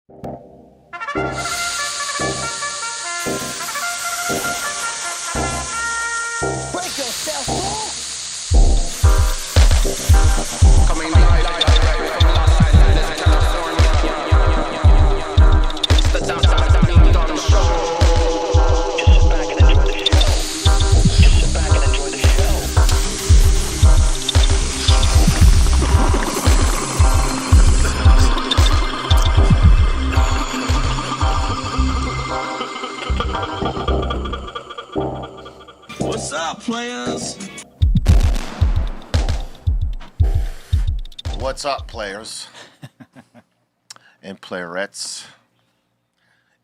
Coming live from Los Angeles, California. It's the Greenthumb Show. Just sit back and enjoy the show. What's up, players? What's up, players and playerettes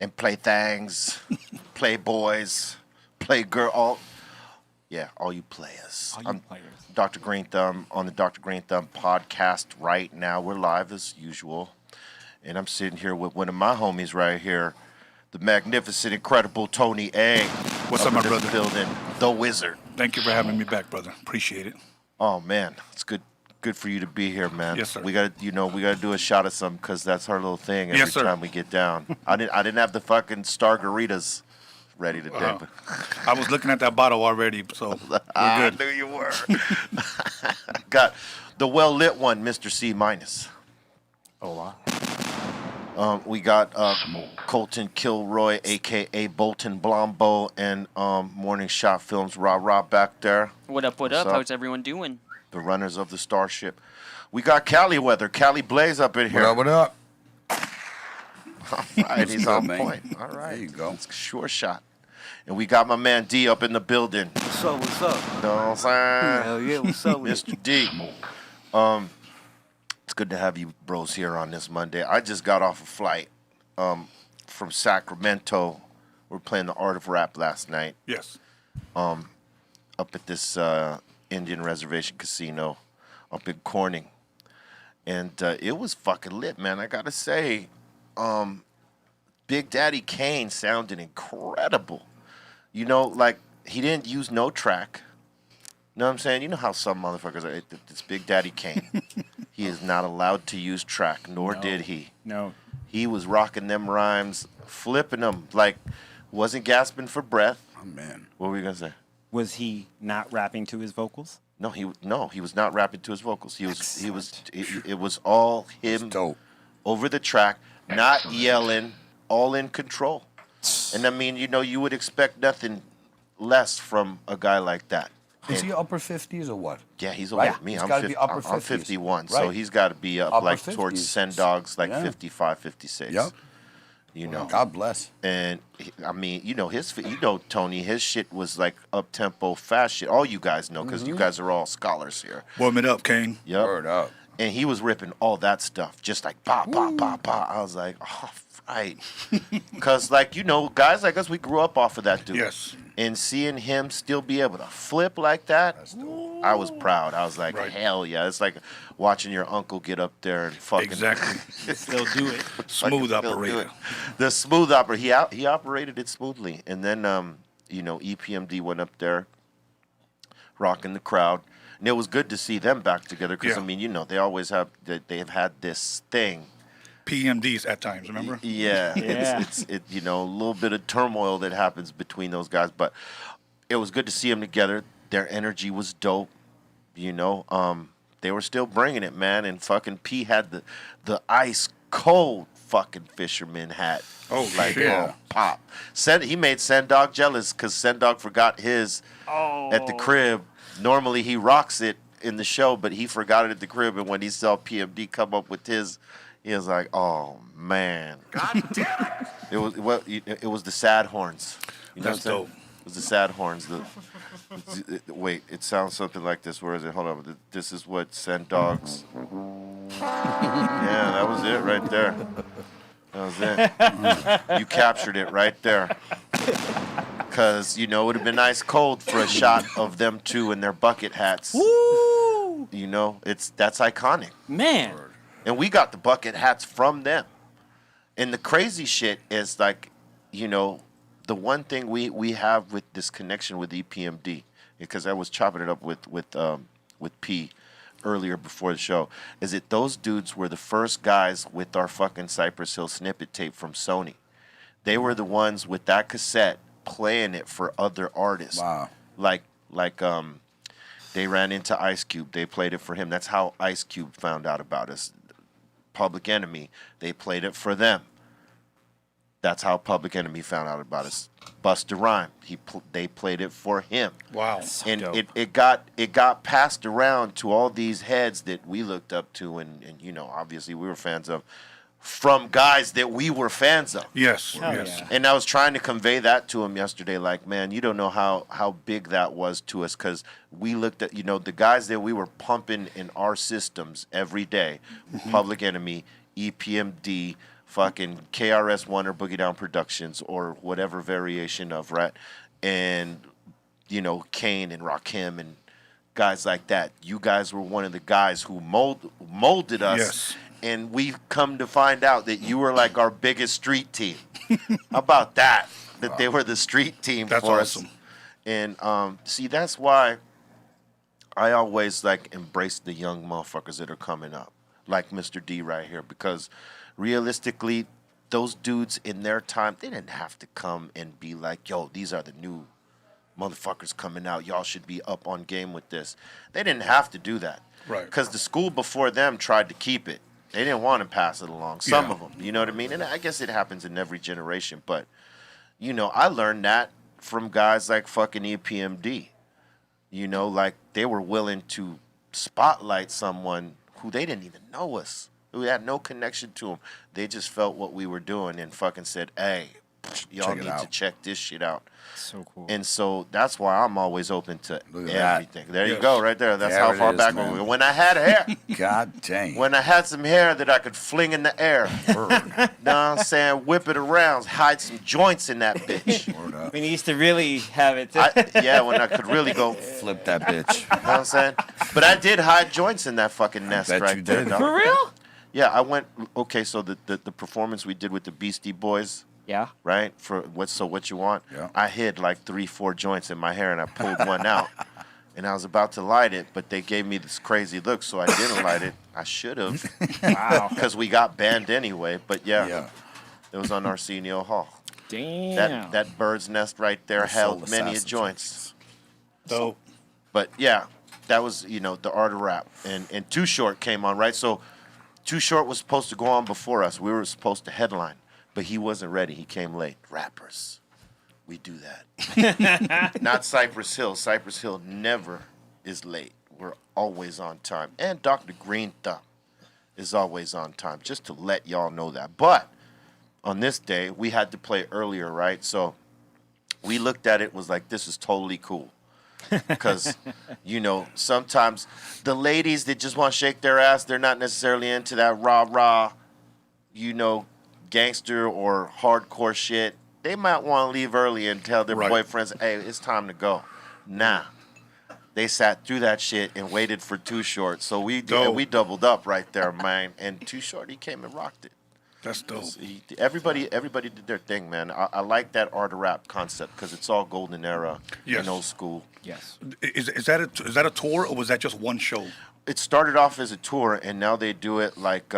and playthings, playboys, playgirl, all you players. All you players. Dr. Greenthumb on the Dr. Greenthumb Podcast right now. We're live as usual, and I'm sitting here with one of my homies right here, the magnificent, incredible Tony A. What's up, my brother? Building, the Wizard. Thank you for having me back, brother. Appreciate it. Oh man, it's good for you to be here, man. Yes, sir. We gotta do a shot of something because that's our little thing every Yes, sir. time we get down. I didn't have the fucking Stargaritas ready to dip. I was looking at that bottle already, so we're I good. knew you were. Got the well lit one, Mr. C minus. Oh, wow. We got Colton Kilroy, aka Bolton Blombo, and Morning Shot Films Rah back there. What up? What's up? How's everyone doing? The runners of the Starship. We got Cali Weather, Cali Blaze up in here. What up? All right, he's on point. All right. There you go. It's a sure shot. And we got my man D up in the building. What's up? What's up? You know what I'm saying? Hell yeah, what's up? Mr. D. It's good to have you bros here on this Monday. I just got off a flight from Sacramento. We were playing the Art of Rap last night Yes. up at this Indian Reservation Casino up in Corning. And it was fucking lit, man. I got to say, Big Daddy Kane sounded incredible. You know, like, he didn't use no track. You know what I'm saying? You know how some motherfuckers are. It's Big Daddy Kane. He is not allowed to use track, nor did he. No. He was rocking them rhymes, flipping them, like, wasn't gasping for breath. Oh, man. What were you going to say? Was he not rapping to his vocals? No, he was not rapping to his vocals. It was all him Dope. over the track, not yelling, all in control. And I mean, you know, you would expect nothing less from a guy like that. Is And- he upper 50s or what? Yeah, he's Right. older than me. He's I'm, gotta be upper I'm 50s. 51, so Right. he's got to be up Upper like towards 50s. Send Dogs, like Yeah. 55, 56. Yep. You know. God bless. And I mean, you know, Tony, his shit was like up tempo, fast shit. All you guys know, because you guys are all scholars here. Warm it up, Kane. Yep. Word up. And he was ripping all that stuff, just like ba ba ba ba. I was like, oh, right, because like, you know, guys like us, we grew up off of that dude. Yes. And seeing him still be able to flip like that, I was proud. I was like, Right. hell yeah! It's like watching your uncle get up there and fucking Exactly. Still do it. Smooth fucking still do operator. it. The smooth operator. He operated it smoothly, and then you know, EPMD went up there, rocking the crowd. And it was good to see them back together because, Yeah. I mean, you know, they've had this thing. PMDs at times, remember? Yeah, Yeah. It's you know, a little bit of turmoil that happens between those guys, but it was good to see them together. Their energy was dope, you know. They were still bringing it, man, and fucking P had the ice cold fucking fisherman hat. Oh, like shit. oh, pop. He made Sendog jealous because Sendog forgot his at the crib. Normally he rocks it in the show, but he forgot it at the crib, and when he saw PMD come up with his, he was like, "Oh man, God damn it!" It was the sad horns. You know That's what I'm saying? dope. It was the sad horns. Wait, it sounds something like this. Where is it? Hold on. This is what Send Dogs. Yeah, that was it right there. That was it. You captured it right there. Because, you know, it would have been nice cold for a shot of them two in their bucket hats. Woo! You know, that's iconic. Man. And we got the bucket hats from them. And the crazy shit is, like, you know, the one thing we have with this connection with EPMD, because I was chopping it up with P earlier before the show, is that those dudes were the first guys with our fucking Cypress Hill snippet tape from Sony. They were the ones with that cassette playing it for other artists. Wow. Like they ran into Ice Cube. They played it for him. That's how Ice Cube found out about us. Public Enemy, they played it for them. That's how Public Enemy found out about us. Busta Rhymes, they played it for him. Wow. And dope. it got passed around to all these heads that we looked up to, and you know, obviously we were fans of, from guys that we were fans of. Yes. Hell Yes. yeah. And I was trying to convey that to him yesterday, like, man, you don't know how big that was to us, because we looked at, you know, the guys that we were pumping in our systems every day, Public Enemy, EPMD, fucking KRS-One or Boogie Down Productions or whatever variation of, right? And, you know, Kane and Rakim and guys like that. You guys were one of the guys who molded us. Yes. And we've come to find out that you were like our biggest street team. How about that? That they were the street team That's for awesome. us. And see, that's why I always like embrace the young motherfuckers that are coming up, like Mr.D right here, because realistically, those dudes in their time, they didn't have to come and be like, yo, these are the new motherfuckers coming out. Y'all should be up on game with this. They didn't have to do that. Right. Because the school before them tried to keep it. They didn't want to pass it along. Some Yeah. of them, you know what I mean? And I guess it happens in every generation. But, you know, I learned that from guys like fucking EPMD. You know, like they were willing to spotlight someone who they didn't even know us, who had no connection to them. They just felt what we were doing and fucking said, hey, y'all Check it need to out. check this shit out. So cool. And so that's why I'm always open to Look at that. everything. There you Yes. go, right there. That's There how it far is, back man. we were. When I had hair. God dang. When I had some hair that I could fling in the air. Word. Know what I'm saying? Whip it around, hide some joints in that bitch. Word up. When you used to really have it. Yeah, when I could really go, you know Flip that bitch. what I'm saying? But I did hide joints in that fucking nest bet right you there, did. dog. For real? Yeah, I went, okay, so the performance we did with the Beastie Boys, Yeah. right? For What You Want? Yeah. I hid like 3-4 joints in my hair and I pulled one out. And I was about to light it, but they gave me this crazy look, so I didn't light it. I should have, Wow. because we got banned anyway. But yeah, Yeah. it was on Arsenio Hall. Damn. That bird's nest right there Soul held many Assassin joints. So But yeah, that was, you know, the art of rap. And Too Short came on, right? So Too Short was supposed to go on before us. We were supposed to headline, but he wasn't ready. He came late. Rappers, we do that. Not Cypress Hill. Cypress Hill never is late. We're always on time. And Dr. Greenthumb is always on time, just to let y'all know that. But on this day, we had to play earlier, right? So we looked at it, was like, this is totally cool. Because, you know, sometimes the ladies that just want to shake their ass, they're not necessarily into that rah-rah, you know, gangster or hardcore shit. They might want to leave early and tell their Right. boyfriends, hey, it's time to go. Nah. They sat through that shit and waited for Too Short. So we doubled up right there, man. And Too Short, he came and rocked it. that's dope. Everybody did their thing, man. I like that art of rap concept because it's all golden era Yes. and old school. Yes. Is that a tour or was that just one show? It started off as a tour, and now they do it like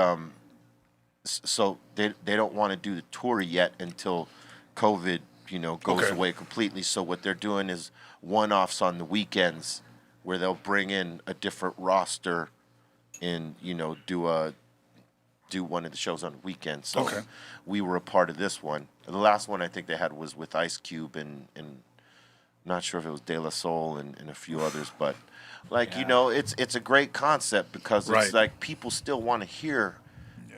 so they don't want to do the tour yet until COVID, you know, goes Okay. away completely. So what they're doing is one-offs on the weekends where they'll bring in a different roster and, you know, do one of the shows on the weekend. So Okay. we were a part of this one. The last one I think they had was with Ice Cube and not sure if it was De La Soul and a few others, but like, you know, it's a great concept because Right. it's like people still want to hear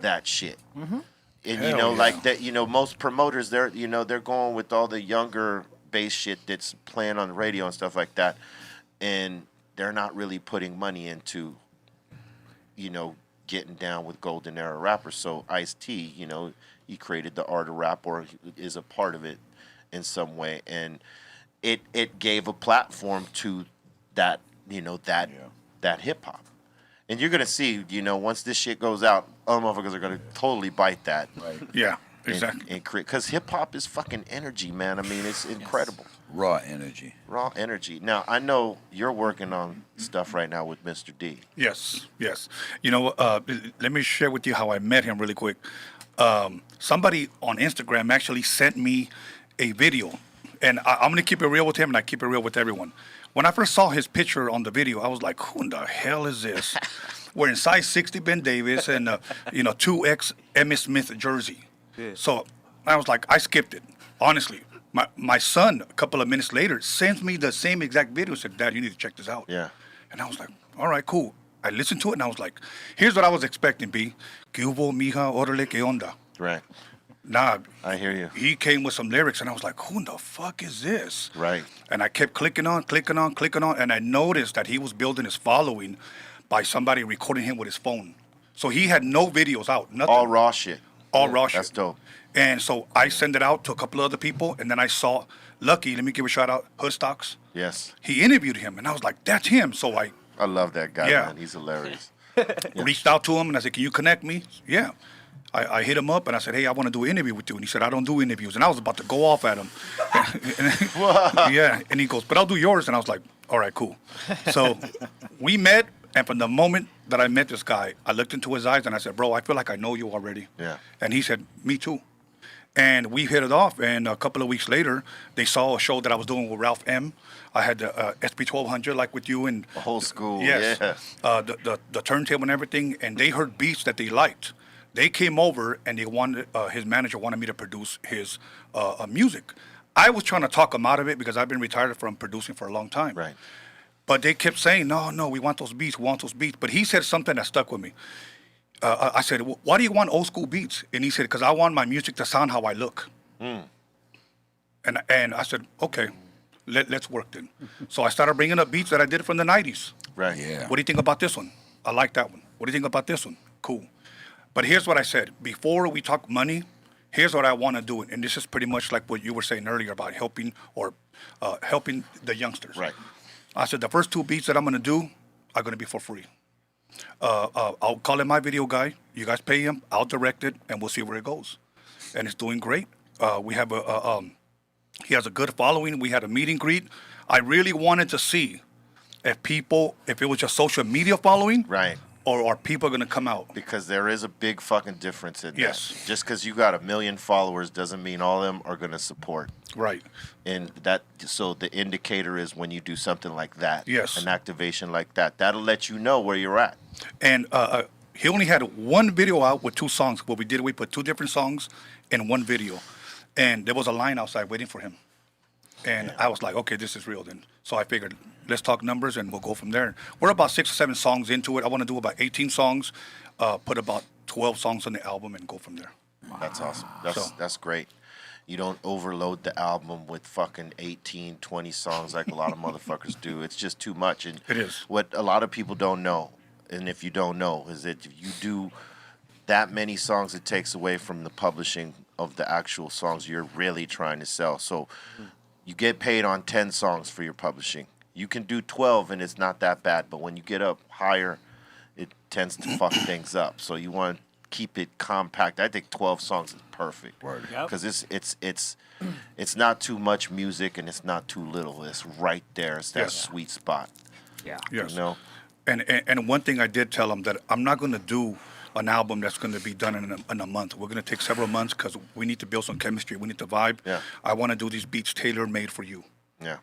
that shit. And you Hell know, yeah. like that, you know, most promoters they're going with all the younger bass shit that's playing on the radio and stuff like that. And they're not really putting money into, you know, getting down with golden era rappers. So Ice-T, you know, he created the art of rap or is a part of it in some way. And it gave a platform to that, you know, that hip hop. And you're gonna see, you know, once this shit goes out, other motherfuckers are gonna totally bite that. Right. Yeah, exactly. And create, because hip hop is fucking energy, man. I mean, it's incredible. Raw energy. Raw energy. Now, I know you're working on stuff right now with Mr.D. Yes, yes. You know, let me share with you how I met him really quick. Somebody on Instagram actually sent me a video, and I'm going to keep it real with him, and I keep it real with everyone. When I first saw his picture on the video, I was like, who in the hell is this? We're in size 60 Ben Davis and, 2X Emmitt Smith jersey. Yeah. So I was like, I skipped it, honestly. My son, a couple of minutes later, sends me the same exact video, said, Dad, you need to check this out. Yeah. And I was like, all right, cool. I listened to it, and I was like, here's what I was expecting, B. ¿Qué hubo, mija? Órale, ¿qué onda? Right. Nah. I hear you. He came with some lyrics, and I was like, who in the fuck is this? Right. And I kept clicking on, and I noticed that he was building his following by somebody recording him with his phone. So he had no videos out, nothing. All raw shit. All raw shit. That's dope. And so I sent it out to a couple of other people, and then I saw Lucky, let me give a shout out, Hoodstocks. Yes. He interviewed him, and I was like, that's him. So I love that guy, Yeah. man. He's hilarious. reached out to him, and I said, can you connect me? Yeah. I hit him up, and I said, hey, I want to do an interview with you. And he said, I don't do interviews. And I was about to go off at him. Yeah. And he goes, but I'll do yours. And I was like, all right, cool. So we met, and from the moment that I met this guy, I looked into his eyes, and I said, bro, I feel like I know you already. Yeah. And he said, me too. And we hit it off, and a couple of weeks later, they saw a show that I was doing with Ralph M. I had the SP1200, like with you, and The whole school. yes, Yeah. the turntable and everything, and they heard beats that they liked. They came over, and they wanted his manager wanted me to produce his music. I was trying to talk him out of it because I've been retired from producing for a long time. Right. But they kept saying, no, we want those beats, But he said something that stuck with me. I said, why do you want old school beats? And he said, because I want my music to sound how I look. And I said, okay, let's work then. So I started bringing up beats that I did from the 90s. Right. Yeah. What do you think about this one? I like that one. What do you think about this one? Cool. But here's what I said. Before we talk money, here's what I want to do. And this is pretty much like what you were saying earlier about helping the youngsters. Right. I said, the first two beats that I'm going to do are going to be for free. I'll call him my video guy. You guys pay him. I'll direct it, and we'll see where it goes. And it's doing great. We have he has a good following. We had a meet and greet. I really wanted to see if it was just social media following, Right. or are people going to come out? Because there is a big fucking difference in Yes. that. Just because you got 1 million followers doesn't mean all of them are going to support. Right. And that, so the indicator is when you do something like that. Yes. An activation like that. That'll let you know where you're at. And he only had one video out with 2 songs. What we did, we put 2 different songs in one video. And there was a line outside waiting for him. And I was like, okay, this is real then. So I figured, let's talk numbers and we'll go from there. We're about 6 or 7 songs into it. I want to do about 18 songs, put about 12 songs on the album and go from there. That's awesome. So- That's great. You don't overload the album with fucking 18, 20 songs like a lot of motherfuckers do. It's just too much. And It is. What a lot of people don't know, and if you don't know, is that if you do that many songs, it takes away from the publishing of the actual songs you're really trying to sell. So you get paid on 10 songs for your publishing. You can do 12 and it's not that bad, but when you get up higher, it tends to fuck things up. So you want to keep it compact. I think 12 songs is perfect. Because it's not too much music and it's not too little. It's right there. It's that Yes. sweet spot. Yeah. Yes. You know? And one thing I did tell him that I'm not going to do an album that's going to be done in a month. We're going to take several months because we need to build some chemistry. We need to vibe. Yeah. I want to do these beats tailor-made for you. Yeah.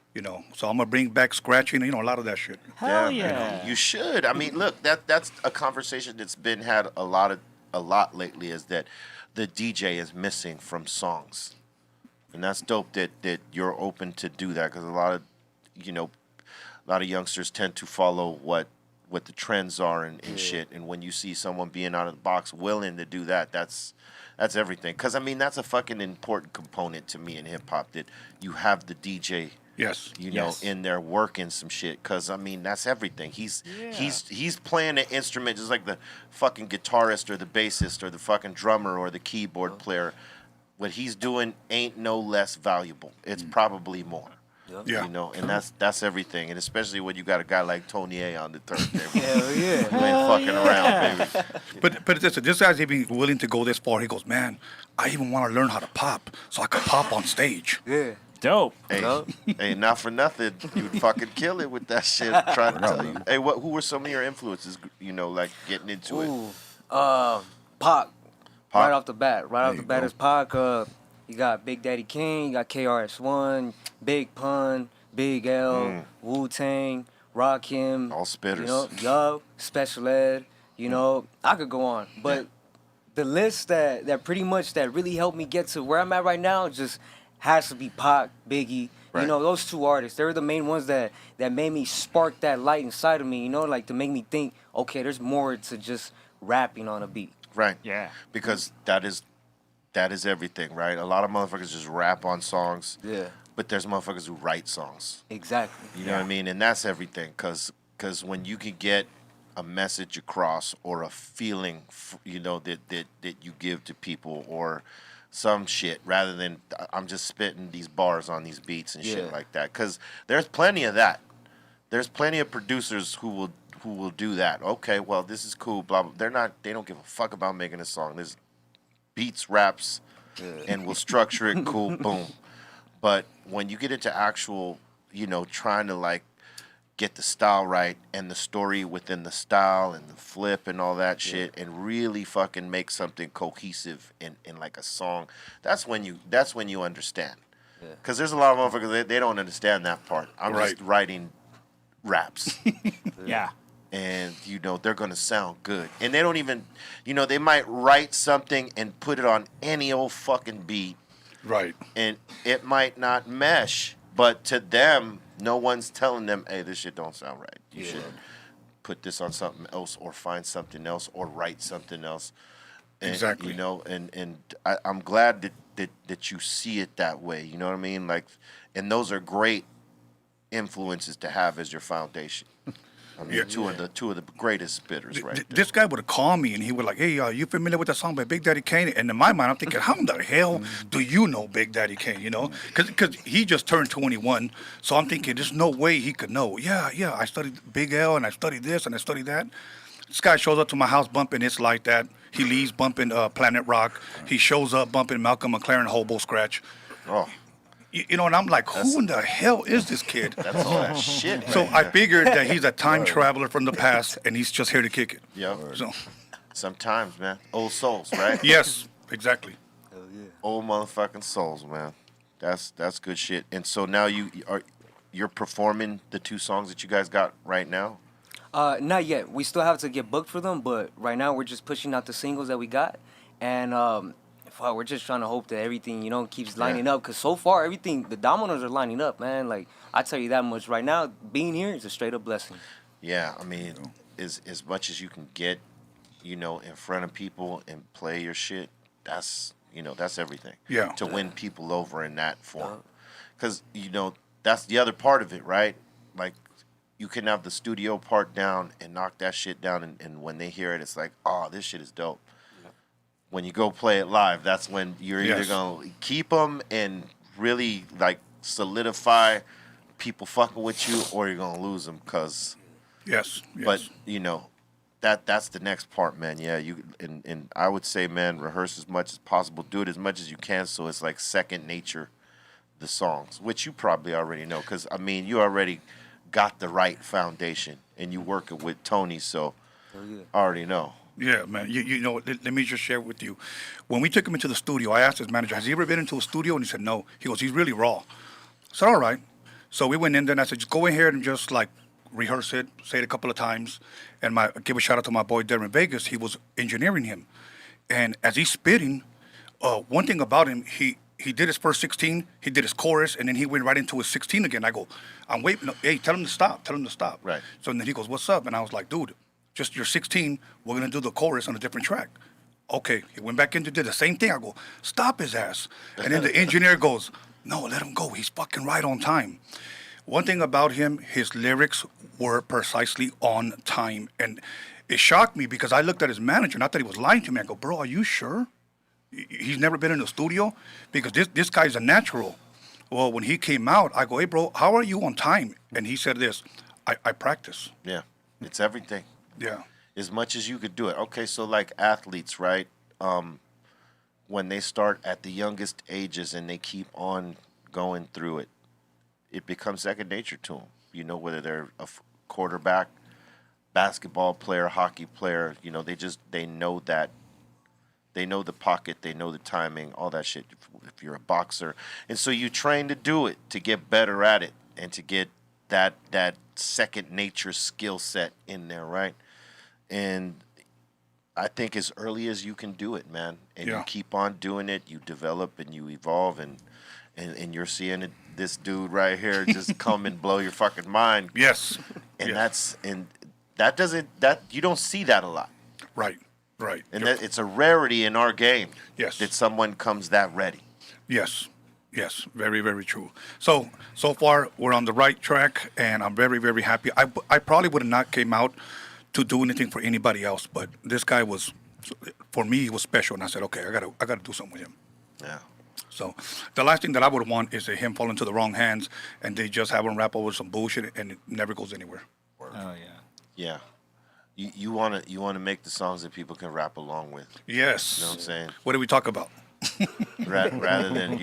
So I'm going to bring back scratching, a lot of that shit. Hell man. yeah. You should. I mean, look, that's a conversation that's been had a lot lately, is that the DJ is missing from songs. And that's dope that you're open to do that, because a lot of youngsters tend to follow what the trends are and shit. And when you see someone being out of the box willing to do that, that's everything. Because, I mean, that's a fucking important component to me in hip-hop, that you have the DJ, Yes. Yes. in there working some shit. Because, I mean, that's everything. He's playing an instrument just like the fucking guitarist or the bassist or the fucking drummer or the keyboard player. What he's doing ain't no less valuable. It's probably more. Yeah. And that's everything. And especially when you got a guy like Tony A on the turntable. Hell yeah. You ain't fucking around, baby. But this guy's even willing to go this far. He goes, man, I even want to learn how to pop so I could pop on stage. Yeah. dope. Hey, Yup. hey, not for nothing, you'd fucking kill it with that shit. Trying to tell you. Hey, who were some of your influences? You know, like getting into it. Ooh, Pac. Right off the bat. Right off the bat is Pac. You got Big Daddy Kane. You got KRS-One, Big Pun, Big L, Wu-Tang, Rakim. All spitters. You know, Yup, Special Ed. You know, I could go on, but the list that pretty much that really helped me get to where I'm at right now just has to be Pac, Biggie. Right. You know, those two artists, they're the main ones that made me spark that light inside of me, you know, like to make me think, okay, there's more to just rapping on a beat. Right. Yeah. Because that is everything, right? A lot of motherfuckers just rap on songs. Yeah. But there's motherfuckers who write songs. Exactly. You know what I mean? And that's everything. Because when you can get a message across or a feeling, you know, that you give to people or some shit rather than I'm just spitting these bars on these beats and shit like that. Because there's plenty of that. There's plenty of producers who will do that. Okay, well, this is cool, blah, blah. They don't give a fuck about making a song. There's beats, raps, and we'll structure it cool, boom. But when you get into actual, you know, trying to like get the style right and the story within the style and the flip and all that shit and really fucking make something cohesive in like a song, that's when you understand. Because there's a lot of motherfuckers, they don't understand that part. I'm just writing raps. Yeah. And, you know, they're going to sound good. And they don't even, you know, they might write something and put it on any old fucking beat. Right. And it might not mesh. But to them, no one's telling them, hey, this shit don't sound right. You should put this on something else or find something else or write something else. And, Exactly. You know, and I'm glad that you see it that way. You know what I mean? Like, and those are great influences to have as your foundation. I mean, two of the greatest spitters, right? This guy would have called me and he would like, hey, you familiar with that song by Big Daddy Kane? And in my mind, I'm thinking, how the hell do you know Big Daddy Kane? You know, because he just turned 21, so I'm thinking there's no way he could know. Yeah, I studied Big L and I studied this and I studied that. This guy shows up to my house bumping It's Like That. He leaves bumping Planet Rock. He shows up bumping Malcolm McLaren Hobo Scratch. Oh. You know, and I'm like, who in the hell is this kid? That's all that shit. So I figured that he's a time traveler from the past, and he's just here to kick it. Yep. So, Sometimes, man. Old souls, right? yes, exactly. Old motherfucking souls, man. That's good shit. And so now you're performing the two songs that you guys got right now? Not yet. We still have to get booked for them, but right now we're just pushing out the singles that we got. And we're just trying to hope that everything, you know, keeps lining up. Because so far, everything, the dominoes are lining up, man. Like, I tell you that much. Right now, being here is a straight up blessing. Yeah, I mean, as much as you can get, you know, in front of people and play your shit, that's everything. Yeah. To win people over in that form. Because, you know, that's the other part of it, right? Like, you can have the studio part down and knock that shit down, and when they hear it, it's like, oh, this shit is dope. When you go play it live, that's when you're either going to keep them and really, like, solidify people fucking with you, or you're going to lose them, because... Yes. But, you know, that's the next part, man. Yeah, and I would say, man, rehearse as much as possible. Do it as much as you can so it's like second nature, the songs, which you probably already know, because, I mean, you already got the right foundation, and you working with Tony, so I already know. Yeah, man. You know, let me just share with you. When we took him into the studio, I asked his manager, has he ever been into a studio? And he said, no. He goes, he's really raw. I said, all right. So we went in there, and I said, just go in here and just, like, rehearse it, say it a couple of times. And give a shout-out to my boy, Darren Vegas. He was engineering him. And as he's spitting, one thing about him, he did his first 16, he did his chorus, and then he went right into his 16 again. I go, I'm waiting. No, hey, tell him to stop. Right. So then he goes, what's up? And I was like, dude, just your 16, we're going to do the chorus on a different track. Okay. He went back in to do the same thing. I go, stop his ass. And then the engineer goes, no, let him go. He's fucking right on time. One thing about him, his lyrics were precisely on time. And it shocked me because I looked at his manager and I thought he was lying to me. I go, bro, are you sure? He's never been in the studio? Because this guy's a natural. Well, when he came out, I go, hey, bro, how are you on time? And he said this, I practice. Yeah, it's everything. Yeah. As much as you could do it. Okay, so like athletes, right? When they start at the youngest ages and they keep on going through it, it becomes second nature to them. You know, whether they're a quarterback, basketball player, hockey player, you know, they know that. They know the pocket, they know the timing, all that shit. If you're a boxer, and so you train to do it, to get better at it, and to get that second nature skill set in there, right? And I think as early as you can do it, man, and you keep on doing it, you develop and you evolve, and you're seeing it, this dude right here just come and blow your fucking mind. Yes. And that you don't see that a lot. Right. Right. And that it's a rarity in our game. Yes. That someone comes that ready. Yes. Yes. Very, very true. So far, we're on the right track, and I'm very, very happy. I probably would have not came out to do anything for anybody else, but this guy was, for me, he was special, and I said, okay, I gotta do something with him. Yeah. So the last thing that I would want is him fall into the wrong hands, and they just have him rap over some bullshit, and it never goes anywhere. Oh yeah. Yeah. You wanna make the songs that people can rap along with. Yes. You know what I'm saying? What do we talk about? Rather than,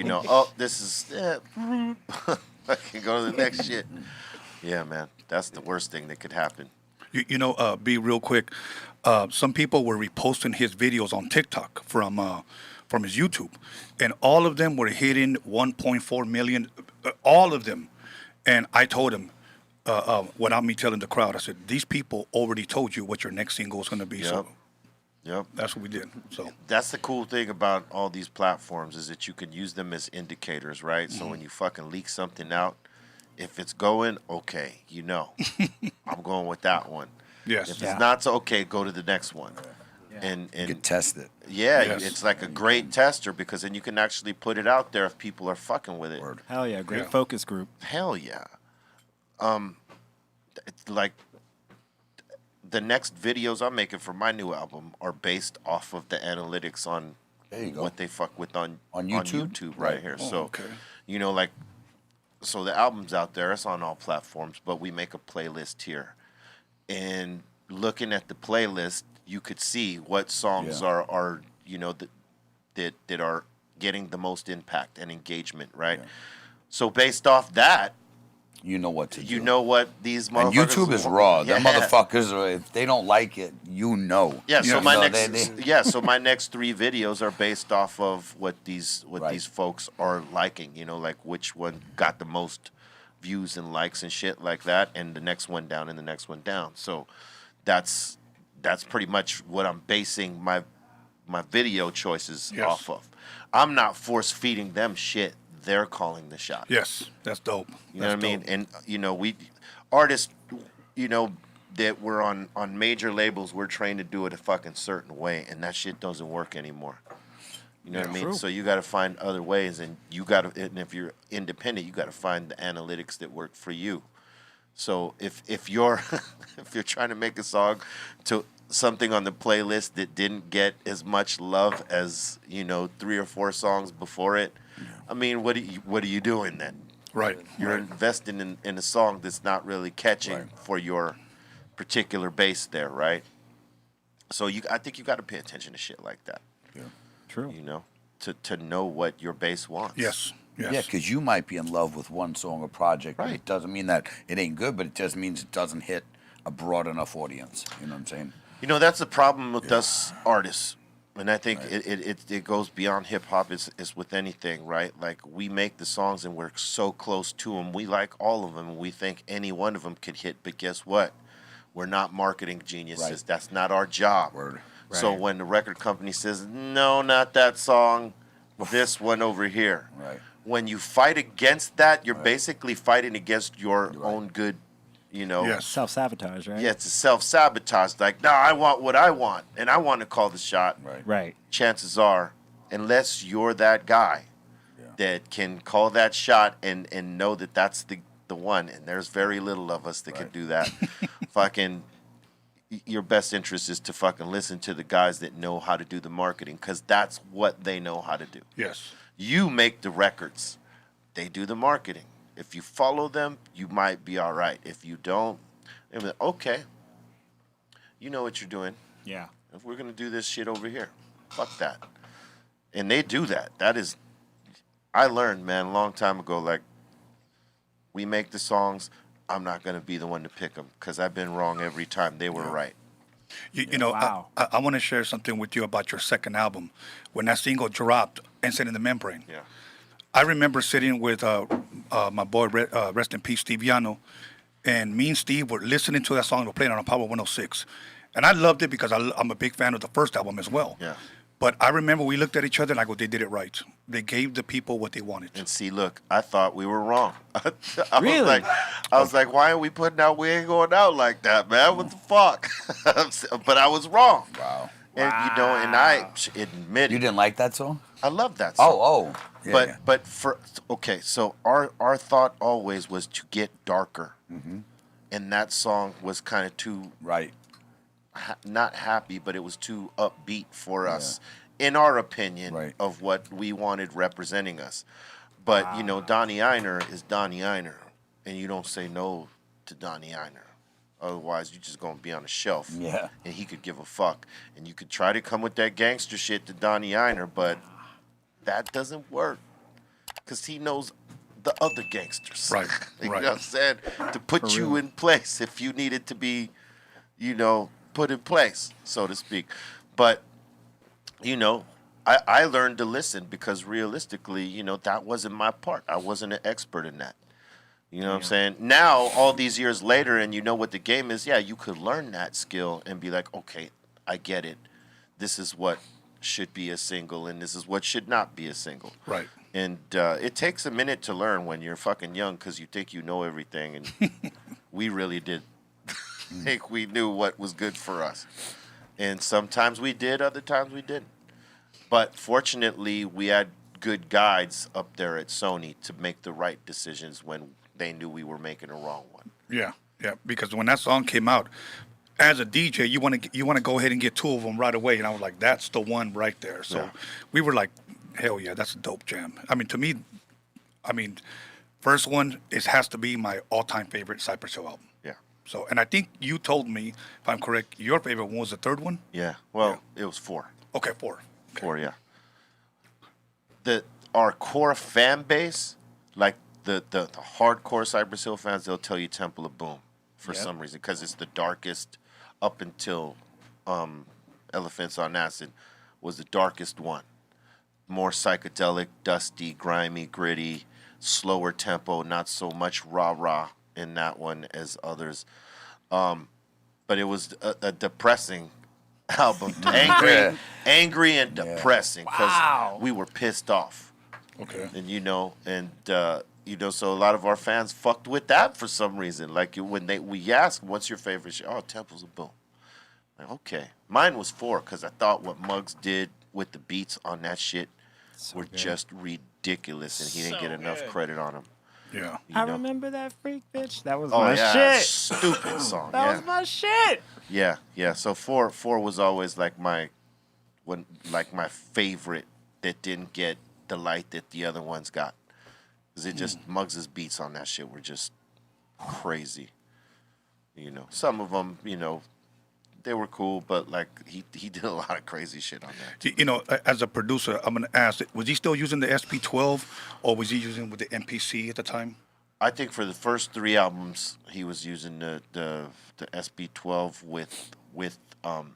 this is I can go to the next shit. Yeah, man. That's the worst thing that could happen. Be real quick. Some people were reposting his videos on TikTok from his YouTube, and all of them were hitting 1.4 million, all of them. And I told him, without me telling the crowd, I said, these people already told you what your next single is going to be. Yep. So Yep. that's what we did. So That's the cool thing about all these platforms is that you can use them as indicators, right? So when you fucking leak something out, if it's going, okay, I'm going with that one. yes. If it's not, so okay, go to the next one. And You can test it. yeah, Yes. it's like a great tester because then you can actually put it out there if people are fucking with it. Word. Hell yeah, great Yeah. focus group. Hell yeah. It's like the next videos I'm making for my new album are based off of the analytics on There you go. what they fuck with on YouTube? right Right. here. Oh, So, okay. So the album's out there. It's on all platforms, but we make a playlist here. And looking at the playlist, you could see what songs Yeah. are that are getting the most impact and engagement, right? Yeah. So based off that, You know what to do. you know what these motherfuckers... And YouTube is raw. Yeah. Them motherfuckers, if they don't like it, you know. Yeah, so Yeah. my So next so my next 3 videos are based off of what these Right. these folks are liking, like which one got the most views and likes and shit like that, and the next one down and the next one down. So that's pretty much what I'm basing my video choices Yes. off of. I'm not force feeding them shit. They're calling the shot. Yes, that's dope. You know what I mean? And we artists, that we're on major labels, we're trained to do it a fucking certain way, and that shit doesn't work anymore. You know what I mean? True. So you got to find other ways, and and if you're independent, you got to find the analytics that work for you. So if you're if you're trying to make a song to something on the playlist that didn't get as much love as 3 or 4 songs before it, I mean, what are you doing then? Right. You're investing in a song that's not really catching Right. for your particular base there, right? So I think you got to pay attention to shit like that, True. to know what your base wants. Yes. Yes. Yeah, because you might be in love with one song or project, but Right. it doesn't mean that it ain't good, but it just means it doesn't hit a broad enough audience. You know what I'm saying? That's the problem with us artists. And I think it goes beyond hip hop. It's with anything, right? Like we make the songs and we're so close to them. We like all of them. And we think any one of them could hit. But guess what? We're not marketing geniuses. Right. That's not our job. Word. So Right. when the record company says, no, not that song, this one over here. Right. When you fight against that, you're basically fighting against your right. own good, Yes. Self-sabotage, right? Yeah, it's a self-sabotage. Like, no, I want what I want, and I want to call the shot. Right. Right. Chances are, unless you're that guy that can call that shot and know that that's the one, and there's very little of us that can Right. do that, fucking, your best interest is to fucking listen to the guys that know how to do the marketing, because that's what they know how to do. Yes. You make the records. They do the marketing. If you follow them, you might be all right. If you don't, they'll be like, okay, you know what you're doing. Yeah. If we're going to do this shit over here, fuck that. And they do that. That is, I learned, man, a long time ago, like, we make the songs, I'm not going to be the one to pick them because I've been wrong every time. They were right. You know, Wow. I want to share something with you about your second album. When that single dropped, Incident in the Membrane, Yeah. I remember sitting with my boy, rest in peace, Steve Yano, and me and Steve were listening to that song. We're playing on Power 106. And I loved it because I'm a big fan of the first album as well. Yeah. But I remember we looked at each other and I go, they did it right. They gave the people what they wanted. And see, look, I thought we were wrong. I Really? was like, why are we putting out? We ain't going out like that, man. What the fuck? But I was wrong. Wow. And you know, and I admit You it. didn't like that song? I love that song. Oh. Yeah, But for okay, so our thought always was to get darker, and that song was kind of too right. not happy, but it was too upbeat for us, in our opinion, Right. of what we wanted representing us. But you know, Donnie Einer is Donnie Einer, and you don't say no to Donnie Einer. Otherwise, you're just gonna be on a shelf. Yeah. And he could give a fuck, and you could try to come with that gangster shit to Donnie Einer, but that doesn't work, because he knows the other gangsters. Right, You right. know what I'm saying? To put you in place if you needed to be, you know, put in place, so to speak. But, you know, I learned to listen because realistically, you know, that wasn't my part. I wasn't an expert in that. You know what I'm saying? Now, all these years later, and you know what the game is, yeah, you could learn that skill and be like, okay, I get it. This is what should be a single, and this is what should not be a single. Right. And it takes a minute to learn when you're fucking young because you think you know everything, and we really did think we knew what was good for us. And sometimes we did, other times we didn't. But fortunately, we had good guides up there at Sony to make the right decisions when they knew we were making a wrong one. Yeah. Because when that song came out, as a DJ, you want to go ahead and get two of them right away. And I was like, that's the one right there. So we were like, hell yeah, that's a dope jam. I mean, to me, first one has to be my all-time favorite Cypress Hill album. Yeah. So, and I think you told me, if I'm correct, your favorite one was the third one? Yeah. Well, it was 4. Okay, 4. Okay. 4, yeah. Our core fan base, like the hardcore Cypress Hill fans, they'll tell you Temple of Boom for some reason, because it's the darkest up until Elephants on Acid was the darkest one. More psychedelic, dusty, grimy, gritty, slower tempo, not so much rah-rah in that one as others. But it was a depressing album. Angry and depressing, because we were pissed off. Okay. And you know, so a lot of our fans fucked with that for some reason. Like when we asked, "What's your favorite shit?" "Oh, Temples of Boom." Like, okay, mine was 4 because I thought what Muggs did with the beats on that shit were just ridiculous, and he didn't get enough credit on them. Yeah. I remember that freak bitch. That was Oh my yeah, shit. stupid song. That yeah. was my shit. Yeah. So 4 was always like my favorite that didn't get the light that the other ones got. Cause it just Muggs's beats on that shit were just crazy. You know, some of them, you know, they were cool, but like he did a lot of crazy shit on that. You know, as a producer, I'm gonna ask: was he still using the SP12, or was he using with the MPC at the time? I think for the first 3 albums, he was using the SB12 with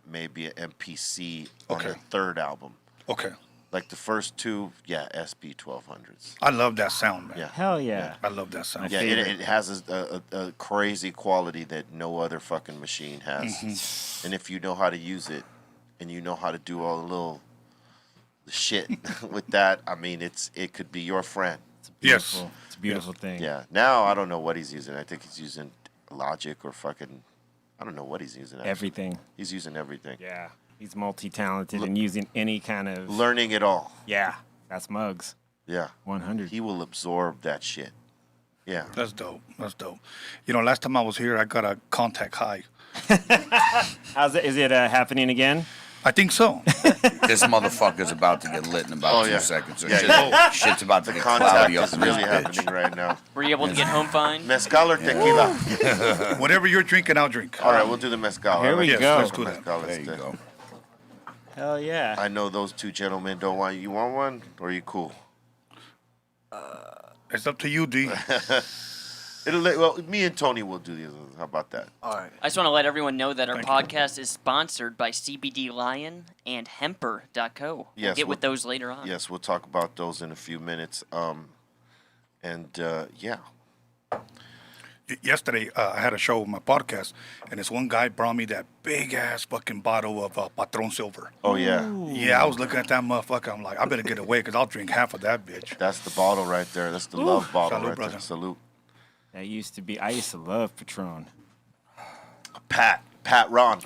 maybe an MPC on the third album. Okay. Like the first 2, SB1200s. I love that sound, man. Yeah. Hell yeah. I love that sound. Yeah, it has a crazy quality that no other fucking machine has. And if you know how to use it, and you know how to do all the little shit with that, I mean, it could be your friend. Yes. It's a beautiful thing. Yeah. Now I don't know what he's using. I think he's using Logic or fucking, I don't know what he's using. Actually. Everything. He's using everything. Yeah. He's multi-talented and using any kind of... Learning it all. Yeah. That's Muggs. Yeah. 100. He will absorb that shit. Yeah. That's dope. You know, last time I was here, I got a contact high. Is it happening again? I think so. This motherfucker's about to get lit in about 2 seconds. So shit's about to The get contact cloudy up is in this really bitch. happening right now. Were you able to get home fine? Mezcal or tequila? Whatever you're drinking, I'll drink. All right, we'll do the mezcal. Here we Yes, go. let's do that. Mezcal There you instead. go. Hell yeah. I know those 2 gentlemen don't want you. Want one, or are you cool? It's up to you, D. Well, me and Tony will do these. How about that? All right. I just want to let everyone know that our Thank you. podcast is sponsored by CBD Lion and Hemper.co. We'll Yes, get with those later on. Yes, we'll talk about those in a few minutes. Yeah. Yesterday, I had a show with my podcast, and this one guy brought me that big-ass fucking bottle of Patron Silver. Oh, yeah. Yeah, I was looking at that motherfucker. I'm like, I better get away because I'll drink half of that bitch. That's the bottle right there. That's the love bottle Salute, right brother. there. Salute. I used to love Patron. Pat Ron.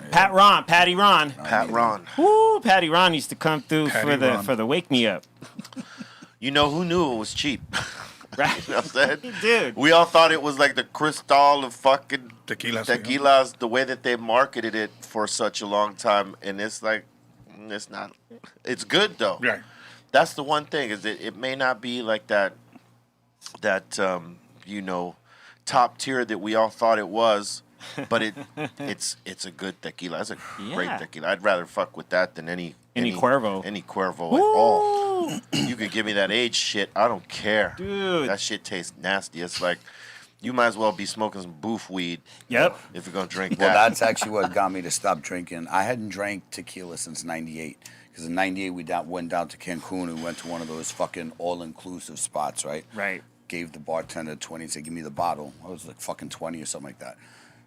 Patty Ron. Pat Ron. Woo, Patty Ron used to come through Patty for the wake me up. You know who knew it was cheap? Right. You know what I'm saying? Dude. We all thought it was like the Cristal of fucking Tequilas. tequilas, the way that they marketed it for such a long time. And it's like, it's not. It's good, though. Right. That's the one thing, is it may not be like that top tier that we all thought it was, but it's a good tequila. It's a great Yeah. tequila. I'd rather fuck with that than any Cuervo. Any Cuervo at all. You could give me that aged shit. I don't care. Dude. That shit tastes nasty. It's like, you might as well be smoking some boof weed Yep. if you're going to drink Well, that. that's actually what got me to stop drinking. I hadn't drank tequila since '98. Because in '98 we went down to Cancun and went to one of those fucking all-inclusive spots, right? Right. Gave the bartender 20 and said, give me the bottle. I was like fucking 20 or something like that.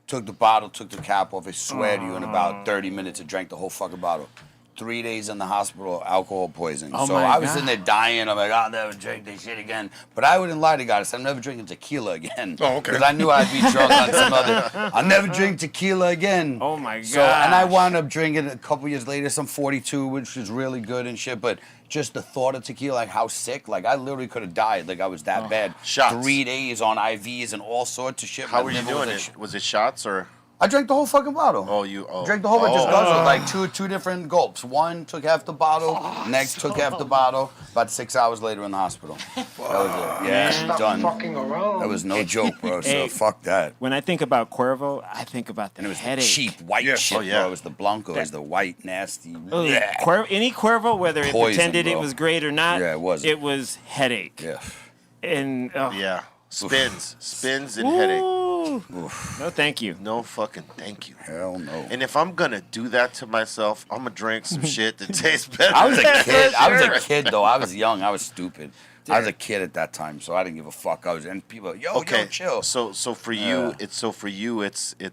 Took the bottle, took the cap off. I swear to you, in about 30 minutes, I drank the whole fucking bottle. 3 days in the hospital, alcohol poisoning. Oh So my I was God. in there dying. I'm like, I'll never drink this shit again. But I wouldn't lie to God. I said, I'm never drinking tequila again. Oh, okay. Because I knew I'd be drunk on some other. I'll never drink tequila again. Oh my So, and I gosh. wound up drinking a couple years later some 42, which was really good and shit. But just the thought of tequila, like how sick, like I literally could have died. Like I was that bad. Shots. 3 days on IVs and all sorts of shit. How My were you liver was doing like it? Was it shots or? I drank the whole fucking bottle. Drank the whole bunch just guzzled, like two different gulps. One took half the bottle, next took half the bottle. About 6 hours later in the hospital. That was it. Yeah, done. That was no joke, bro. So Hey. fuck that. When I think about Cuervo, I think about the And it was the headache. cheap white Yeah. shit, Oh, yeah. bro. It was the Blanco. It was the white, nasty. Oh, bleh. Any Cuervo, whether it Poison, pretended it bro. was great or not, Yeah, it wasn't. It was headache. Yeah. And Yeah. Spins and headache. Ooh. No, thank you. No fucking thank you. Hell no. And if I'm gonna do that to myself, I'm gonna drink some shit that tastes better. I was a than kid. that. I was a kid though. I was young. I was stupid. I was a kid at that time, so I didn't give a fuck. And people, yo, chill. So for you, it's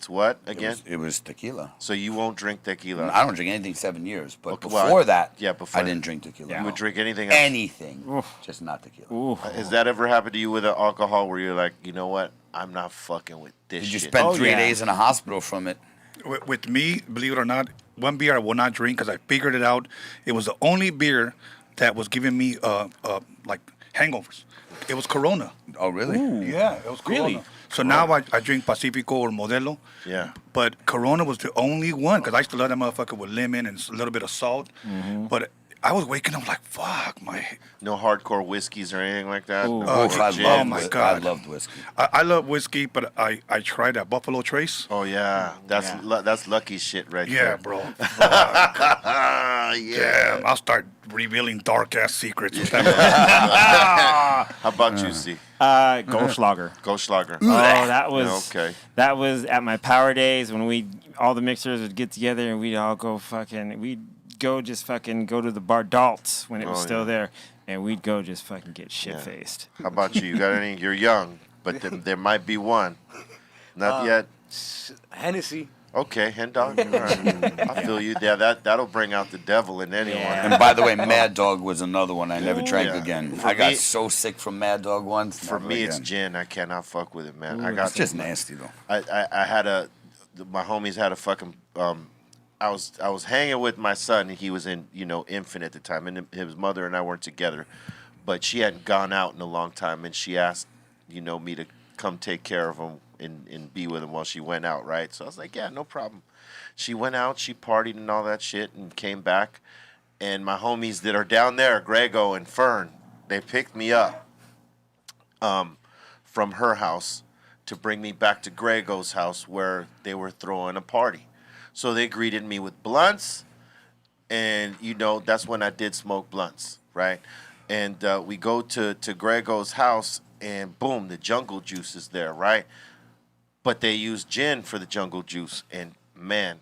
what again? It was tequila. So you won't drink tequila. I don't drink anything 7 years, but Okay, before well, that, before I that. didn't drink tequila. You would drink anything else? Anything, just not tequila. Ooh. Has that ever happened to you with alcohol where you're like, you know what? I'm not fucking with this Did you shit. spend Oh, 3 yeah. days in a hospital from it? With me, believe it or not, one beer I will not drink because I figured it out. It was the only beer that was giving me like hangovers. It was Corona. Oh, really? Yeah, it was Corona. Really? So now I drink Pacifico or Modelo. Yeah. But Corona was the only one because I used to love that motherfucker with lemon and a little bit of salt. But I was waking up like, fuck, my. No hardcore whiskeys or anything like that. Ooh. No Oh, hardcore I gin? love my I God. loved whiskey. I love whiskey, but I tried that Buffalo Trace. Oh yeah, that's lucky shit right Yeah, there. bro. Yeah. Damn, I'll start revealing dark ass secrets. with that. How about you, C? Goldschlager. Goldschlager. Oh, that was Okay. That was at my power days when all the mixers would get together and we'd all go we'd go to the bar Dalt's when it was Oh, still yeah. there, and we'd go just fucking get shit faced. How about you? You got any? You're young, but there might be one. Not yet. Hennessy. Okay, hen dog. All right. I feel you. Yeah, that'll bring out the devil in anyone. Yeah. And by the way, Mad Dog was another one I never drank Yeah. again. For I got me- so sick from Mad Dog once. For never me, it's again. gin. I cannot fuck with it, man. I Ooh, got It's just nasty though. I had my homies had a fucking I was hanging with my son, and he was in infant at the time, and his mother and I weren't together, but she hadn't gone out in a long time, and she asked me to come take care of him and be with him while she went out, right? So I was like, yeah, no problem. She went out, she partied and all that shit, and came back, and my homies that are down there, Grego and Fern, they picked me up from her house to bring me back to Grego's house where they were throwing a party. So they greeted me with blunts, and that's when I did smoke blunts, right? And we go to Grego's house, and boom, the jungle juice is there, right? But they use gin for the jungle juice, and man,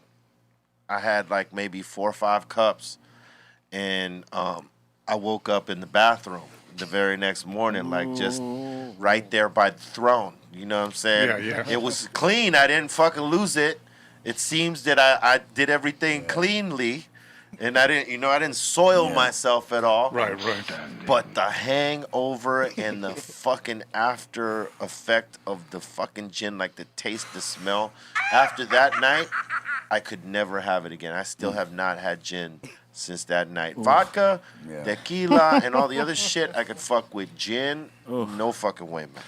I had like maybe 4 or 5 cups, and I woke up in the bathroom the very next morning, like just right there by the throne. You know what I'm saying? Yeah. It was clean. I didn't fucking lose it. It seems that I did everything cleanly, and I didn't soil myself at all. Right. But the hangover and the fucking after effect of the fucking gin, like the taste, the smell, after that night, I could never have it again. I still have not had gin since that night. Vodka, tequila, and all the other shit I could fuck with. Gin, no fucking way, man.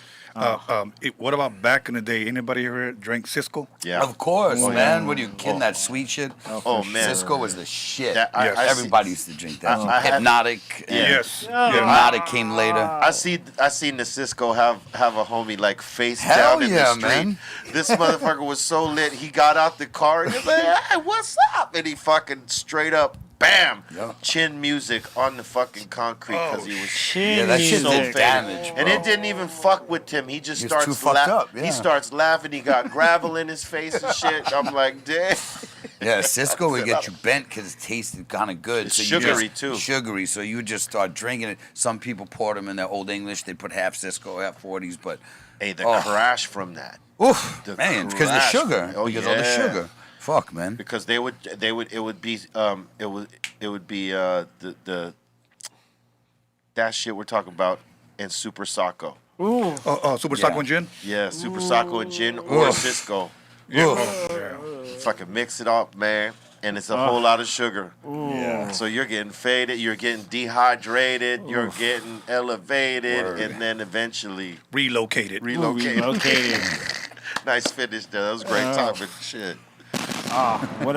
What about back in the day? Anybody here drank Cisco? Yeah. Of course, man. What are you kidding? That sweet shit? Oh, man. Cisco was the shit. Everybody used to drink that. I had- Hypnotic. Yes. Hypnotic came later. I seen the Cisco have a homie like face Hell down in yeah, the street. man. This motherfucker was so lit. He got out the car and he was like, "Hey, what's up?" And he fucking straight up, bam, chin music on the fucking concrete because he was Yeah, that shit so did faded. damage, And it didn't even fuck with him. He just He was too starts fucked up, yeah. He starts laughing. He got gravel in his face and shit. I'm like, damn. Yeah, Cisco would get you bent because it tasted kind of good. It's you sugary, just- too. Sugary, so you would just start drinking it. Some people poured them in their Old English. They put half Cisco, half 40s, but Hey, the crash from that. oof, The man, because of the crash. sugar. Oh, because of the yeah. sugar. Fuck, man. Because it would be the that shit we're talking about in Super Sacco. Super Sacco and gin? Yeah, Super Sacco and gin or Oof. Cisco. Yeah. Fucking mix it up, man. And it's a whole lot of sugar. Yeah. So you're getting faded, you're getting dehydrated, you're getting elevated, Word. and then eventually Relocated. relocated. Nice finish there. That was a great topic. Shit. What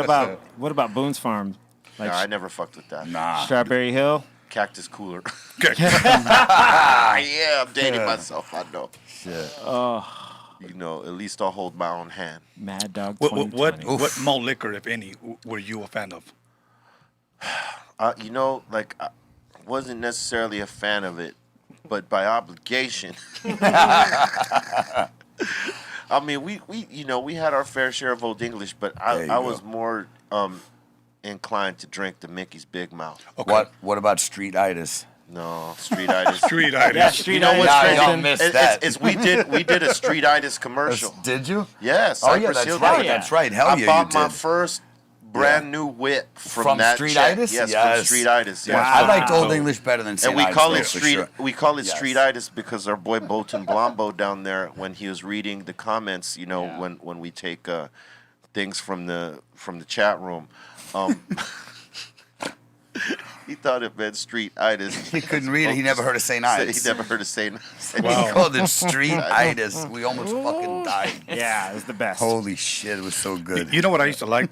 about Boone's Farm? Like Nah, I never fucked with that. Nah. Strawberry Hill? Cactus Cooler. Okay. Yeah, I'm dating myself. I know. Shit. You know, at least I'll hold my own hand. Mad Dog What 2020. what malt liquor, if any, were you a fan of? You know, like I wasn't necessarily a fan of it, but by obligation. I mean, we had our fair share of Old English, but There you I go. was more inclined to drink the Mickey's Big Mouth. Okay. What about Street Ides? No, Street-itis. Street-itis. Yeah, Street You know what's Nah, crazy? y'all missed that. We did a Street-itis commercial. Did you? Yes. Oh yeah, that's right. That's right. Hell I yeah, bought you my did. first brand new whip From that Street-itis? check. Yes, Yes. from Street-itis. Yes. I liked Old English better than And St. we Ides, call though, it for street. sure. We call it Yes. Street-itis because our boy Bolton Blombo down there, when he was reading the comments, you know, when we take things from the chat room, he thought it meant Street-itis. He couldn't read it. He never heard of St. Ides. He never heard of St. He called it Street-itis. We almost fucking died. Yeah, it was the best. Holy shit, it was so good. You know what I used to like?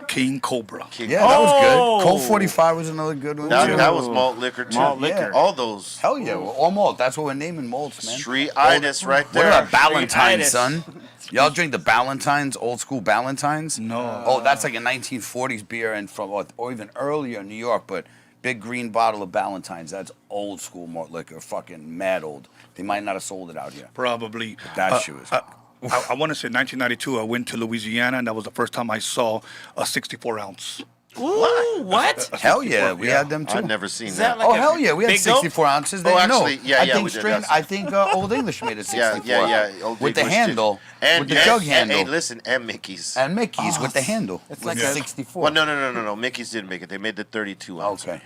King Cobra. Yeah, that was Oh! good. Colt 45 was another good one. too. That was malt liquor too. Malt liquor. All those Hell yeah, well, all malt. That's what we're naming malts, man. Street-itis right What there. about Ballantines, Street-itis. son? Y'all drink the Ballantines, old school Ballantines? No. Oh, that's like a 1940s beer and from or even earlier in New York, but big green bottle of Ballantines. That's old school malt liquor, fucking mad old. They might not have sold it out here. Probably. That shit was. I want to say 1992, I went to Louisiana, and that was the first time I saw a 64-ounce. Ooh, what? Hell yeah, we had them too. I've never seen Is that. that like Oh a hell yeah, we had big dope? 64 ounces. Oh, They, no, actually, yeah, I yeah, think we did, strain. that's- I think Old English made it 64. Yeah. Old with the English handle, did. with the jug and, handle, Hey, listen, and Mickey's. and Mickey's with the handle. It's like like a- 64. Well, no. Mickey's didn't make it. They made the 32 ounce. Okay.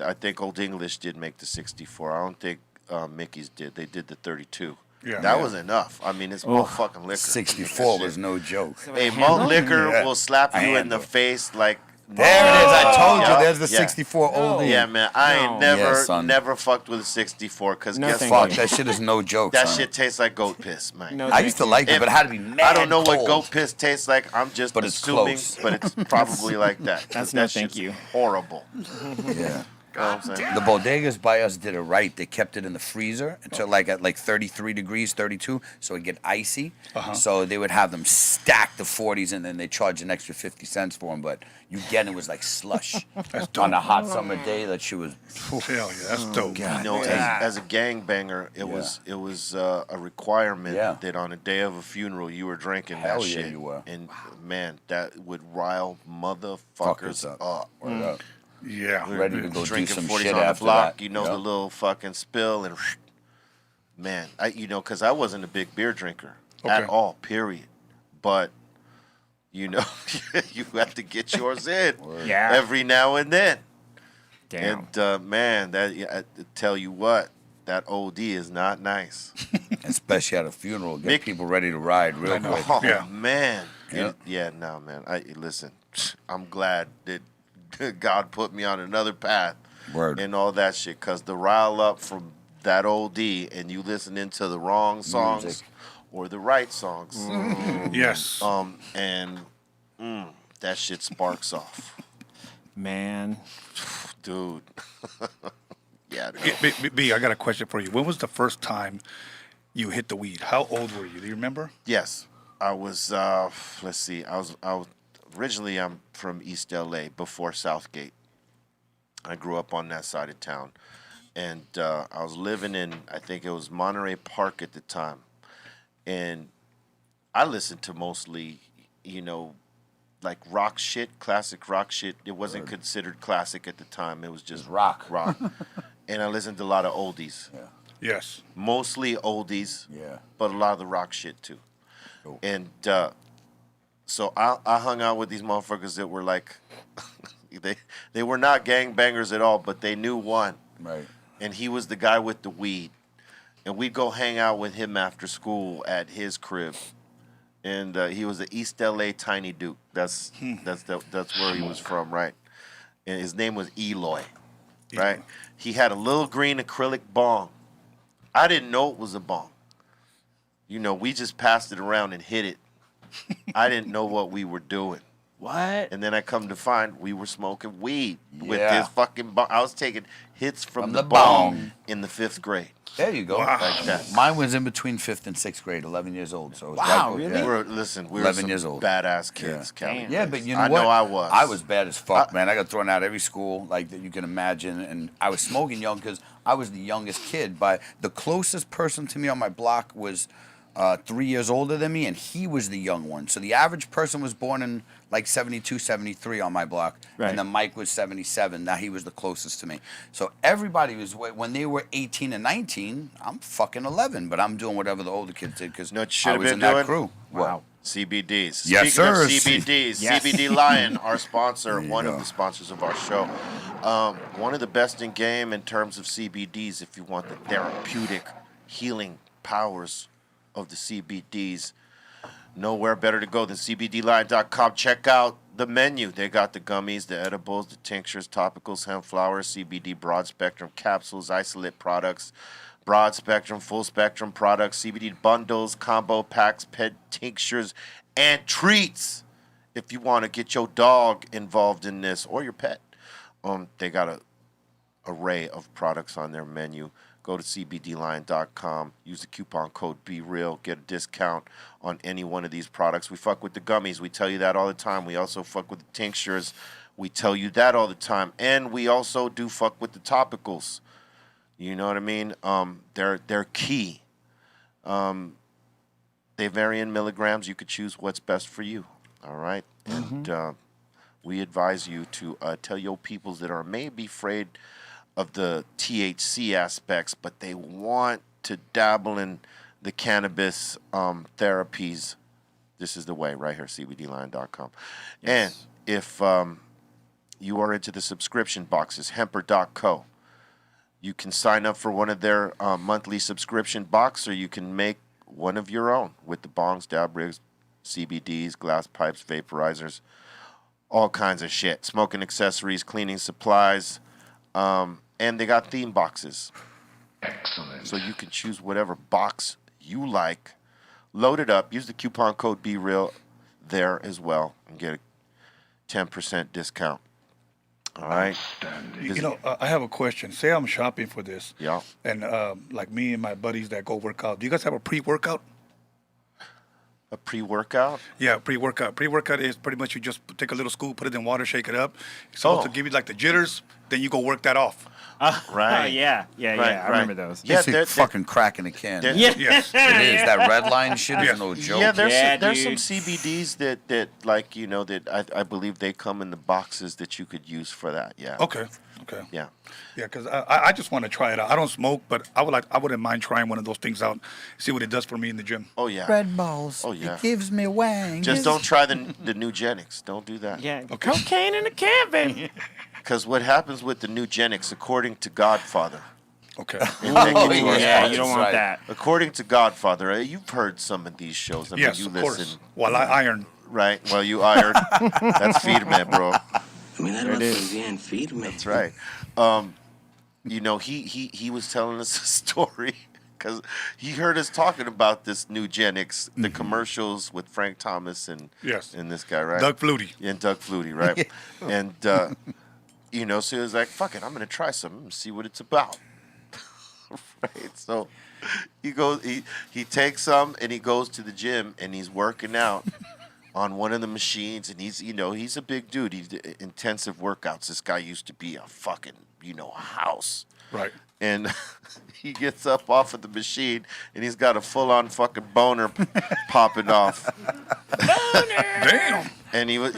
I think Old English did make the 64. I don't think Mickey's did. They did the 32. Yeah. That was enough. I mean, it's malt fucking liquor. 64 was no joke. Hey, malt liquor Yeah. will slap A you in the handle. face like. There it is. I told you. Yeah. There's the Yeah. 64 Old English. Yeah, man. I ain't No. Yeah, son. never fucked with a 64 because No, guess thank what? Fuck, that shit is no joke. That son. shit tastes like goat piss, man. No, I used to thank like it, If- but it had to be mad I don't know what cold. goat piss tastes like. I'm just But it's assuming, close. but it's probably like that. That's that no thank shit's you. Horrible. Yeah. The bodegas by us did it right. They kept it in the freezer until at 33 degrees, 32, so it get icy. So they would have them stack the 40s, and then they charge an extra 50 cents for them. But it was like slush. That's dope. On a hot summer day. That shit was. Hell yeah, that's dope. You know, as a gangbanger, it was a requirement that on the day of a funeral you were drinking Hell that yeah, shit. you were. And man, that would rile motherfuckers up. Yeah. We were Ready to go do drinking some 40s shit on the after block, that. you know, the little fucking spill, and man, because I wasn't a big beer drinker at all, period. But you know, you have to get yours in every now and then. Damn. And man, I tell you what, that OD is not nice. Especially at a funeral, get people ready to ride real quick. Oh man, no man. Listen, I'm glad that God put me on another path and all that shit, because the rile up from that OD and you listening to the wrong songs or the right songs. Yes. And that shit sparks off. Man. Dude. Yeah. B, I got a question for you. When was the first time you hit the weed? How old were you? Do you remember? Yes. I was, let's see, I was originally I'm from East LA before Southgate. I grew up on that side of town. And I was living in, I think it was Monterey Park at the time. And I listened to mostly, like rock shit, classic rock shit. It wasn't considered classic at the time. It was just rock. And I listened to a lot of oldies. Yeah. Yes. Mostly oldies. Yeah. But a lot of the rock shit too. Cool. And so I hung out with these motherfuckers that were like, they were not gangbangers at all, but they knew one. Right. And he was the guy with the weed. And we'd go hang out with him after school at his crib. And he was the East LA Tiny Duke. That's where he was from, right? And his name was Eloy, right? He had a little green acrylic bong. I didn't know it was a bong. We just passed it around and hit it. I didn't know what we were doing. What? And then I come to find we were smoking weed with this fucking bong. I was taking hits from the bong in the 5th grade. There you go. Wow. Like that. Mine was in between 5th and 6th grade, 11 years old. So it was really? We were 11 some years old. badass kids, Kelly. Yeah, but you know I what? know I was. I was bad as fuck, man. I got thrown out of every school like that you can imagine, and I was smoking young because I was the youngest kid. But the closest person to me on my block was 3 years older than me, and he was the young one. So the average person was born in like 72, 73 on my block, and then Mike was 77. Now he was the closest to me. So everybody was, when they were 18 and 19, I'm fucking 11, but I'm doing whatever the older kids did because I was in that crew. Wow. CBDs. Yes, Speaking sir. of CBDs, CBD Lion, our sponsor, one of the sponsors of our show. One of the best in game in terms of CBDs, if you want the therapeutic healing powers of the CBDs. Nowhere better to go than CBDLion.com. Check out the menu. They got the gummies, the edibles, the tinctures, topicals, hemp flowers, CBD broad spectrum capsules, isolate products, broad spectrum, full spectrum products, CBD bundles, combo packs, pet tinctures, and treats. If you want to get your dog involved in this or your pet, they got an array of products on their menu. Go to CBDLion.com. Use the coupon code BeReal. Get a discount on any one of these products. We fuck with the gummies. We tell you that all the time. We also fuck with the tinctures. We tell you that all the time. And we also do fuck with the topicals. You know what I mean? They're key. They vary in milligrams. You could choose what's best for you. All right? And we advise you to tell your peoples that are maybe afraid of the THC aspects, but they want to dabble in the cannabis therapies. This is the way, right here, CBDLion.com. Yes. And if you are into the subscription boxes, hemper.co, you can sign up for one of their monthly subscription box, or you can make one of your own with the bongs, dab rigs, CBDs, glass pipes, vaporizers, all kinds of shit. Smoking accessories, cleaning supplies, and they got theme boxes. Excellent. So you can choose whatever box you like. Load it up. Use the coupon code BeReal there as well and get a 10% discount. All right. You know, I have a question. Say I'm shopping for this. Yeah. And like me and my buddies that go work out, do you guys have a pre-workout? A pre-workout? Yeah, pre-workout. Pre-workout is pretty much you just take a little scoop, put it in water, shake it up. It's supposed to give you like the jitters. Then you go work that off. Right. Yeah. I remember those. Yeah, Yeah, it's fucking crack in a can. Yes. Yes. It is. That red line shit Yes. is no joke. Yeah, there's some dude. CBDs that like, you know, that I believe they come in the boxes that you could use for that. Yeah. Okay. Yeah. Yeah, because I just want to try it out. I don't smoke, but I wouldn't mind trying one of those things out, see what it does for me in the gym. Oh yeah. Red balls. Oh, yeah. It gives me wang. Just don't try the nugenics. Don't do that. Yeah. Cocaine in the can, baby. Because what happens with the nugenics, according to Godfather, Okay. Yeah, you don't want right. that. according to Godfather, you've heard some of these shows. I Yes, mean, you of course. listen. While I iron. Right. Well, you iron. That's firme, bro. There it is. That's right. You know, he was telling us a story because he heard us talking about this nugenics, the commercials with Frank Thomas and Yes. and this guy, right? Doug Flutie. And Doug Flutie, right? And you know, so he was like, "Fuck it, I'm gonna try some and see what it's about." Right. So he goes, he takes some and he goes to the gym and he's working out on one of the machines, and he's a big dude. He did intensive workouts. This guy used to be a fucking, house. Right. And he gets up off of the machine, and he's got a full-on fucking boner popping off. Damn. And he was,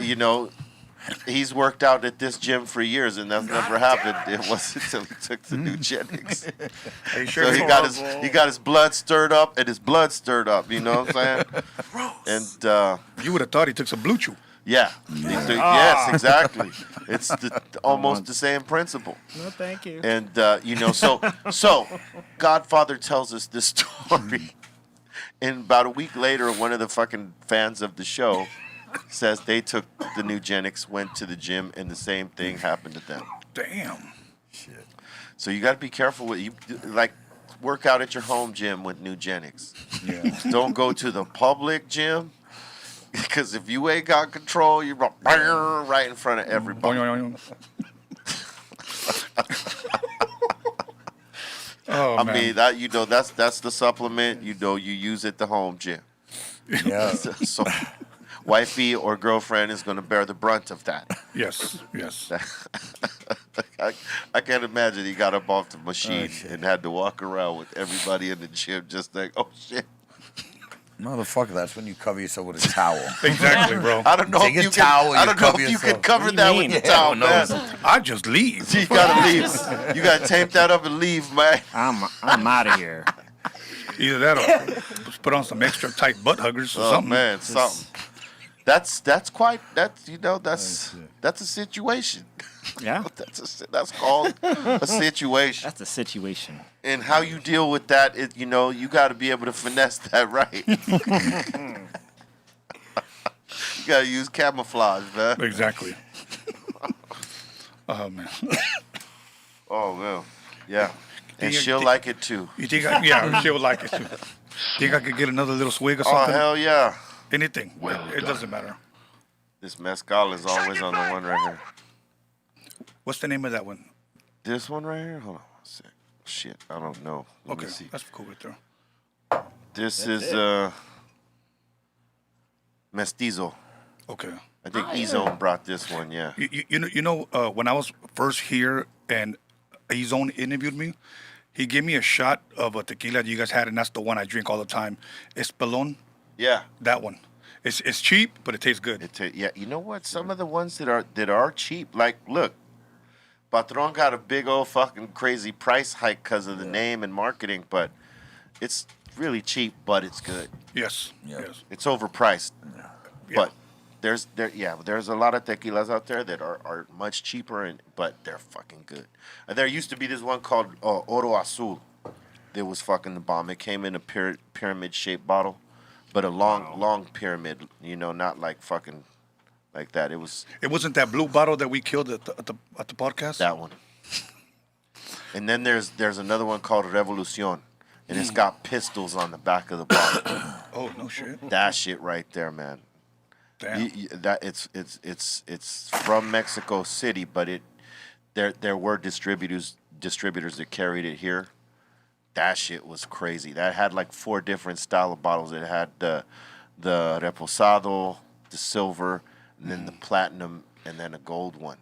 he's worked out at this gym for years, and that's never happened. It wasn't until he took the nugenics. Hey, sure. So he got his blood stirred up, and his blood stirred up. You know what I'm saying? And You would have thought he took some blue chew. yeah, yes, exactly. It's almost the same principle. No, thank you. And so Godfather tells us this story, and about a week later, one of the fucking fans of the show says they took the nugenics, went to the gym, and the same thing happened to them. Damn. Shit. So you got to be careful with you, like work out at your home gym with nugenics. Yeah. Don't go to the public gym, because if you ain't got control, you're right in front of everybody. Oh, I man. mean that's the supplement. You use at the home gym. Yeah. So wifey or girlfriend is going to bear the brunt of that. Yes. I can't imagine he got up off the machine and had to walk around with everybody in the gym just like, oh shit. Motherfucker, that's when you cover yourself with a towel. Exactly, bro. I don't know Take if a you towel, can. I you don't know cover if you yourself. can cover What do that you with the mean? towel, no, man. I just leave. You gotta leave. You gotta tape that up and leave, man. I'm out of here. Either that or just put on some extra tight butt huggers or Oh something. man, something. That's a situation. Yeah, That's called a situation. that's a situation. And how you deal with that, you got to be able to finesse that right. You got to use camouflage, man. Exactly. Oh, man. Oh, well, yeah. And You- she'll like it too. You think she would like it too. Think I could get another little swig or Oh, something? hell yeah. Anything. It doesn't matter. This mezcal is always on the one right here. What's the name of that one? This one right here? Hold on one sec. Shit, I don't know. Let me Okay, see. that's cool right there. This is Mestizo. Okay. I think E-Zone brought this one, yeah. You know, when I was first here and E-Zone interviewed me, he gave me a shot of a tequila you guys had, and that's the one I drink all the time. Espelon, Yeah. that one. It's cheap, but it tastes good. Yeah, you know what? Some of the ones that are cheap, like, look, Patron got a big old fucking crazy price hike because of the name and marketing, but it's really cheap, but it's good. Yes. Yeah. Yes. It's overpriced, Yeah. but there's a lot of tequilas out there that are much cheaper, but they're fucking good. And there used to be this one called Oro Azul that was fucking the bomb. It came in a pyramid-shaped bottle, but a long pyramid, not like fucking like that. It wasn't that blue bottle that we killed at the podcast? that one. And then there's another one called Revolucion, and it's got pistols on the back of the bottle. Oh, no shit. That shit right there, man. Damn. That it's from Mexico City, but there were distributors that carried it here. That shit was crazy. That had like 4 different style of bottles. It had the reposado, the silver, and then the platinum, and then a gold one.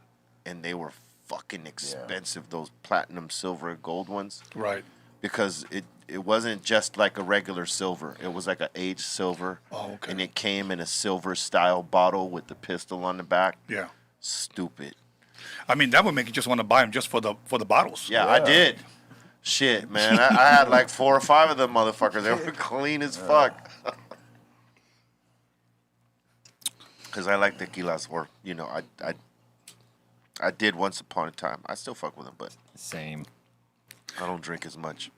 And they were fucking expensive, those platinum, silver, and gold ones. Right. Because it wasn't just like a regular silver. It was like an aged silver. Oh, okay. And it came in a silver style bottle with the pistol on the back. Yeah. Stupid. I mean, that would make you just want to buy them just for the bottles. Yeah, I did. Shit, man. I had like 4 or 5 of them motherfuckers. They were clean as fuck. Because I like tequilas, or, you know, I did once upon a time. I still fuck with them, but Same. I don't drink as much.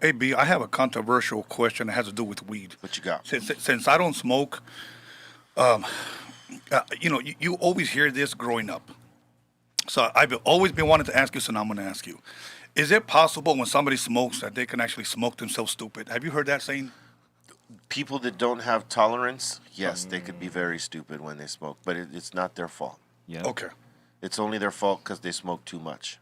Hey, B, I have a controversial question that has to do with weed. What you got? Since I don't smoke, you know, you always hear this growing up. So I've always been wanting to ask you, so now I'm going to ask you. Is it possible when somebody smokes that they can actually smoke themselves stupid? Have you heard that saying? People that don't have tolerance, yes, they could be very stupid when they smoke, but it's not their fault. Yeah. Okay. It's only their fault because they smoke too much.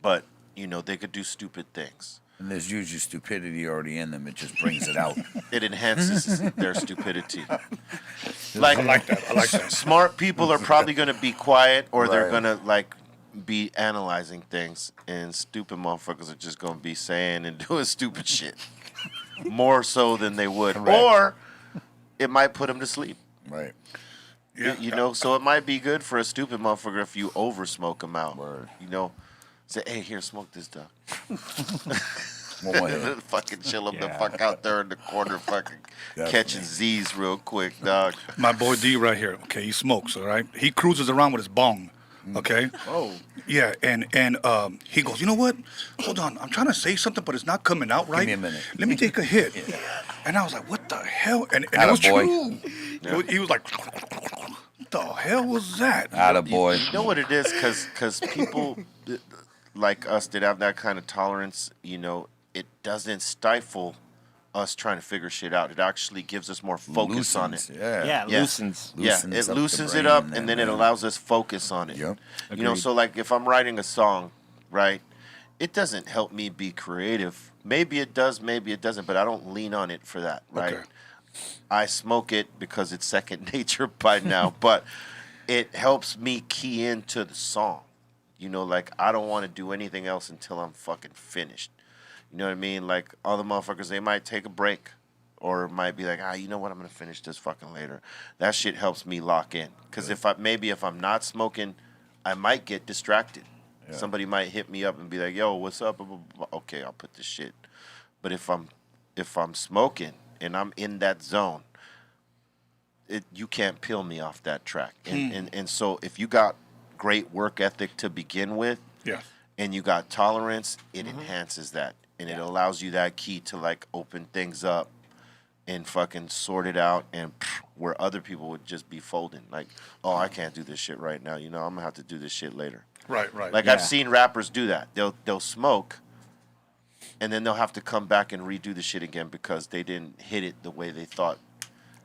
But, you know, they could do stupid things. And there's usually stupidity already in them. It just brings it out. It enhances their stupidity. I like that. Smart people are probably going to be quiet, or they're Right. going to, like, be analyzing things, and stupid motherfuckers are just going to be saying and doing stupid shit. More so than they would. Correct. Or it might put them to sleep. Right. Yeah. You know, so it might be good for a stupid motherfucker if you over smoke them out. Word. You know, say, hey, here, smoke this, dog. One more hit. Fucking chill them the Yeah. fuck out there in the corner, fucking Definitely. catching Z's real quick, dog. My boy D right here. Okay, he smokes, all right? He cruises around with his bong, okay? Oh. Yeah, and he goes, you know what? Hold on, I'm trying to say something, but it's not coming out right. me a minute. Let me take a hit. And I was like, what the hell? And it was Attaboy. true. He was like, what the hell was that? Attaboy. You know what it is? Because people like us that have that kind of tolerance, you know, it doesn't stifle us trying to figure shit out. It actually gives us more focus on it. Loosens, Yeah. Yeah, Yeah. loosens. Yeah, Loosens it up the loosens it brain up, and and that, then it man. allows us focus on it. Yep. You know, Agreed. so like if I'm writing a song, right, it doesn't help me be creative. Maybe it does, maybe it doesn't, but I don't lean on it for that, right? Okay. I smoke it because it's second nature by now, but it helps me key into the song. You know, like I don't want to do anything else until I'm fucking finished. You know what I mean? Like all the motherfuckers, they might take a break. Or it might be like, you know what? I'm gonna finish this fucking later. That shit helps me lock in. Cause if I'm not smoking, I might get distracted. Yeah. Somebody might hit me up and be like, "Yo, what's up?" Okay, I'll put this shit. But if I'm smoking and I'm in that zone, you can't peel me off that track. And so if you got great work ethic to begin with, Yeah. and you got tolerance, it enhances that, and it allows you that key to like open things up and fucking sort it out, and where other people would just be folding. Like, oh, I can't do this shit right now. You know, I'm gonna have to do this shit later. Right. Like Yeah. I've seen rappers do that. They'll smoke, and then they'll have to come back and redo the shit again because they didn't hit it the way they thought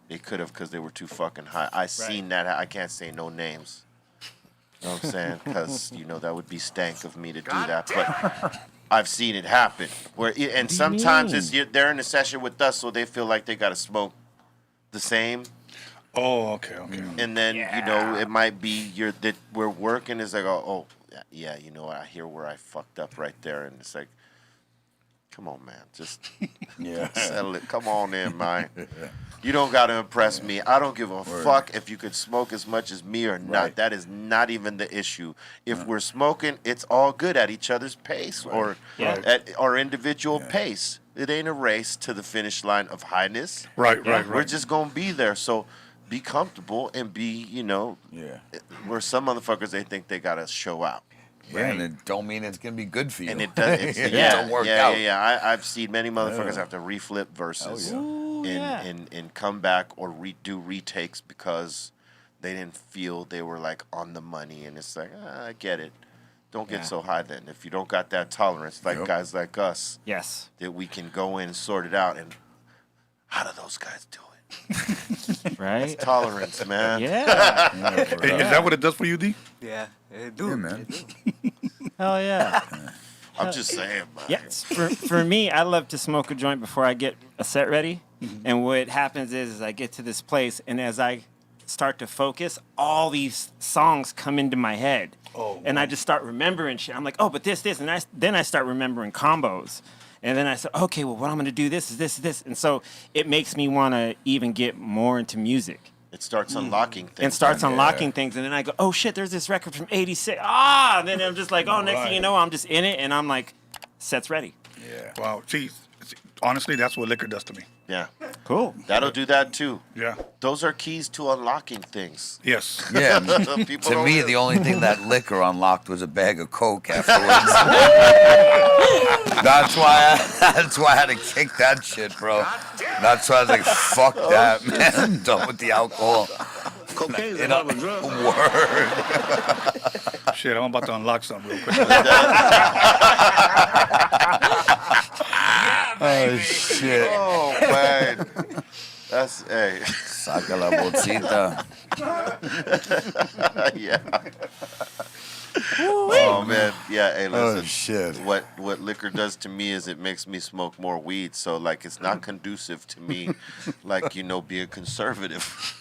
they could have because they were too fucking high. I seen that. I can't say no names. You know what I'm saying? Because you know that would be stank of me to do that, but. I've seen it happen. And sometimes they're in a session with us, so they feel like they got to smoke the same. Oh, okay. And then you know it might be that we're working. It's like, oh yeah, you know I hear where I fucked up right there, and it's like, come on, man, just settle it. Come on in, man. You don't got to impress me. I don't give a fuck if you could smoke as much as me or not. Right. That is not even the issue. If we're smoking, it's all good at each other's pace or at our individual pace. It ain't a race to the finish line of highness. Right. We're just going to be there. So be comfortable and be, you know, where some motherfuckers, they think they got to show out. Yeah, and it don't mean it's gonna be good for you. And it does. It don't work out. Yeah. I've seen many motherfuckers have to reflip verses and come back or do retakes because they didn't feel they were like on the money. And it's like, I get it. Don't get so high then. If you don't got that tolerance, like guys like us, Yes. that we can go in and sort it out. And how do those guys do it? Right? Tolerance, man. Yeah. Hey, is that what it does for you, D? Yeah, it do. Yeah, man. Hell yeah. I'm just saying, man. Yes. For me, I love to smoke a joint before I get a set ready. And what happens is I get to this place, and as I start to focus, all these songs come into my head. Oh, and I just start remembering shit. I'm like, oh, but this, and then I start remembering combos. And then I said, okay, well, what I'm going to do this is this. And so it makes me want to even get more into music. It starts unlocking things. And starts unlocking things. And then I go, oh, shit, there's this record from 86. And then I'm just like, oh, next thing you know, I'm just in it. And I'm like, set's ready. Yeah. Wow. See, honestly, that's what liquor does to me. Yeah. Cool. That'll do that too. Yeah. Those are keys to unlocking things. Yes. Yeah. People To don't me, really- the only thing that liquor unlocked was a bag of Coke afterwards. That's why I had to kick that shit, bro. That's why I was like, fuck that, man. I'm done with the alcohol. Cocaine's a hell of a drug. Word. Shit, I'm about to unlock something real quick. Oh, shit. Oh, man. That's, hey. Saca la bolsita. Yeah. Oh, man. Yeah, hey, listen. Oh, shit. What liquor does to me is it makes me smoke more weed. So, like, it's not conducive to me, like, being conservative.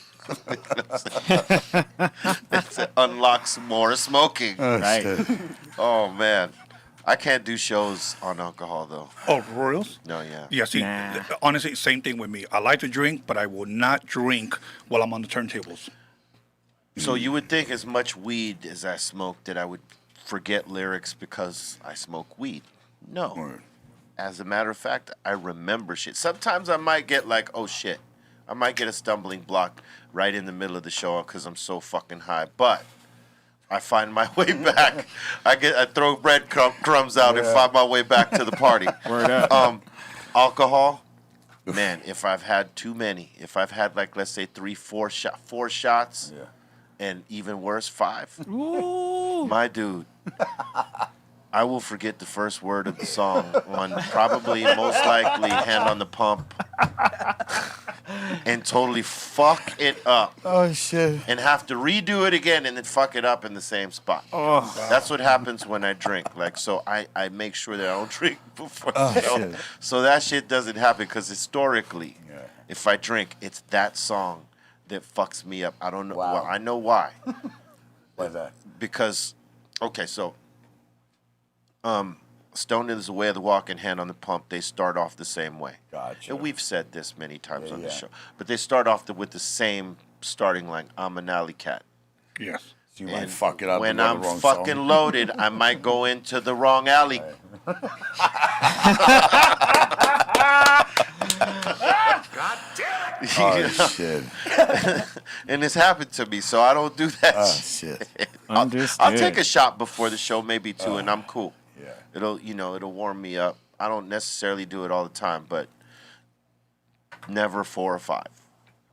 It unlocks more smoking. Oh, Right. shit. Oh, man. I can't do shows on alcohol, though. Oh, for reals? No, yeah. Yeah, see, Nah. honestly, same thing with me. I like to drink, but I will not drink while I'm on the turntables. So you would think as much weed as I smoke that I would forget lyrics because I smoke weed. No. Word. As a matter of fact, I remember shit. Sometimes I might get like, oh shit. I might get a stumbling block right in the middle of the show because I'm so fucking high. But I find my way back. I throw bread crumbs out and find my way back to the party. Word up. Alcohol, man, if I've had too many, if I've had like, let's say 4 shots, and even worse, 5, my dude, I will forget the first word of the song on probably most likely Hand on the Pump and totally fuck it up. Oh, shit. And have to redo it again and then fuck it up in the same spot. Oh. That's what happens when I drink. Like, so I make sure that I don't drink before the show. shit. So that shit doesn't happen because historically, if I drink, it's that song that fucks me up. I don't know. Wow. Well, I know why. Why's that? Because, okay, so Stone is the Way of the Walk and Hand on the Pump, they start off the same way. Gotcha. And we've said this many times on the yeah. show. But they start off with the same starting line, I'm an alley cat. Yes. So you might And fuck it up. when and go I'm the wrong fucking song. loaded, I might go into the wrong alley. Oh, shit. And it's happened to me, so I don't do that Oh, shit. shit. I'll Understood. take a shot before the show, maybe 2, and I'm cool. Yeah. It'll warm me up. I don't necessarily do it all the time, but never 4 or 5.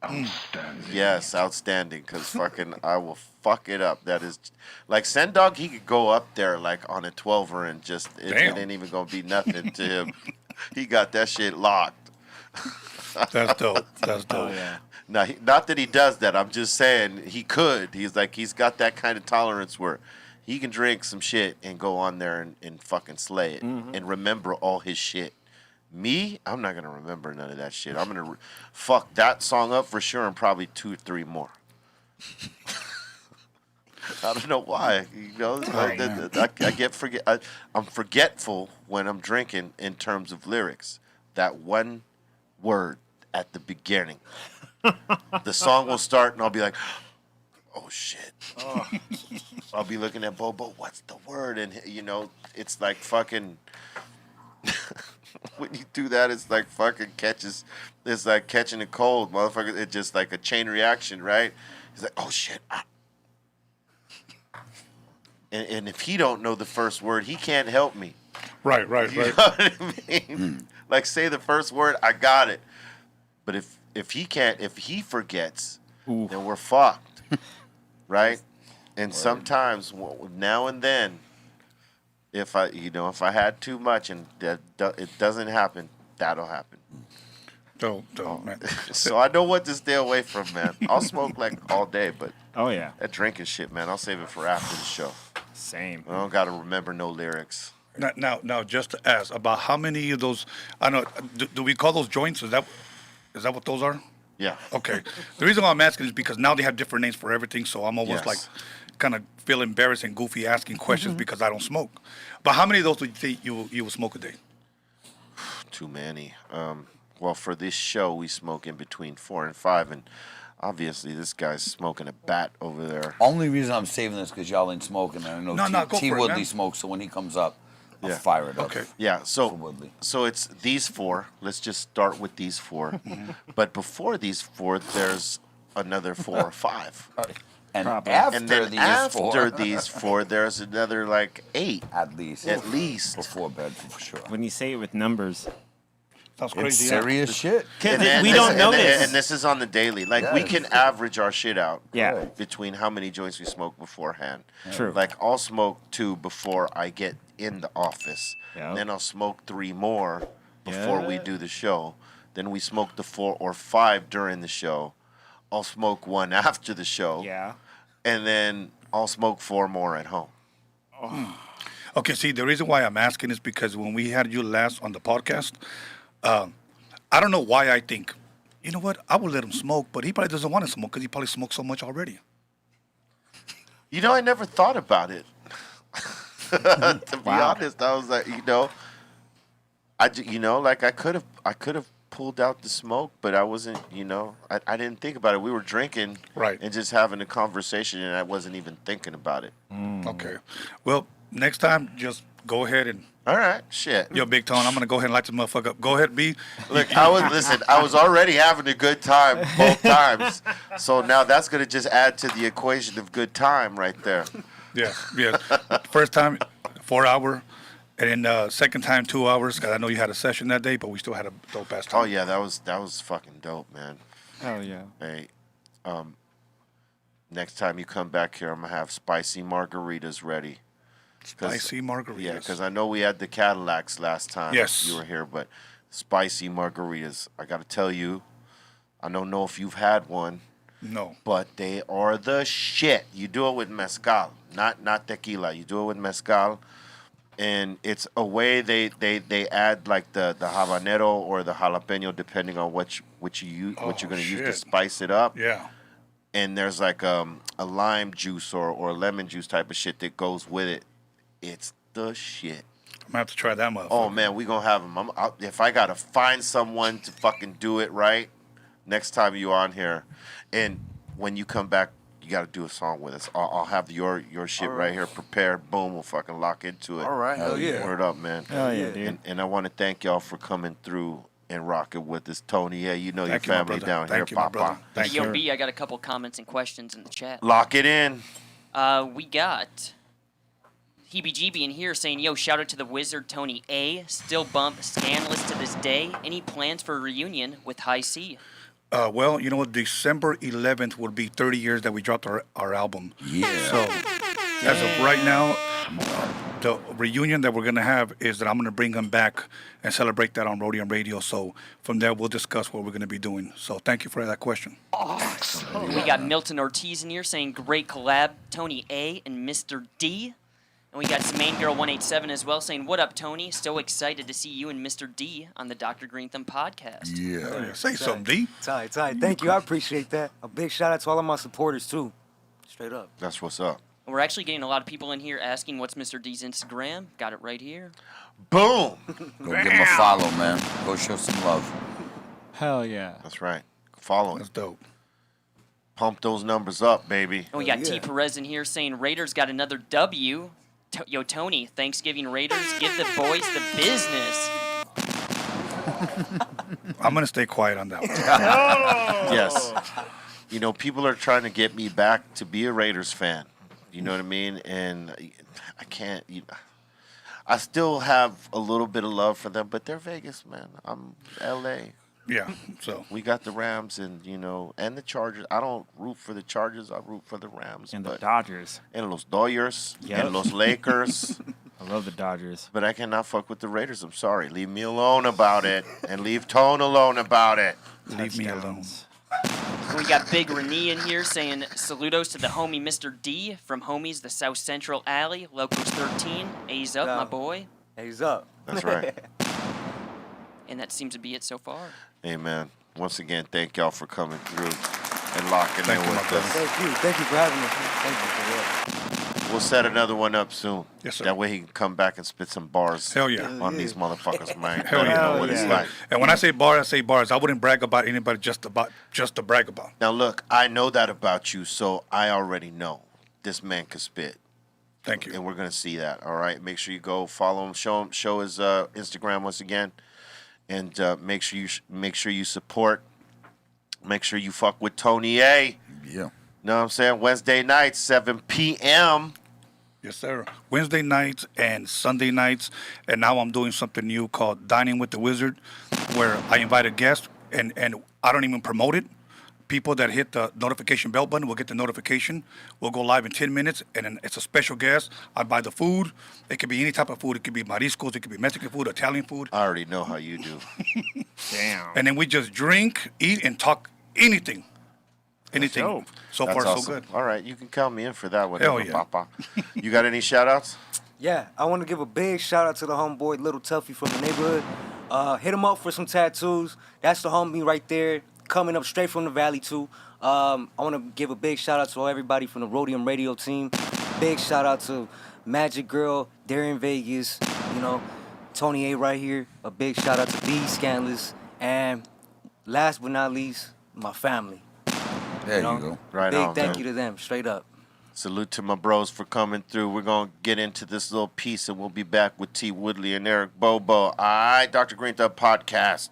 Outstanding. Yes, outstanding, because fucking I will fuck it up. That is, like, Sen Dog, he could go up there, like, on a 12er and just, it ain't even going to be nothing to him. He got that shit locked. That's dope. That's dope. Now, not that he does that. I'm just saying he could. He's got that kind of tolerance where he can drink some shit and go on there and fucking slay it and remember all his shit. Me, I'm not going to remember none of that shit. I'm going to fuck that song up for sure and probably 2 or 3 more. I don't know why. I'm forgetful when I'm drinking in terms of lyrics. That one word at the beginning. The song will start and I'll be like, oh shit. I'll be looking at Bobo, what's the word? And it's like fucking when you do that, it's like fucking it's like catching a cold, motherfucker. It's just like a chain reaction, right? He's like, oh shit. And if he don't know the first word, he can't help me. Right. You know what I mean? Like, say the first word, I got it. But if he forgets, then we're fucked, right? And sometimes, now and then, if I had too much and it doesn't happen, that'll happen. Dope, man. So I know what to stay away from, man. I'll smoke like all day, but Oh yeah. that drinking shit, man, I'll save it for after the show. Same. I don't gotta remember no lyrics. Now, just to ask about how many of those, I don't know, do we call those joints? Is that what those are? Yeah. Okay. The reason why I'm asking is because now they have different names for everything, so I'm almost Yes. like kind of feel embarrassed and goofy asking questions because I don't smoke. But how many of those do you think you will smoke a day? Too many. Well, for this show, we smoke in between 4 and 5, and obviously this guy's smoking a bat over there. Only reason I'm saving this because y'all ain't smoking. And I know No, go T for it, Woodley man. smokes, so when he comes up, I'll Yeah. fire it up. Okay. Yeah, For Woodley. so it's these 4. Let's just start with these 4. But before these 4, there's another 4 or 5. And Probably. after And then these after four, these 4, there's another like 8 at least. at least. Before bed, for sure. When you say it with numbers, Sounds It's crazy. yeah? serious shit. And then we this- don't and know then- this. And this is on the daily. Like we Yes. can average our shit out. Yeah. Between how many joints we smoke beforehand. True. Like I'll smoke 2 before I get in the office. Yeah. Then I'll smoke 3 more before we Yeah. do the show. Then we smoke the 4 or 5 during the show. I'll smoke 1 after the show. yeah. And then I'll smoke 4 more at home. Okay, see, the reason why I'm asking is because when we had you last on the podcast, I don't know why I think, you know what, I would let him smoke, but he probably doesn't want to smoke because he probably smoked so much already. You know, I never thought about it. To be honest, I was like, like I could have pulled out the smoke, but I wasn't, I didn't think about it. We were drinking, Right. and just having a conversation, and I wasn't even thinking about it. Okay. Well, next time, just go ahead and, All right, shit. yo, Big Tone, I'm going to go ahead and light this motherfucker up. Go ahead, B. Look, I was already having a good time both times, so now that's gonna just add to the equation of good time right there. Yeah. First time, 4 hour, and then second time, 2 hours, because I know you had a session that day, but we still had a dope ass time. Oh yeah, that was fucking dope, man. Hell yeah. Hey, next time you come back here, I'm gonna have spicy margaritas ready. Spicy margaritas. Yeah, because I know we had the Cadillacs last time Yes. you were here, but spicy margaritas. I gotta tell you, I don't know if you've had one, No. but they are the shit. You do it with mezcal, not tequila. You do it with mezcal, and it's a way they add like the habanero or the jalapeno, depending on what you're gonna use to shit. spice it up. Yeah. And there's like a lime juice or lemon juice type of shit that goes with it. It's the shit. I'm going to have to try that motherfucker. Oh man, we gonna have them. If I gotta find someone to fucking do it right, next time you on here, and when you come back, you gotta do a song with us. I'll have your shit right here prepared. Boom, we'll fucking lock into it. All right. Hell yeah. Word up, man. Hell yeah, dude. And I want to thank y'all for coming through and rocking with us, Tony. Yeah, you know Thank your you, my family brother. down Thank here, you, my Papa. brother. Thank Yo, you. B, I got a couple comments and questions in the chat. Lock it in. We got Heebie-Jeebie in here saying, yo, shout out to the wizard Tony A. Still bump Scandalous to this day. Any plans for a reunion with High C? Well, you know what? December 11th would be 30 years that we dropped our album. Yeah. So, as of right now, the reunion that we're going to have is that I'm going to bring him back and celebrate that on Roadium Radio. So, from there, we'll discuss what we're going to be doing. So, thank you for that question. We got Milton Ortiz in here saying, great collab, Tony A. and Mr.D. And we got Main Girl 187 as well saying, what up, Tony? So excited to see you and Mr. D on the Dr. Greenthumb podcast. Yeah. Say something, D. Tight. Thank you. I appreciate that. A big shout out to all of my supporters, too. Straight up. That's what's up. We're actually getting a lot of people in here asking what's Mr. D's Instagram. Got it right here. Boom. Go give him a follow, man. Go show some love. Hell yeah. That's right. Follow it. That's dope. Pump those numbers up, baby. And we got T. Perez in here saying Raiders got another W. Yo, Tony, Thanksgiving Raiders, give the boys the business. I'm going to stay quiet on that one. Yes. You know, people are trying to get me back to be a Raiders fan. You know what I mean? And I can't. I still have a little bit of love for them, but they're Vegas, man. I'm L.A. Yeah, so. We got the Rams and the Chargers. I don't root for the Chargers. I root for the Rams. And the but- Dodgers. And Los Dodgers. Yep. And Los Lakers. I love the Dodgers. But I cannot fuck with the Raiders. I'm sorry. Leave me alone about it. And leave Tone alone about it. Leave me alone. We got Big Renee in here saying, saludos to the homie Mr. D from homies the South Central Alley, Locos 13. A's up, my boy. A's up. That's right. And that seems to be it so far. Hey, man. Once again, thank y'all for coming through and locking in with us. Thank you for having us. Thank you for that. We'll set another one up soon. Yes, sir. That way he can come back and spit some bars. Hell yeah. On these motherfuckers, man. Hell You yeah. know what it's like. And when I say bars, I wouldn't brag about anybody just to brag about. Now, look, I know that about you, so I already know this man can spit. Thank you. And we're going to see that, all right? Make sure you go follow him, show his Instagram once again, and make sure you support. Make sure you fuck with Tony A. Yeah. Know what I'm saying? Wednesday nights, 7 p.m. Yes, sir. Wednesday nights and Sunday nights. And now I'm doing something new called Dining with the Wizard, where I invite a guest, and I don't even promote it. People that hit the notification bell button will get the notification. We'll go live in 10 minutes, and then it's a special guest. I buy the food. It could be any type of food. It could be mariscos. It could be Mexican food, Italian food. I already know how you do. Damn. And then we just drink, eat, and talk anything. Anything. dope. So That's far, awesome. so good. All right, you can count me in for that one. Hell yeah. Papa. You got any shout-outs? Yeah, I want to give a big shout out to the homeboy Little Tuffy from the neighborhood. Hit him up for some tattoos. That's the homie right there, coming up straight from the valley too. I want to give a big shout out to everybody from the Roadium Radio team. Big shout out to Magic Girl, Darren Vegas, Tony A right here. A big shout out to B Scanless, and last but not least, my family. There you go. Right Big on, thank man. you to them, straight up. Salute to my bros for coming through. We're going to get into this little piece, and we'll be back with T. Woodley and Eric Bobo. All right, Dr. Greenthumb Podcast.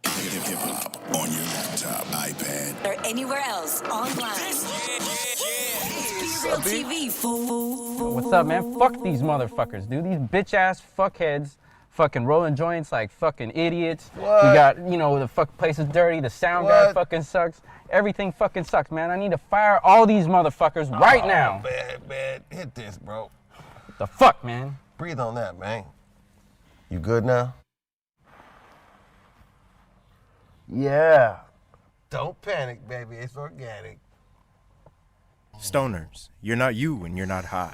Hip-hop on your laptop, iPad. Or anywhere else online. It's BREALTV, fool. What's up, man? Fuck these motherfuckers, dude. These bitch-ass fuckheads fucking rolling joints like fucking idiots. What? We got, the fuck place is dirty. The sound guy What? fucking sucks. Everything fucking sucks, man. I need to fire all these motherfuckers right now. Man. Hit this, bro. The fuck, man? Breathe on that, man. You good now? Yeah. Don't panic, baby. It's organic. Stoners, you're not you when you're not high.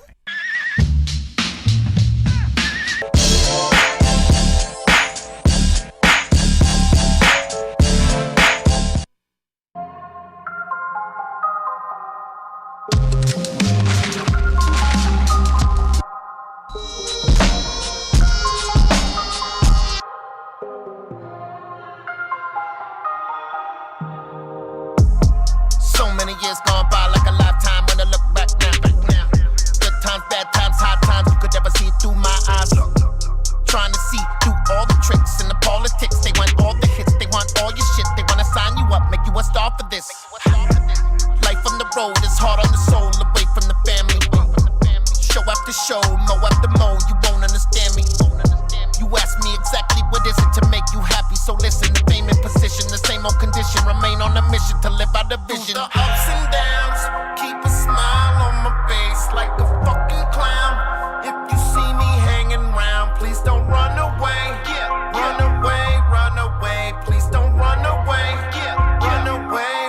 So many years gone by like a lifetime when I look back now. Good times, bad times, hard times, you could never see it through my eyes. Trying to see through all the tricks and the politics. They want all the hits, they want all your shit. They wanna sign you up, make you a star for this. Life on the road is hard on the soul, away from the family. Show after show, mo after mo, you won't understand me. You ask me exactly what is it to make you happy, so listen, the fame and position, the same old condition, remain on a mission to live out the vision. Through the ups and downs, keep a smile on my face like a fucking clown. If you see me hanging round, please don't run away. Run away, please don't run away.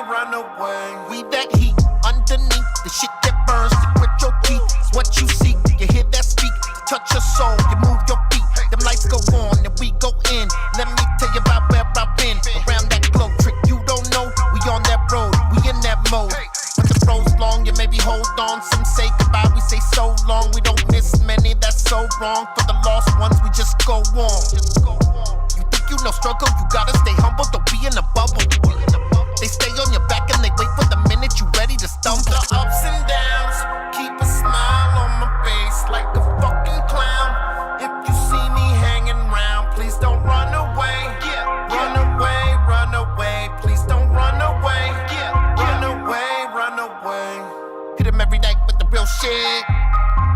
Run away. We that heat underneath, the shit that burns, to grit your teeth. It's what you seek, you hear that speak, to touch your soul, you move your feet. Them lights go on and we go in. Let me tell you about where I've been. Around that globe trick, you don't know. We on that road, we in that mode. When the road's long, you maybe hold on. Some say goodbye, we say so long. We don't miss many, that's so wrong. For the lost ones, we just go on. You think you know struggle, you gotta stay humble. Don't be in a bubble. They stay on your back and they wait for the minute you ready to stumble. The ups and downs, keep a smile on my face like a fucking clown. If you see me hanging round, please don't run away. Run away, please don't run away. Run away. Hit him every night with the real shit.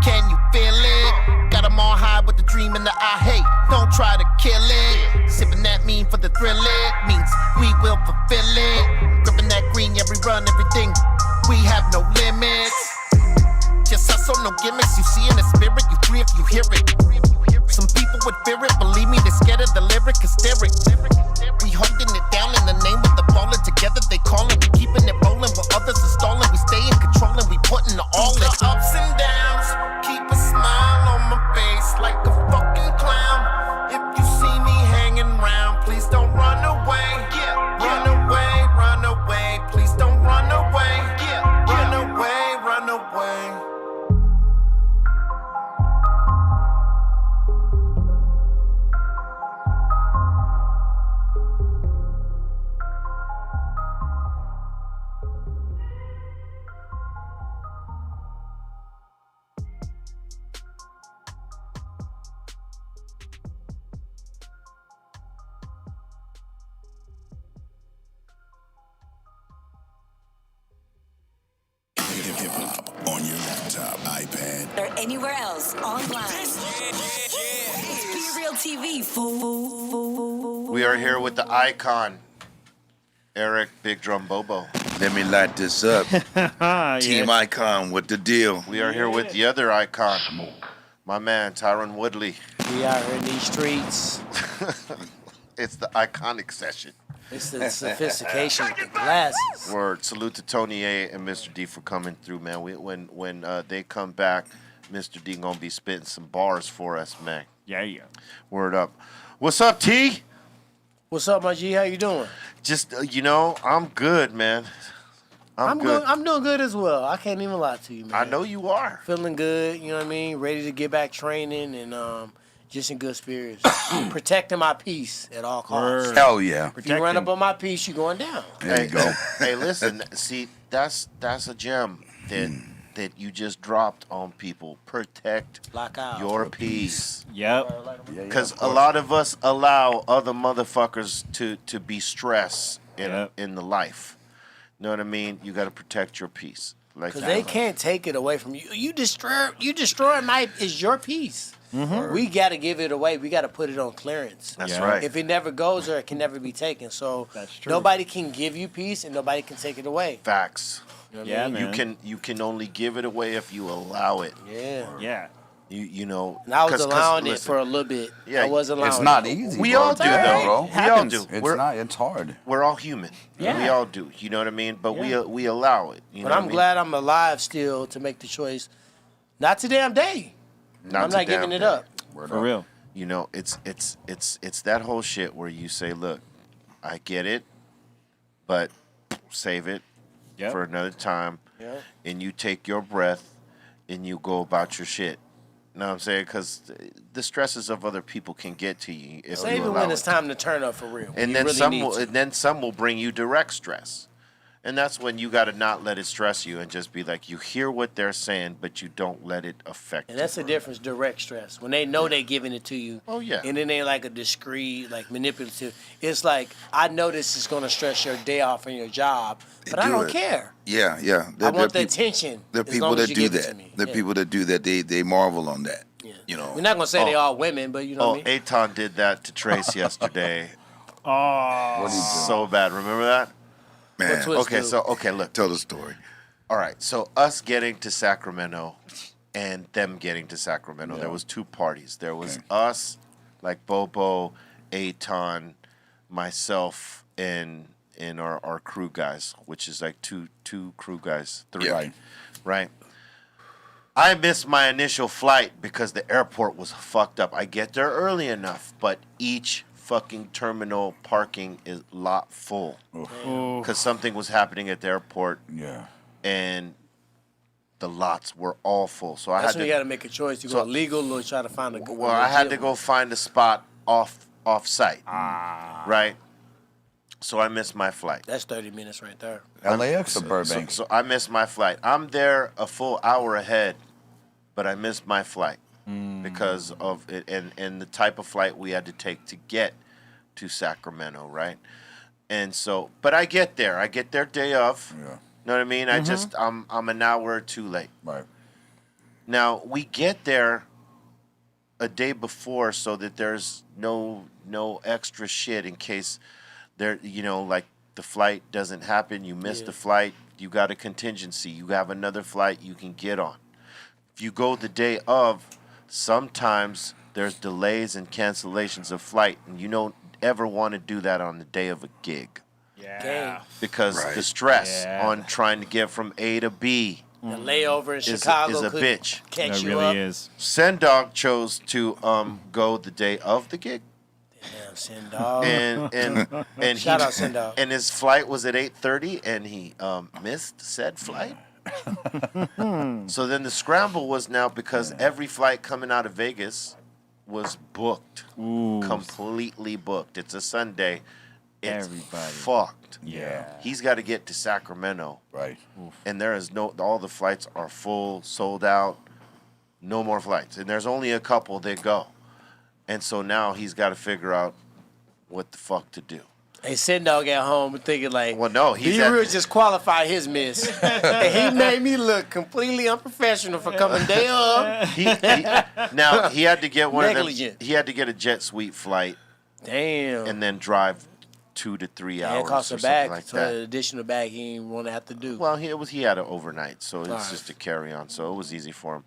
Can you feel it? Got him on high with the dream in the eye. Hey, don't try to kill it. Sipping that mean for the thrill, it means we will fulfill it. Gripping that green, yeah, we run everything. We have no limits. Just hustle, no gimmicks. You see in the spirit, you free if you hear it. Some people would fear it, believe me, they're scared of the lyric, hysteric. We holding it down in the name of the baller. Together they calling, we keeping it rolling. While others are stalling, we stay in control and we putting the all in. The ups and downs, keep a smile on my face like a fucking clown. If you see me hanging round, please don't run away. Run away, run away. Please don't run away. Run away, run away. Hip-hop on your laptop, iPad. Or anywhere else online. It's Be Real TV, fool. We are here with the icon, Eric Big Drum Bobo. Let me light this up. Team Icon, what the deal? We are here with the other icon, my man, Tyron Woodley. We out here in these streets. It's the iconic session. It's the sophistication with the glasses. Word. Salute to Tony A and Mr.D for coming through, man. When they come back, Mr.D gonna be spitting some bars for us, man. Yeah. Word up. What's up, T? What's up, my G? How you doing? Just, I'm good, man. I'm good. I'm doing good as well. I can't even lie to you, man. I know you are. Feeling good, you know what I mean? Ready to get back training and just in good spirits. Protecting my peace at all costs. Hell yeah. If you run up on my peace, you're going down. There you go. Hey, listen, see, that's a gem that you just dropped on people. Protect Lock out. your peace. Yep. Because a lot of us allow other motherfuckers to be stressed in the life. You know what I mean? You got to protect your peace. Because they can't take it away from you. You destroy my is your peace. Mm-hmm. We got to give it away. We got to put it on clearance. That's right. If it never goes there, it can never be taken. So that's true. Nobody can give you peace and nobody can take it away. Facts. You know what I mean? You can only give it away if you allow it. Yeah. You know. And I was allowing it for a little bit. Yeah, I was allowing It's not it. easy. We bro. all do, though, bro. We all do. It's hard. We're all human. Yeah. We all do. You know what I mean? But we allow it. You But know I'm glad I'm alive still to make the choice. Not to damn day. I'm not giving it up. For real. You know, it's that whole shit where you say, look, I get it, but save it for another time. Yeah. And you take your breath and you go about your shit. You know what I'm saying? Because the stresses of other people can get to you if Save you it allow when it's time to turn up for real. And You then really some will bring you direct stress. And that's when you got to not let it stress you and just be like, you hear what they're saying, but you don't let it affect And that's the difference, direct stress. When they know they're giving it to you. Oh, yeah. And then they're like a discreet, like manipulative. It's like, I know this is going to stress your day off on your job, but I don't care. Yeah. I want the attention. There are as people long as that you do give it to that. me. There are Yeah. people that do that. They marvel on that. Yeah. You know. We're not going to say they all women, but you know what I mean? Aton did that to Trace yesterday. Oh. What did he do? So bad. Remember that? Man. Okay, look. Tell the story. All right, so us getting to Sacramento and them getting to Sacramento, there was two parties. There was us, like Bobo, Aton, myself, and our crew guys, which is like two crew guys, three. Yeah. Right. I missed my initial flight because the airport was fucked up. I get there early enough, but each fucking terminal parking is lot full because something was happening at the airport. Yeah. And the lots were all full. So That's I had when you got to make a choice. You go legal or try to find a good Well, I had to go find a spot off site. Right? So I missed my flight. That's 30 minutes right there. LAX or Burbank? So I missed my flight. I'm there a full hour ahead, but I missed my flight because of it and the type of flight we had to take to get to Sacramento, right? And so, but I get there. I get there day of. Yeah. Know what I mean? I'm an hour or two late. Right. Now we get there a day before so that there's no extra shit in case there, like the flight doesn't happen. You miss the flight. You got a contingency. You have another flight you can get on. If you go the day of, sometimes there's delays and cancellations of flight, and you don't ever want to do that on the day of a gig. Yeah. Because the stress on trying to get from A to B The layover in is Chicago a could bitch. catch you up. Send Dog chose to go the day of the gig. Damn, Send Dog. And Shout out Send Dog. And his flight was at 8:30, and he missed said flight. So then the scramble was now because every flight coming out of Vegas was booked, completely booked. It's a Sunday. It's fucked. Yeah. He's got to get to Sacramento. Right. And there is all the flights are full, sold out, no more flights. And there's only a couple that go. And so now he's got to figure out what the fuck to do. Hey, Send Dog at home thinking like, well, no, he's real just qualify his miss. And he made me look completely unprofessional for coming day up. Now he had to get one Negligent. of them. He had to get a jet suite flight. Damn. And then drive 2 to 3 hours. It cost or a something bag like for that. an additional bag he didn't want to have to do. Well, he had an overnight, so it's Alright. just a carry on, so it was easy for him.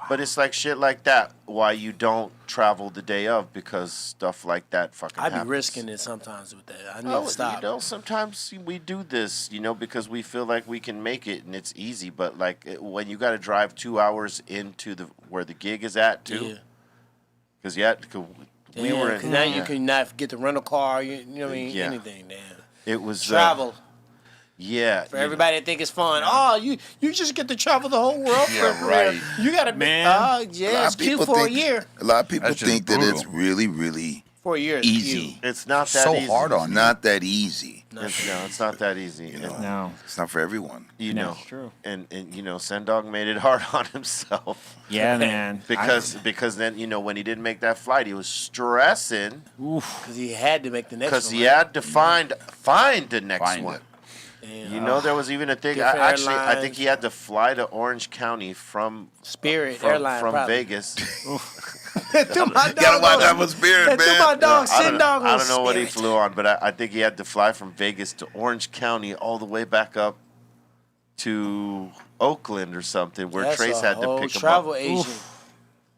But it's like shit like that. Why you don't travel the day of because stuff like that fucking I be happens. risking it sometimes with that. I need Oh, to stop. You know, sometimes we do this, because we feel like we can make it and it's easy. But like when you got to drive 2 hours into where the gig is at too, because we were in. Now you can not get the rental car. You know what I mean? Yeah. Anything. Damn. It was Travel. Yeah. For everybody that think it's fun. Oh, you just get to travel the whole world for a career. right. You got to A yeah, lot it's of cute people for a think- year. A lot of people That's just think that it's brutal. really, really For a year, it's easy. cute. It's not that so easy. hard on. Not that easy. It's not that easy. No. It's not for everyone. It's true. And Sendog made it hard on himself. Yeah, man. Because then when he didn't make that flight, he was stressing. Because he had to make the next one. Because he had to find the next one. Damn. There was even a thing. Different I airlines. think he had to fly to Orange County from Spirit Airline, from probably. Vegas. Threw my Gotta dog watch on- out for Spirit, They threw man. my dog, I Send Dog don't on know what he Spirit. flew on, but I think he had to fly from Vegas to Orange County all the way back up to Oakland or something, where That's Trace a had to whole pick him travel up. agent.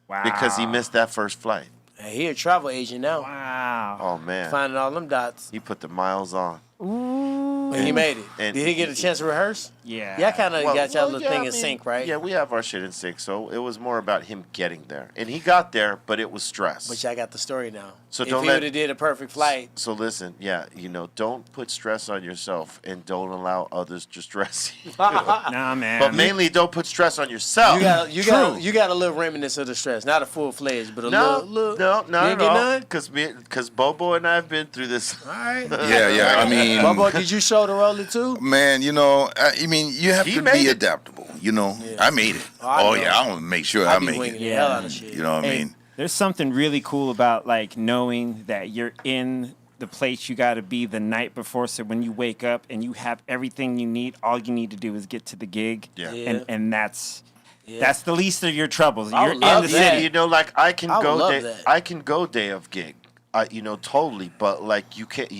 Wow. Because he missed that first flight. Hey, he a travel agent now. Wow. Oh man, Finding all them dots. he put the miles on. But he made it. And Did he get a chance to rehearse? Yeah. Yeah, I kind of got y'all little yeah, thing I in mean, sync, right? Yeah, we have our shit in sync. So it was more about him getting there, and he got there, but it was stress. But y'all got the story now. So if don't he let- would have did a perfect flight, So listen, don't put stress on yourself, and don't allow others to stress you. Nah, man. But mainly, don't put stress on yourself. you got a little remnants of the stress, not a full fledged, but a little. No, You not ain't at get all. none? Because Bobo and I have been through this. All right. Yeah. I mean, Bobo, did you show the roller too? man, you have He to made be it. adaptable. I made it. I know. Yeah, I'm gonna make sure I I be make winging it. the hell out of shit. You know what I Hey, mean? There's something really cool about like knowing that you're in the place you got to be the night before. So when you wake up and you have everything you need, all you need to do is get to the gig. Yeah. Yeah. And that's the least of your troubles. I You're in love the that. city. I can I go love day. that. I can go day of gig. Totally. But like you can't.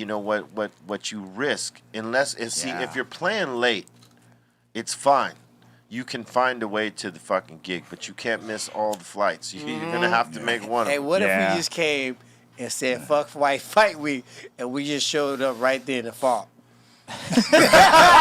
What you risk unless if you're playing late, it's fine. You can find a way to the fucking gig, but you can't miss all the flights. You're gonna have to make one. Hey, of them. what if we just came and said "fuck White Fight Week" and we just showed up right there in the fall?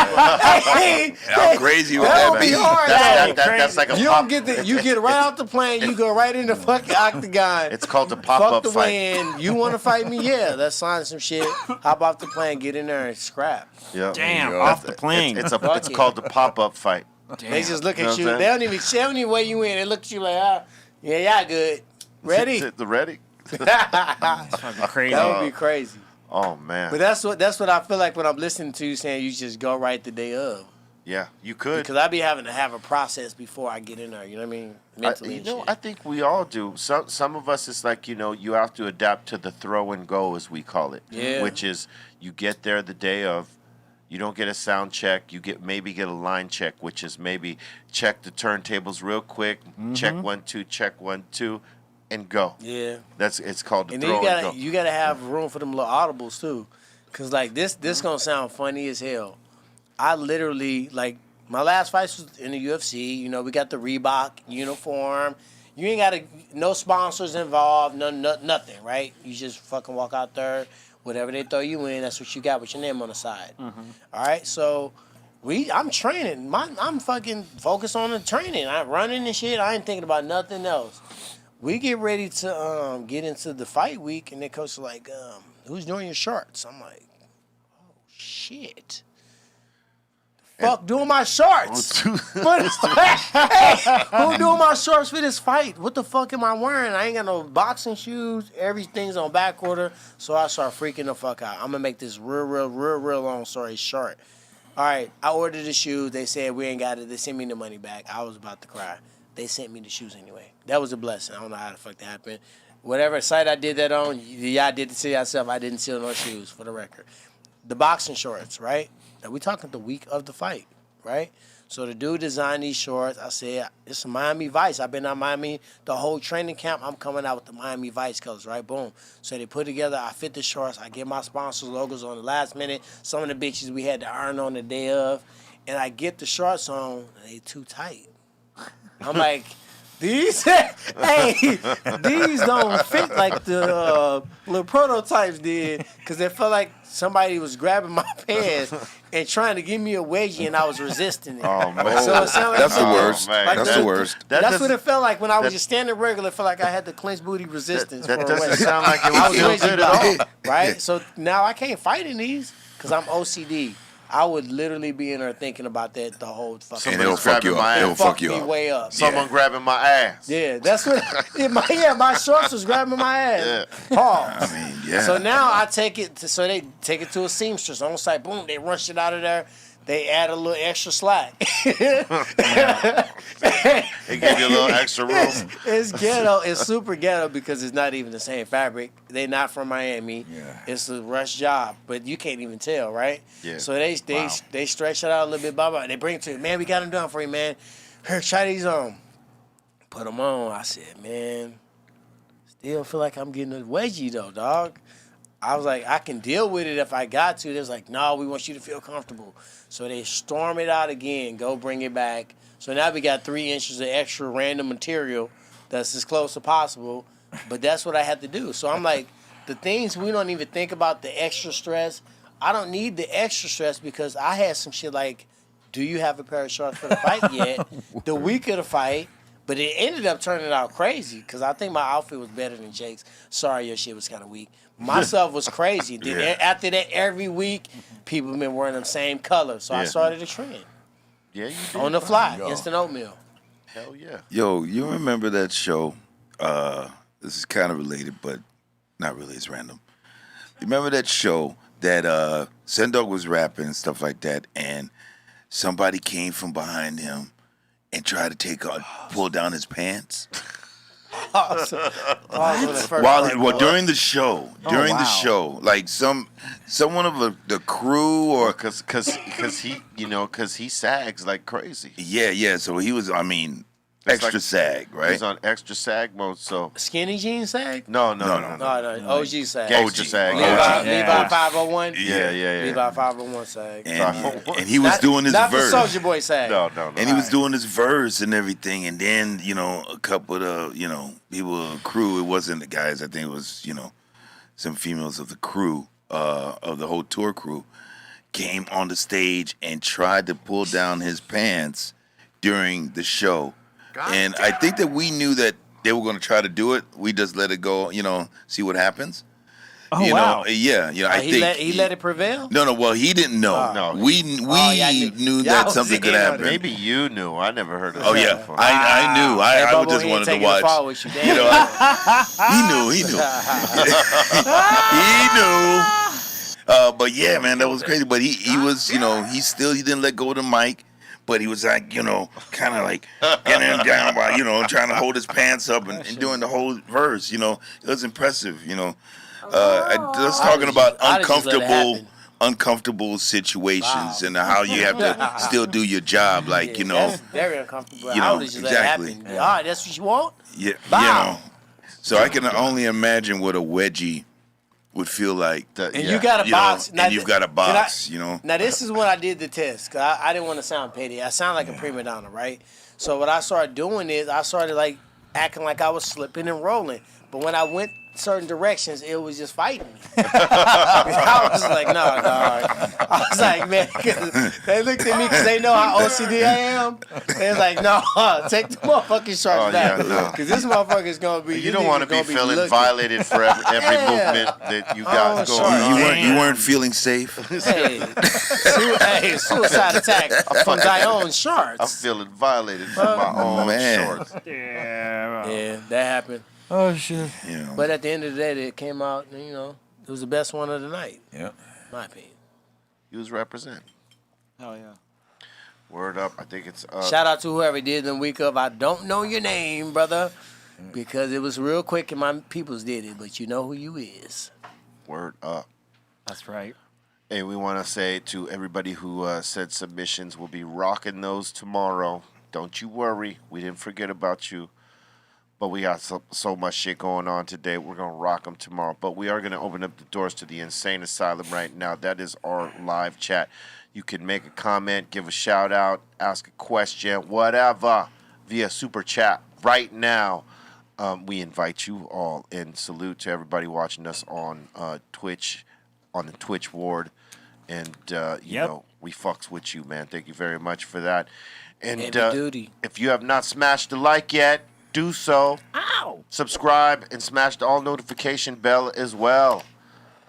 How crazy would That that would be be? hard. That's like a You pop. don't you get right off the plane, you go right in the fucking octagon. It's called the Fuck pop-up the fight. win. You want to fight me? Yeah, let's sign some shit. Hop off the plane, get in there and scrap. Yeah. Damn, Yeah. off the plane. It's Fuck it. called the pop-up fight. They just look You know at you. what I'm They don't even weigh you in. They look at you like, y'all good. Ready? The ready? Fucking crazy. That would be crazy. Oh man. But that's what I feel like when I'm listening to you saying you just go right the day of. Yeah, you could. Because I be having to have a process before I get in there. You know what I mean? Mentally and shit. I think we all do. Some of us, it's like, you have to adapt to the throw and go, as we call it. Yeah. Which is you get there the day of, you don't get a sound check, you maybe get a line check, which is maybe check the turntables real quick, check 1 2, check 1 2, and go. Yeah. It's called the And then throw and go. you gotta have room for them little audibles too. Cause like this gonna sound funny as hell. I literally, like, my last fight was in the UFC. We got the Reebok uniform. You ain't got to, no sponsors involved, nothing, right? You just fucking walk out there, whatever they throw you in, that's what you got with your name on the side. Mm-hmm. All right, so I'm training. I'm fucking focused on the training. I'm running and shit. I ain't thinking about nothing else. We get ready to get into the fight week, and the coach is like, who's doing your shorts? I'm like, oh, shit. Fuck doing my shorts. But hey, who doing my shorts for this fight? What the fuck am I wearing? I ain't got no boxing shoes. Everything's on back order. So I start freaking the fuck out. I'm gonna make this real long story short. All right, I ordered the shoes. They said we ain't got it. They sent me the money back. I was about to cry. They sent me the shoes anyway. That was a blessing. I don't know how the fuck that happened. Whatever site I did that on, y'all did it to yourself. I didn't steal no shoes, for the record. The boxing shorts, right? Now, we talking the week of the fight, right? So the dude designed these shorts. I said, it's Miami Vice. I've been on Miami the whole training camp. I'm coming out with the Miami Vice colors, right? Boom. So they put together, I fit the shorts. I get my sponsors' logos on the last minute. Some of the bitches we had to iron on the day of. And I get the shorts on, and they too tight. I'm like, these don't fit like the little prototypes did, because it felt like somebody was grabbing my pants and trying to give me a wedgie, and I was resisting it. Oh, man. So it sounded like, That's the worst. like That's the worst. That's what it felt like when I was just standing regular. It felt like I had the clinch booty resistance. That for a doesn't wedgie. sound like it I was was feel good wedgie at all. right? So now I can't fight in these because I'm OCD. I would literally be in there thinking about that the whole fucking. And it'll fuck you up. It'll fuck you me up. way up. Someone grabbing my ass. Yeah, that's what. My shorts was grabbing my ass. Yeah. Pause. I mean, yeah. So now I take it. So they take it to a seamstress on site. Boom, they run shit out of there. They add a little extra slack. They give you a little extra room. It's ghetto. It's super ghetto because it's not even the same fabric. They're not from Miami. Yeah. It's a rush job, but you can't even tell, right? Yeah. So they stretch it out a little bit. Blah, blah. They bring it to you. Man, we got them done for you, man. Here, try these on. Put them on. I said, man, still feel like I'm getting a wedgie though, dog. I was like, I can deal with it if I got to. They was like, no, we want you to feel comfortable. So they storm it out again, go bring it back. So now we got 3 inches of extra random material that's as close as possible. But that's what I had to do. So I'm like, the things we don't even think about, the extra stress, I don't need the extra stress because I had some shit like, do you have a pair of shorts for the fight yet? The week of the fight. But it ended up turning out crazy because I think my outfit was better than Jake's. Sorry, your shit was kind of weak. My stuff was crazy. Then after that, every week, people been wearing them same colors. So I started a trend. Yeah, you did. On the fly, instant oatmeal. Hell yeah. Yo, you remember that show? This is kind of related, but not really. It's random. You remember that show that Sendog was rapping and stuff like that, and somebody came from behind him and tried to pull down his pants? During the show, the show, like someone of the crew, or because he sags like crazy. Yeah. So he was, extra sag, right? He's on extra sag mode. So skinny jeans sag? No. OG sag. Gangster sag. Levi 501. Yeah. Levi 501 sag. And he was doing his not verse. Not the Soulja Boy sag. No. And he was doing his verse and everything. And then, a couple of, people, crew, it wasn't the guys, I think it was, some females of the crew, of the whole tour crew, came on the stage and tried to pull down his pants during the show. And I think that we knew that they were going to try to do it. We just let it go, see what happens. Oh, wow. I think he let it prevail? No. Well, he didn't know. No. We knew that something could happen. Maybe you knew. I never heard of that. Oh yeah, before. I knew. I just wanted to watch. He knew. But yeah, man, that was crazy. But he was, he didn't let go of the mic. But he was like, kind of like getting him down by, trying to hold his pants up and doing the whole verse. It was impressive. Just talking about uncomfortable situations and how you have to still do your job. Like, That's very uncomfortable. How would you let it happen? All right, that's what you want? Yeah. So I can only imagine what a wedgie would feel like. You got a box. And you've got a box, Now, this is what I did the test, because I didn't want to sound petty. I sound like a prima donna, right? So what I started doing is I started, like, acting like I was slipping and rolling. But when I went certain directions, it was just fighting me. I was like, no, dog. I was like, man, 'cause they looked at me because they know how OCD I am. They was like, no, take the motherfucking sharks back. Because this motherfucker's going to be... You don't want to be feeling violated for every movement that you got going on. You weren't feeling safe? Hey, suicide attack from thy own sharks. I'm feeling violated from my own shorts. Yeah, that happened. Oh, shit. Yeah. But at the end of the day, it came out, you know, it was the best one of the night. Yeah. My opinion. You was representing. Hell yeah. Word up. I think it's... Shout out to whoever did the week of. I don't know your name, brother, because it was real quick and my peoples did it, but you know who you is. Word up. That's right. Hey, we want to say to everybody who said submissions, we'll be rocking those tomorrow. Don't you worry. We didn't forget about you. But we got so much shit going on today. We're going to rock them tomorrow. But we are going to open up the doors to the Insane Asylum right now. That is our live chat. You can make a comment, give a shout out, ask a question, whatever, via super chat right now. We invite you all, and salute to everybody watching us on Twitch, on the Twitch ward. And, you know, we fucks with you, man. Thank you very much for that. And if you have not smashed the like yet, do so. Ow! Subscribe and smash the all notification bell as well.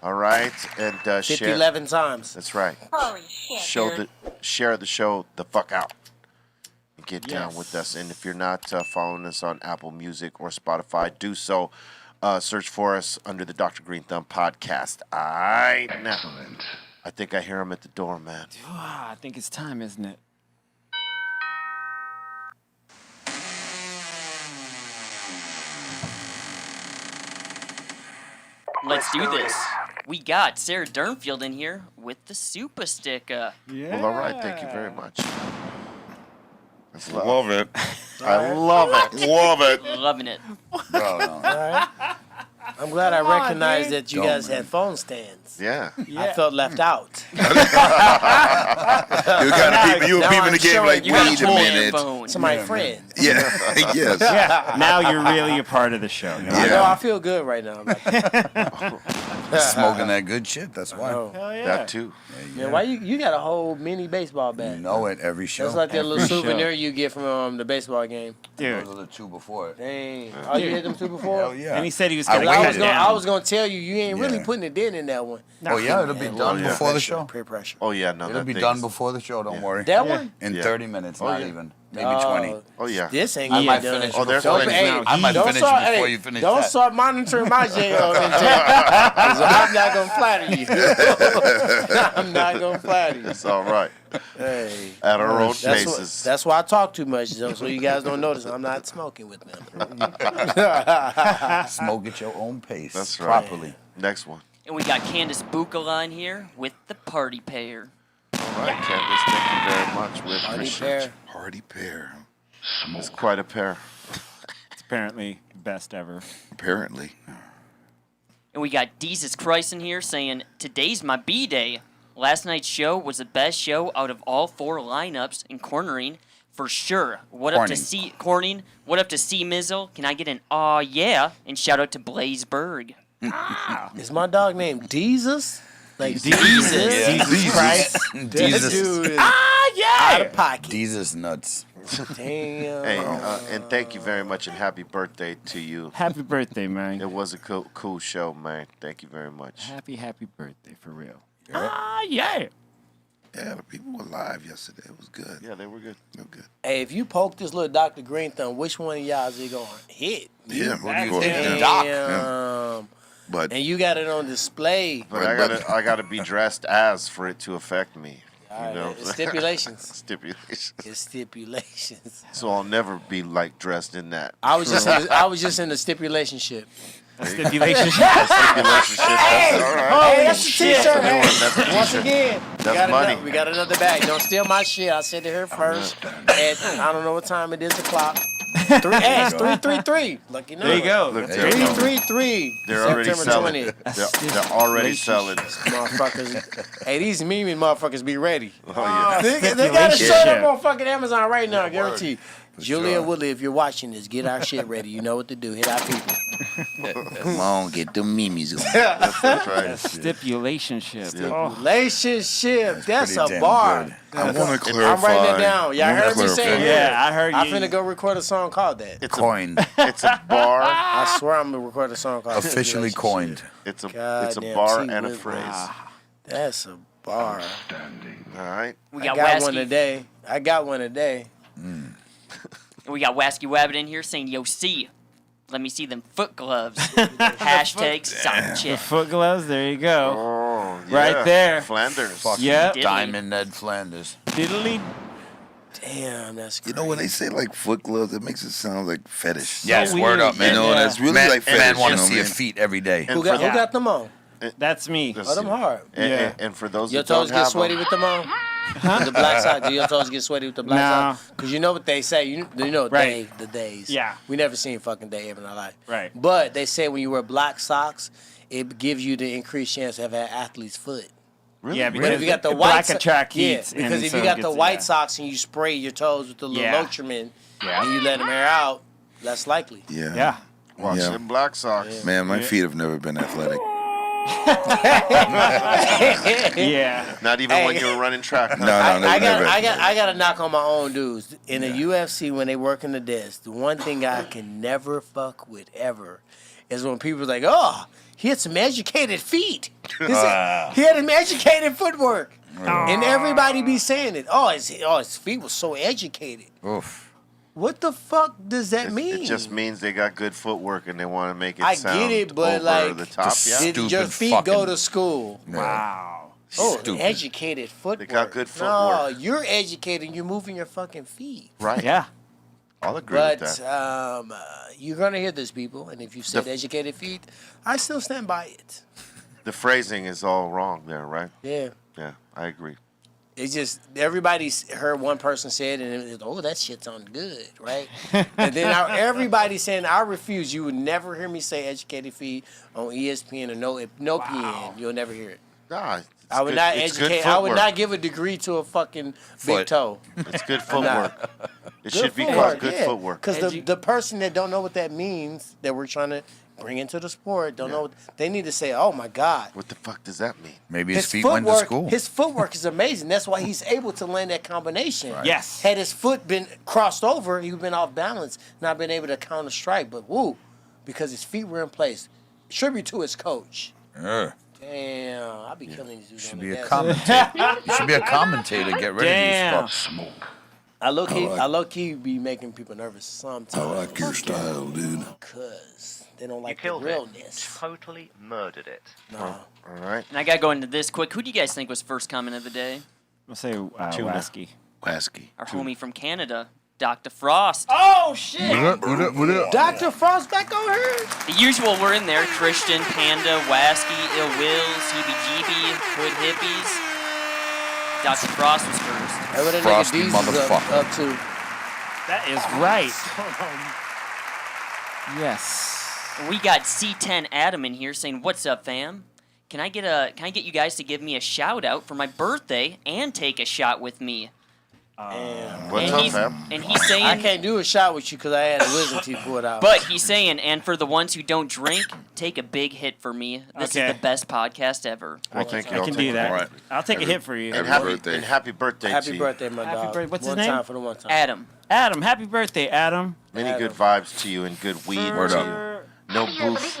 All right, and 11 times. That's right. Holy shit. Share the show the fuck out. And get down with us. And if you're not following us on Apple Music or Spotify, do so. Search for us under the Dr. Greenthumb Podcast. All right, now I think I hear him at the door, man. I think it's time, isn't it? Let's do this. We got Sarah Durnfield in here with the super sticker. Yeah. Well, all right. Thank you very much. Love it. I love it. Love it. Loving it. No, no. All right. I'm glad I recognized that you guys had phone stands. Yeah. I felt left out. You were peeping the game like, wait a minute. Somebody friend. Yeah. Yes. Yeah. Now you're really a part of the show. I know. I feel good right now. Smoking that good shit. That's why. Hell yeah. That too. Man, why you got a whole mini baseball bat? You know it every show. That's like that little Every souvenir show. you get from the baseball game. Dude. Those are the two before it. Dang. Oh, you hit them two before? Hell yeah. And he said he was I going to waited. cut it down. I was going to tell you, you ain't really putting it in that one. Oh, yeah, it'll be done before the show. Peer pressure. Oh, yeah. No, It'll be done before the show, don't worry. That one? In Yeah. 30 minutes, Oh, not yeah. even. Maybe 20. Oh, yeah. This ain't I getting might done. finish Oh, there's before, plenty. I might Don't finish start- before hey, you finish Don't that. start monitoring my jail intake. 'Cause I'm not going to flatter you. I'm not going to flatter you. It's all right. Hey. At our own That's paces. that's why I talk too much, so you guys don't notice I'm not smoking with them. Smoke at your own pace. That's right. Properly. Next one. And we got Candace Bukala in here with the party pair. All right, Candace. Thank you very much. We Party appreciate pair. you. Party pair. It's quite a pair. It's apparently best ever. Apparently. And we got Jesus Christ in here saying, today's my B-day. Last night's show was the best show out of all 4 lineups in cornering for sure. What up to C Corning? What up to C Mizzle? Can I get an aw yeah? And shout out to Blaze Berg. Is my dog named Jesus? Like Jesus. Jesus, Jesus. Christ? Jesus. That dude is yeah. out of pocket. Jesus nuts. Damn. Hey, and thank you very much, and happy birthday to you. Happy birthday, man. It was a cool show, man. Thank you very much. Happy birthday, for real. Yeah, the people were live yesterday. It was good. Yeah, they were good. They were good. Hey, if you poke this little Dr. Greenthumb, which one of y'all is he going to hit? Yeah, what do you That's think? it. Yeah. Doc. Yeah. But And you got it on display. But I gotta be dressed as for it to affect me. You know? Stipulations. Stipulations. It's stipulations. So I'll never be like dressed in that. I was just in the stipulationship. Stipulation. Stipulationship. That's all right. Hey, that's a t-shirt. Hey, That's a once t-shirt. again, That's money. we got another bag. Don't steal my shit. I said to her first. And I don't know what time it is o'clock. 3:33. Lucky number. There you go. Look, There you go. 3:33. They're already September selling. 20th. They're already selling. Motherfuckers. Hey, these meme motherfuckers be ready. Oh yeah. They got a shirt up on fucking Amazon right now, guaranteed. Julia Woodley, if you're watching this, get our shit ready. You know what to do. Hit our people. Come on, get the memes on. That's right. Stipulationship. Relationship. That's a damn bar. good. I want to clarify. I'm writing it down. Y'all heard me say Yeah, I heard you. I'm finna go record a song called that. It's Coined. It's a bar. I swear I'm gonna record a song called Officially Relationship. coined. It's a Goddamn, bar T. and a Woodley. phrase. That's a bar. All right. We I got got one Wasky. today. I got one today. We got Wasky Wabbit in here saying, "Yo, C, let me see them foot gloves." Hashtag sound The check. foot gloves. There you go. Oh, Right yeah. there. Flanders. Fucking Yep. Diamond Ned Flanders. Diddly. Damn, that's You crazy. know, when they say like foot gloves, it makes it sound like fetish. Yes, weird. word up, man. You know, and that's really man, like fetish. man want you to know see what I your mean? feet every day. Who got them on? That's me. Oh, them hard. And for those Your who don't toes get have sweaty them, with them on? With the black socks. Do your toes get sweaty with the black No. socks? Because you know what they say. You know Right. the days. Yeah. We never seen fucking Dave in our life. Right. But they say when you wear black socks, it gives you the increased chance of having an athlete's foot. really? Yeah, But because if you got the the white black attract heat. yeah, because if you got the white socks and you spray your toes with the little Yeah. Lotrimin Yeah. and you let them air out, less likely. Yeah. Yeah. Watch Yeah. them black socks. Man, my feet have never been athletic. Yeah. Not even when Hey. you were running track. No, huh? no, never. I got to knock on my own dudes. In the UFC, when they work in the desk, the one thing I can never fuck with ever is when people are like, oh, he had some educated feet. He had some educated footwork. And everybody be saying it. Oh, his feet was so educated. Oof. What the fuck does that mean? It just means they got good footwork and they want to make it I sound get it, but over like, the top. Yeah. did your Stupid feet go fucking- to school? Wow. Oh, Stupid. educated footwork. got good No, footwork. you're educated. You're moving your fucking feet. Right. Yeah. I'll agree with But that. you're gonna hear this, people, and if you said educated feet, I still stand by it. The phrasing is all wrong there, right? Yeah, Yeah, I agree. it's just everybody's heard one person say it, and it's, oh, that shit sounds good, right? And then everybody's saying, I refuse. You would never hear me say educated feet on ESPN or no PN. You'll never hear it. Nah, it's I would good- not it's good educate. I would footwork. not give a degree to a fucking big Foot. toe. It's good footwork. It Good should be footwork, called good yeah. footwork. Because the person that don't know what that means, that we're trying to bring into the sport, don't know. They need to say, "Oh my God, What the fuck does that mean? Maybe his feet went to school. His footwork is amazing. That's why he's able to land that combination. Right. Yes. Had his foot been crossed over, he would have been off balance, not been able to counter strike. But woo, because his feet were in place. Tribute to his coach. Yeah. Damn, I'll be killing these dudes. Should on be the a desk. commentator. You should be a commentator. Get rid Damn. of these fucks. I low key be making people nervous sometimes. I like your style, dude. Because they don't like the killed it. realness. Totally murdered it. No. All right. And I gotta go into this quick. Who do you guys think was first comment of the day? I'll say Wasky. Wasky. Our homie from Canada, Dr. Frost. Oh shit! What up? Dr. Frost back on her. The usual were in there: Christian, Panda, Wasky, Ill Wills, CBGB, Hood Hippies. Dr. Frost was first. Hey, what that Frosty nigga Deez is motherfucker. up to? That is right. Yes. We got C10 Adam in here saying, "What's up, fam? Can I get you guys to give me a shout out for my birthday and take a shot with me?" What's and up, he's, fam? And he's saying, I can't do a shot with you because I had a wisdom teeth pulled out. but he's saying, and for the ones who don't drink, take a big hit for me. This Okay. is the best podcast ever. Well, thank you. I I'll can take do it. that. All right. I'll take a hit for you. And Happy happy birthday happy to you. birthday, my Happy dog. birthday. What's his one name? time for the one time. Adam. Adam, happy birthday, Adam. Many good vibes to you and good weed Word to up. you. No booth.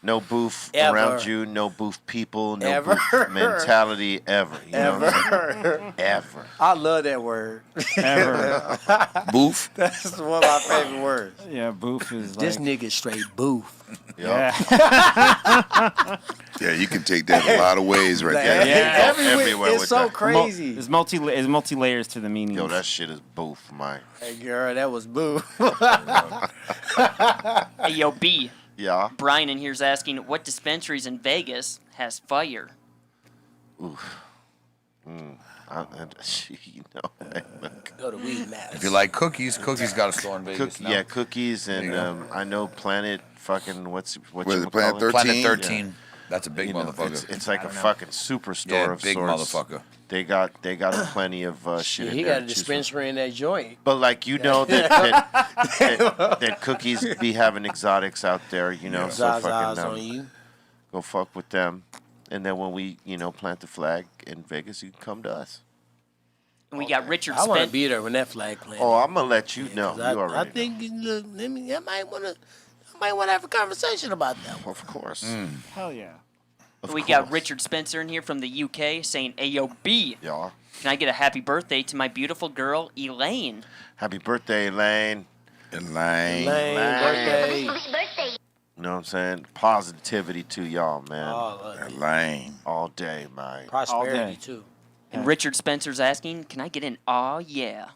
No booth Ever. around you. No booth people. No Ever. booth mentality ever. You know what I'm saying? Ever. Ever. I love that word. Ever. Boof. That's one of my favorite words. Yeah, boof is like. This nigga straight boof. Yeah. Yeah, you can take that a lot of ways right there. Yeah. Everywhere. It's with so that. crazy. There's multi layers to the meaning. Yo, that shit is boof, man. Hey, girl, that was boof. Hey, yo, B. Yeah. Brian in here's asking, what dispensaries in Vegas has fire? Oof. You know. Go to Weed Maps. If you like cookies, cookies got a store in Vegas now. Yeah, cookies There and you go. I know Planet fucking what's Was you it Planet call it? 13? Planet 13. That's a big motherfucker. It's like a fucking superstore of big sorts. motherfucker. They got plenty of shit. He in got there a to choose dispensary in that joint. But like that Cookies be having exotics out there, so Zazas fucking on you. go fuck with them, and then when we plant the flag in Vegas, you can come to us. And we got Richard I want to Spence. be there when that flag planted. Oh, I'm gonna let you know. You I already think look, I might want to have a conversation about that one. Of course. Hell yeah. We got Richard Spencer in here from the UK saying, "Ayo B, Yeah. can I get a happy birthday to my beautiful girl Elaine?" Happy birthday, Elaine. Elaine. Birthday. You know what I'm saying? Positivity to y'all, man. Elaine. All day, man. Prosperity too. And Richard Spencer's asking, "Can I get an aw yeah?"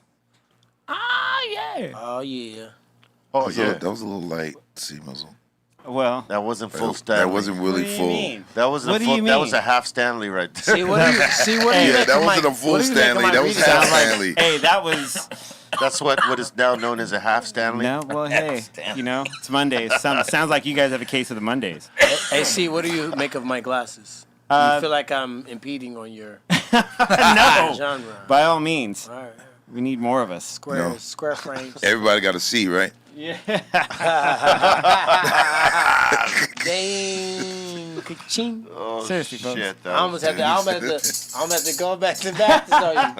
Ah, yeah. Oh yeah. Oh yeah. That was a little light, see, Muzzle. Well, that wasn't full Stanley. That wasn't really full. That wasn't What do full. you That was mean? a half Stanley right there. See what do you Yeah, that wasn't a full Stanley. That was half Stanley. Hey, that was. That's what is now known as a half Stanley. No, well, hey, it's Mondays. Sounds like you guys have a case of the Mondays. Hey, see, what do you make of my glasses? Do you feel like I'm impeding on your No, genre? by all means. All right. We need more of us. Square frames. Everybody got to see, right? Yeah. Dang. Ka-ching. Oh, Seriously, folks. shit, I almost have to go back to back to show you.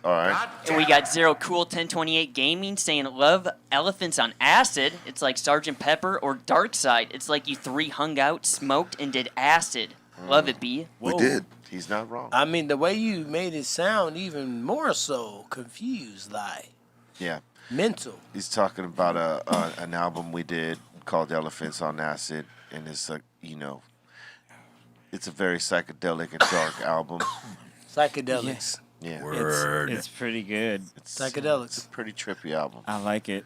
All right. And we got Zero Cool 1028 Gaming saying, "Love elephants on acid. It's like Sgt. Pepper or Dark Side. It's like you three hung out, smoked, and did acid. Love it, B." We did. He's not wrong. I mean, the way you made it sound even more so confused, like Yeah. mental. He's talking about an album we did called Elephants on Acid, and it's it's a very psychedelic and dark album. Psychedelics. Yeah. It's pretty good. It's Psychedelics. a pretty trippy album. I like it.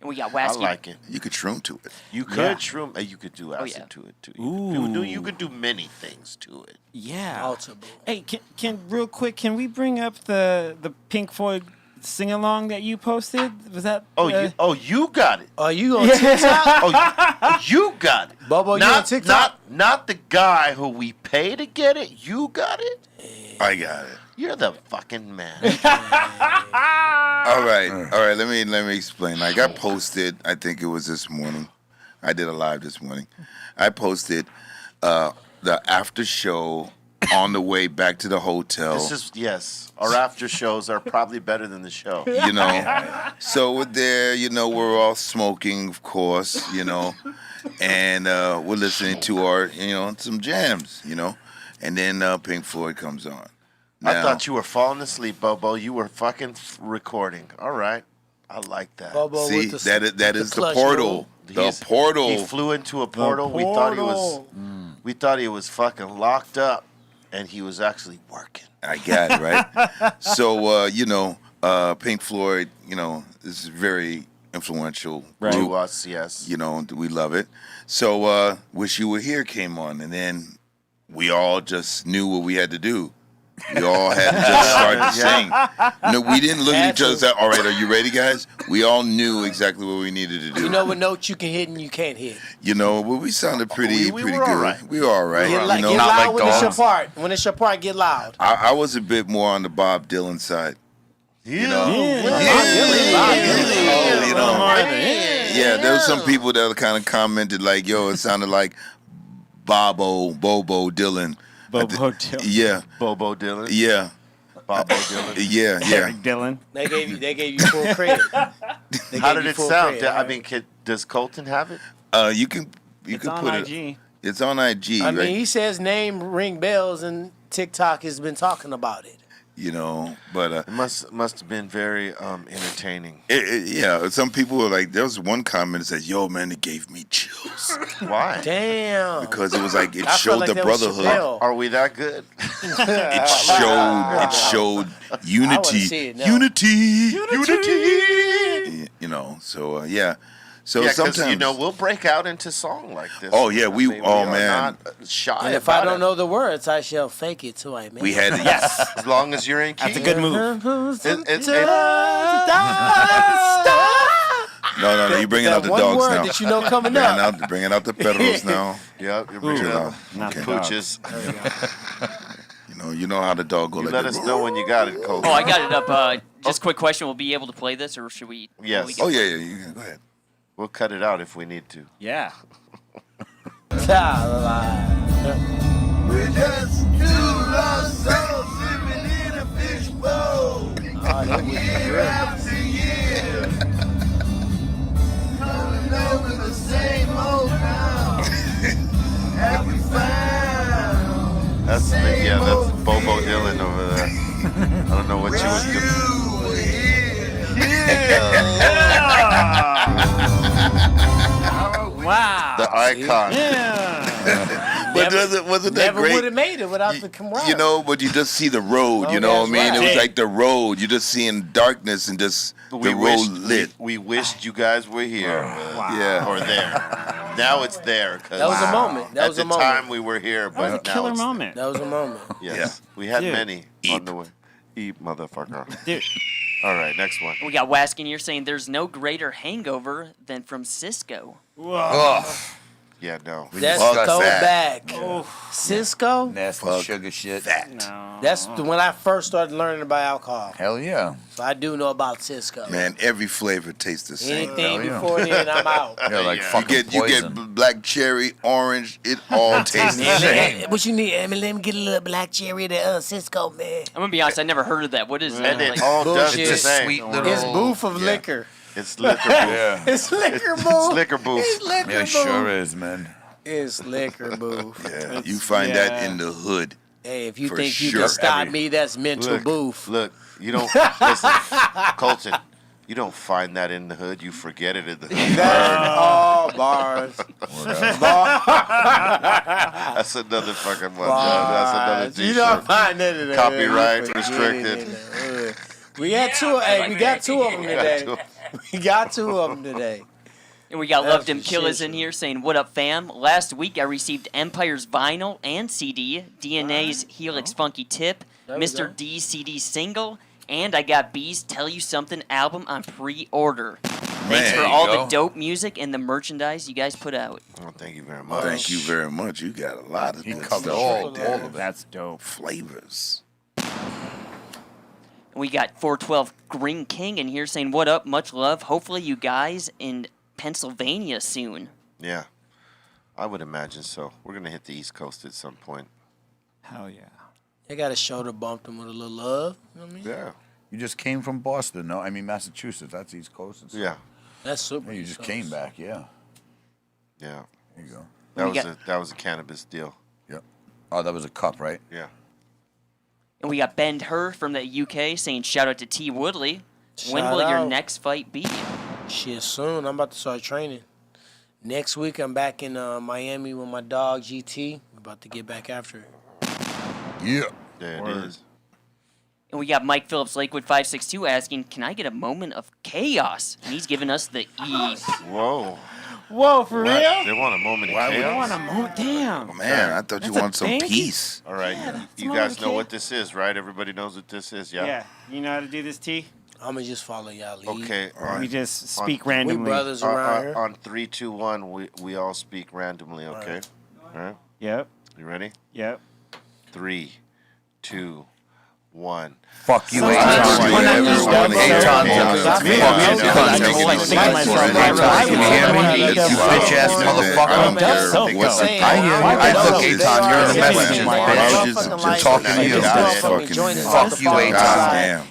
And we got I Wasky. like it. You could shroom to it. You could Yeah. shroom. You could do acid yeah. to it too. Ooh. You could do many things to it. Yeah. Multiple. Hey, can real quick, can we bring up the Pink Floyd sing along that you posted? Was that? You got it. Are you on TikTok? You got it. Bobo, you on TikTok? Not the guy who we pay to get it. You got it. I got it. You're the fucking man. All right. Let me explain. Like I posted, I think it was this morning. I did a live this morning. I posted the after show on the way back to the hotel. Yes. Our after shows are probably better than the show. So we're there. We're all smoking, of course. And we're listening to our some jams. And then Pink Floyd comes on. I Now, thought you were falling asleep, Bobo. You were fucking recording. All right. I like that. Bobo see, with the, that is the clutch portal. roll. The portal. He flew into a portal. We thought he was fucking locked up, and he was actually working. I got it, right? So, Pink Floyd, is very influential To group. us, yes. We love it. So, Wish You Were Here came on, and then we all just knew what we had to do. We all had to just start to sing. No, we didn't look at each other and say, all right, are you ready, guys? We all knew exactly what we needed to do. You know what notes you can hit and you can't hit. Well, we sounded pretty we pretty were good. all right. We were all right. Get, Not get loud like when it's your dogs. part. When it's your part, get loud. I was a bit more on the Bob Dylan side. Yeah, there were some people that kind of commented like, yo, it sounded like Bobo Dylan. Bobo Dylan. Yeah. Bobo Dylan. Yeah. Bobo Dylan. Yeah. Eric Dylan. They gave you full credit. How did it sound? I mean, does Colton have it? You can It's put on it. IG. It's on IG. I right? mean, he says name ring bells and TikTok has been talking about it. But It must have been very entertaining. some people were like, there was one comment that said, yo, man, it gave me chills. Why? Damn. Because it was like, it I felt showed like the that was brotherhood. Chappelle. Are we that good? It showed unity. see it now. Unity. So So yeah, sometimes we'll break out into song like this. Oh, yeah, we are not shy. And if I about don't it. know the words, I shall fake it till I make we it. had Yes, as long as you're in key. That's a good move. No. You're bringing out the one dogs word now. that you know coming up. Bringing out the pedals now. Yep, you're bringing out the pooches. You know how the dog go. You like let that. us know when you got it, Cole. Oh, I got it up. Just quick question: will we be able to play this, or should we? Yes. Oh yeah. You can go ahead. We'll cut it out if we need to. Yeah. We're just two lost souls living in a fishbowl. Year after year. Coming over the same old ground. Have we found? That's Bobo Dylan over there. I don't know what she was doing. Wow. The icon. But wasn't that Never great? would have made it without the camaraderie. But you just see the road. You know what I mean? It was like the road. You just seeing darkness and just the road lit. We wished you guys were here. Yeah. Or there. Now it's there. That was a moment. That was a moment. At the time we were here, but That was a now killer it's moment. That was a moment. Yes. We had Dude. many on the way. Eat, motherfucker. Dude. All right, next one. We got Waskin here saying there's no greater hangover than from Cisco. Ugh. Yeah, no. That's Fuck throwback. that. Cisco? Nasty sugar shit. That's when I first started learning about alcohol. Hell yeah. So I do know about Cisco. Man, every flavor tastes the same. Anything before then, I'm out. Yeah, like You fucking get poison. black cherry, orange. It all tastes the same. What you need? Let me get a little black cherry to Cisco, man. I'm gonna be honest, I never heard of that. What is that? And it Like, all does Bullshit. the It's a same. sweet little. It's booth of liquor. It's liquor booth. Yeah. It's liquor booth. It's liquor booth. It's liquor Yeah, booth. sure is, man. It's liquor booth. Yeah, you find that in the hood. Hey, if you For think you sure. can stop me, that's mental booth. Look, you don't listen, Colton. You don't find that in the hood. You forget it in the hood. Oh, bars. That's another fucking one. That's another T-shirt. You don't find that in the Copyright hood. restricted. We had two. Hey, we got two of them today. We got two of them today. And we got That's Love Them for Killers sure. in here saying, "What up, fam? Last week I received Empire's vinyl and CD, DNA's Helix Funky Tip, There we Mr. go. D CD single, and I got B's Tell You Something album on pre-order. Thanks for there you all go. the dope music and the merchandise you guys put out." Oh, thank you very much. Thank you very much. You got a lot of good covered stuff all right there. of it. That's dope. Flavors. And we got 412 Green King in here saying, "What up? Much love. Hopefully you guys in Pennsylvania soon." Yeah, I would imagine so. We're gonna hit the East Coast at some point. Hell yeah. They got a shoulder bump them with a little love. You know what I mean? Yeah, You just came from Boston, no? I mean, Massachusetts. That's East Coast. It's- yeah, That's super. Yeah, you just came back, yeah. yeah. There you go. That was a cannabis deal. Yep. Oh, that was a cup, right? Yeah. And we got Ben Hur from the UK saying, "Shout out to T Woodley. When Shout will your out. next fight be?" Shit, soon. I'm about to start training. Next week, I'm back in Miami with my dog, GT. We're about to get back after it. Yeah. There it is. And we got Mike Phillips Lakewood 562 asking, "Can I get a moment of chaos?" And he's giving us the E. Whoa. Whoa, for What? real? They want a moment of Why would- I chaos. want a moment. Damn. Oh, man, I thought you That's a wanted some thing? peace. All right, you more guys of a know kid. what this is, right? Everybody knows what this is, yeah? Yeah. You know how to do this, T? I'm going to just follow y'all lead. Okay. We just speak We randomly. brothers around here. On 3, 2, 1, we all speak randomly, okay? All right. Yep. You ready? Yep. 3, 2, 1. Fuck you, Sometimes eight times. you Everyone, never eight want times. to Fuck hear you, it. cunt. Yeah, Fuck yeah, you, yeah. cunt. I'm Niggas like like thinking this. myself, Eight times. You hear me? Yeah, You bitch ass motherfucker. I don't care. What's Because I hear you. I look, Eitan, you're in the messages, bitch. Just talking to you. Fuck you, Eitan.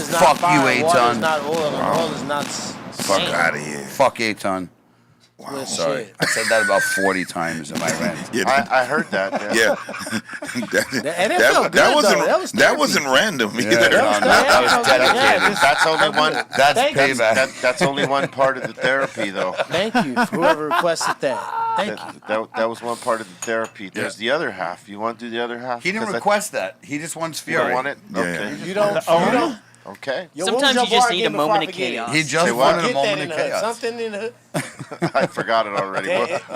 Fuck you, Eitan. Not oil, and oil is not Fuck sand. out of here. Fuck Eitan. Well, Sorry. shit. I said that about 40 times in my rant. I heard that. Yeah. And it felt good, though. That wasn't random either. That's only one. That's Thank you. payback. That's only one part of the therapy, though. Thank you, whoever requested that. Thank you. That was one part of the therapy. There's the other half. You want to do the other half? He didn't 'Cause request that. He just wants You don't Fury. want it? Yeah. Okay. You don't. Okay. Yo, Sometimes what was you your just bar need a again before moment I of forget it? chaos. He just Say what? wanted a Get that moment in of the hood. chaos. Something in the hood. I forgot it already.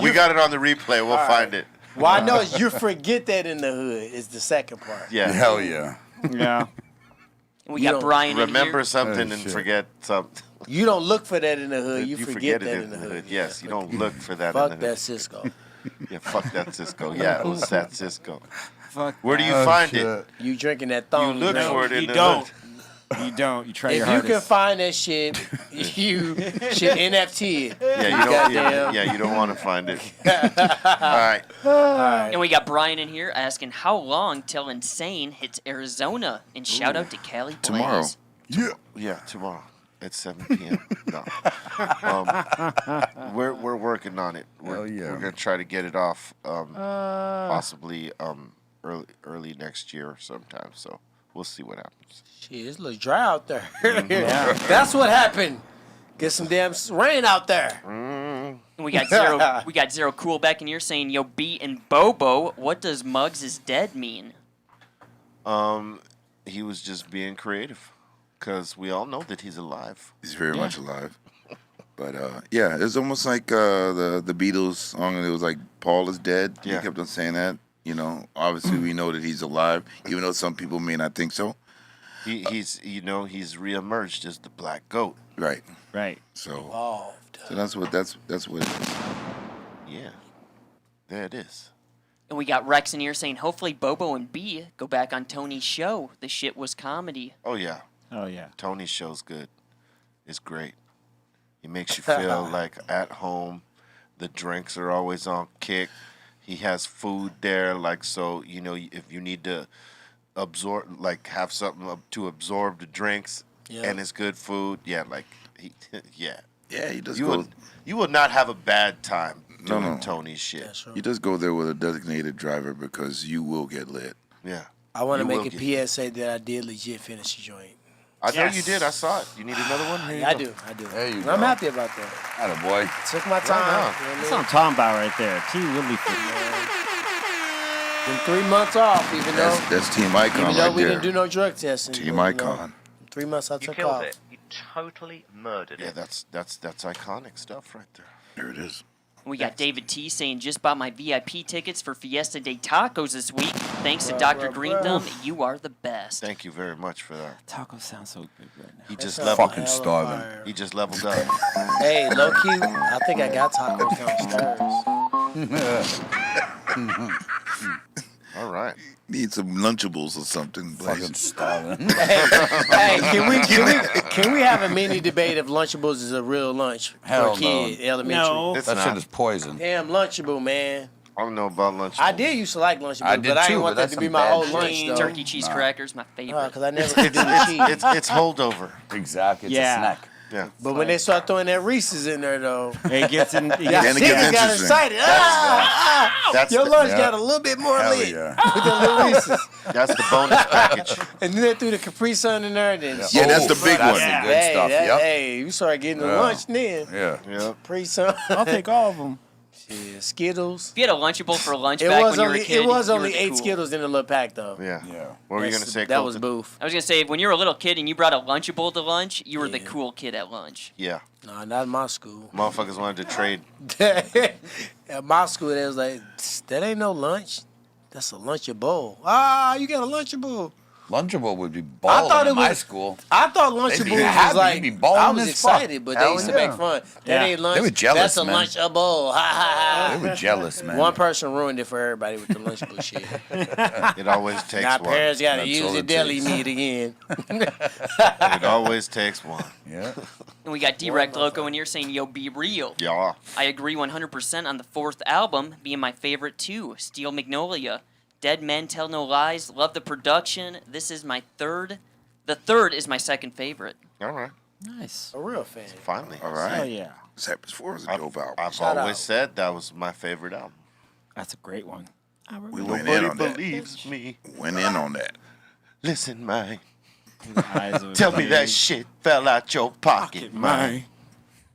We got it on the replay. We'll find it. Well, I know is you forget that in the hood is the second part. Yeah. Hell yeah. Yeah. And we You got don't Brian in Remember here. something Oh, and shit. forget something. You don't look for that in the hood. You forget it that in the hood. Yes, you don't look for that Fuck in the hood. that Cisco. Yeah, fuck that Cisco. Yeah, it was that Cisco. Fuck Where do you that. find it? You drinking that thong. You look for it in You the don't. hood. You don't. You try If your you hardest. can find that shit, you should NFT it. Yeah, you don't. Goddamn. Yeah, you don't want to find it. All right. And we got Brian in here asking how long till Insane hits Arizona. And shout out to Cali Blaze. Tomorrow. Yeah, tomorrow at 7 p.m. No. We're working on it. We're gonna try to get it off possibly early next year or sometime. So we'll see what happens. Shit, it's a little dry out there. That's what happened. Get some damn rain out there. And we got zero. We got Zero Cool back in here saying, "Yo, B and Bobo, what does Muggs is dead mean?" He was just being creative, because we all know that he's alive. He's very much alive. But yeah, it's almost like the Beatles song. It was like Paul is dead. Yeah. He kept on saying that. You know, obviously we know that he's alive, even though some people may not think so. He's reemerged as the Black Goat. Right. Right. So that's what it is. Yeah. There it is. And we got Rex in here saying, "Hopefully Bobo and B go back on Tony's show. The shit was comedy." Oh yeah. Oh yeah. Tony's show's good. It's great. He makes you feel like at home. The drinks are always on kick. He has food there, like, so, you know, if you need to absorb, like, have something to absorb the drinks, and it's good food, yeah, like, yeah. Yeah, he does. You will not have a bad time doing No. Tony's shit. You just go there with a designated driver because you will get lit. Yeah. I want to You will make a PSA that I did legit finish the joint. I know you did. I saw it. You need another one? Here you I go. do. There you And go. I'm happy about that. Attaboy. Took my time. Right on. You know That's what what I I'm talking about right there. T really. mean? Been 3 months off, even That's Team Icon though right we there. didn't do no drug testing. Team but, Icon. 3 months I You took killed off. it. You totally murdered Yeah, it. that's iconic stuff right there. There it is. And we got David T saying, "Just bought my VIP tickets for Fiesta de Tacos this week. Thanks to Dr. Greenthumb, you are the best." Thank you very much for that. Tacos sound so good right now. He just sounds leveled. Fucking starving. He just leveled up. Hey, low key, I think I got tacos downstairs. All right. Need some Lunchables or something. Fucking starving. Hey, can we have a mini debate if Lunchables is a real lunch Hell for a kid, elementary? No. It's That not. shit is poison. Damn Lunchable, man. I don't know about lunch. I did used to like Lunchables, I did but I too, didn't want but that that's to be some my bad whole shit. lunch, though. Turkey cheese crackers, my favorite. Because I never could do the cheese. It's holdover. Exactly. It's Yeah. a snack. Yeah. But when they start throwing that Reese's in there, though, It gets in. It yeah, gets, Then it gets Sid got interesting. excited. That's Your the- lunch yeah. got a little bit more Hell lit yeah. with the little Reese's. That's the bonus package. And then they threw the Capri Sun in there. Then Yeah, that's the big That's one. the good hey, stuff. that- Yep. hey, you start getting the Yeah. lunch then. Yeah. Yeah. Capri Sun. I'll take all of them. Yeah, Skittles. If you had a Lunchable for lunch It back was when you were only a kid, it was you were only the 8 cool. Skittles in the little pack though. Yeah. Yeah. What were you That's- gonna say? That was Colton? boof. I was gonna say, when you were a little kid and you brought a Lunchable to lunch, you were the Yeah. cool kid at lunch. Yeah. No, not in my school. Motherfuckers wanted to trade. At my school, they was like, that ain't no lunch. That's a Lunchable. Ah, you got a Lunchable. Lunchable would be I balling thought in it my was- school. I thought They'd Lunchables be was happy. like, You'd be balling I was as fuck. excited, but they Hell used to yeah. make fun. That Yeah. ain't lunch. They were jealous, That's a man. Lunchable. Ha, ha, They ha. were jealous, man. One person ruined it for everybody with the Lunchable shit. It always takes Now one. parents got to That's use all the it deli takes. meat again. It always takes one. Yeah. And we got Direct Loco in here saying, "Yo, be real." Yeah. I agree 100% on the 4th album being my favorite too. Steel Magnolia, Dead Men Tell No Lies. Love the production. This is my third. The third is my second favorite. All right. Nice. A real fan. Finally. All Oh right. yeah. Cypress 4 is a dope album. I've Shout always out. said that was my favorite album. That's a great one. We went in Nobody on that. believes me. Went in on that. Listen, man. Eyes of Tell me that Rage. shit fell out your pocket, man.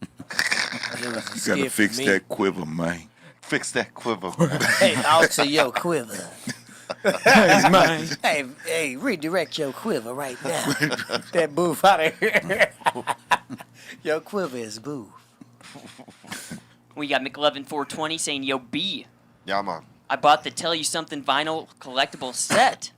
You gotta fix that quiver, man. Fix that quiver. Hey, alter your quiver. Hey, man. Hey, redirect your quiver right now. That booth out of here. Your quiver is booth. We got McLevin420 saying, "Yo, B, Yeah, man. I bought the Tell You Something vinyl collectible set.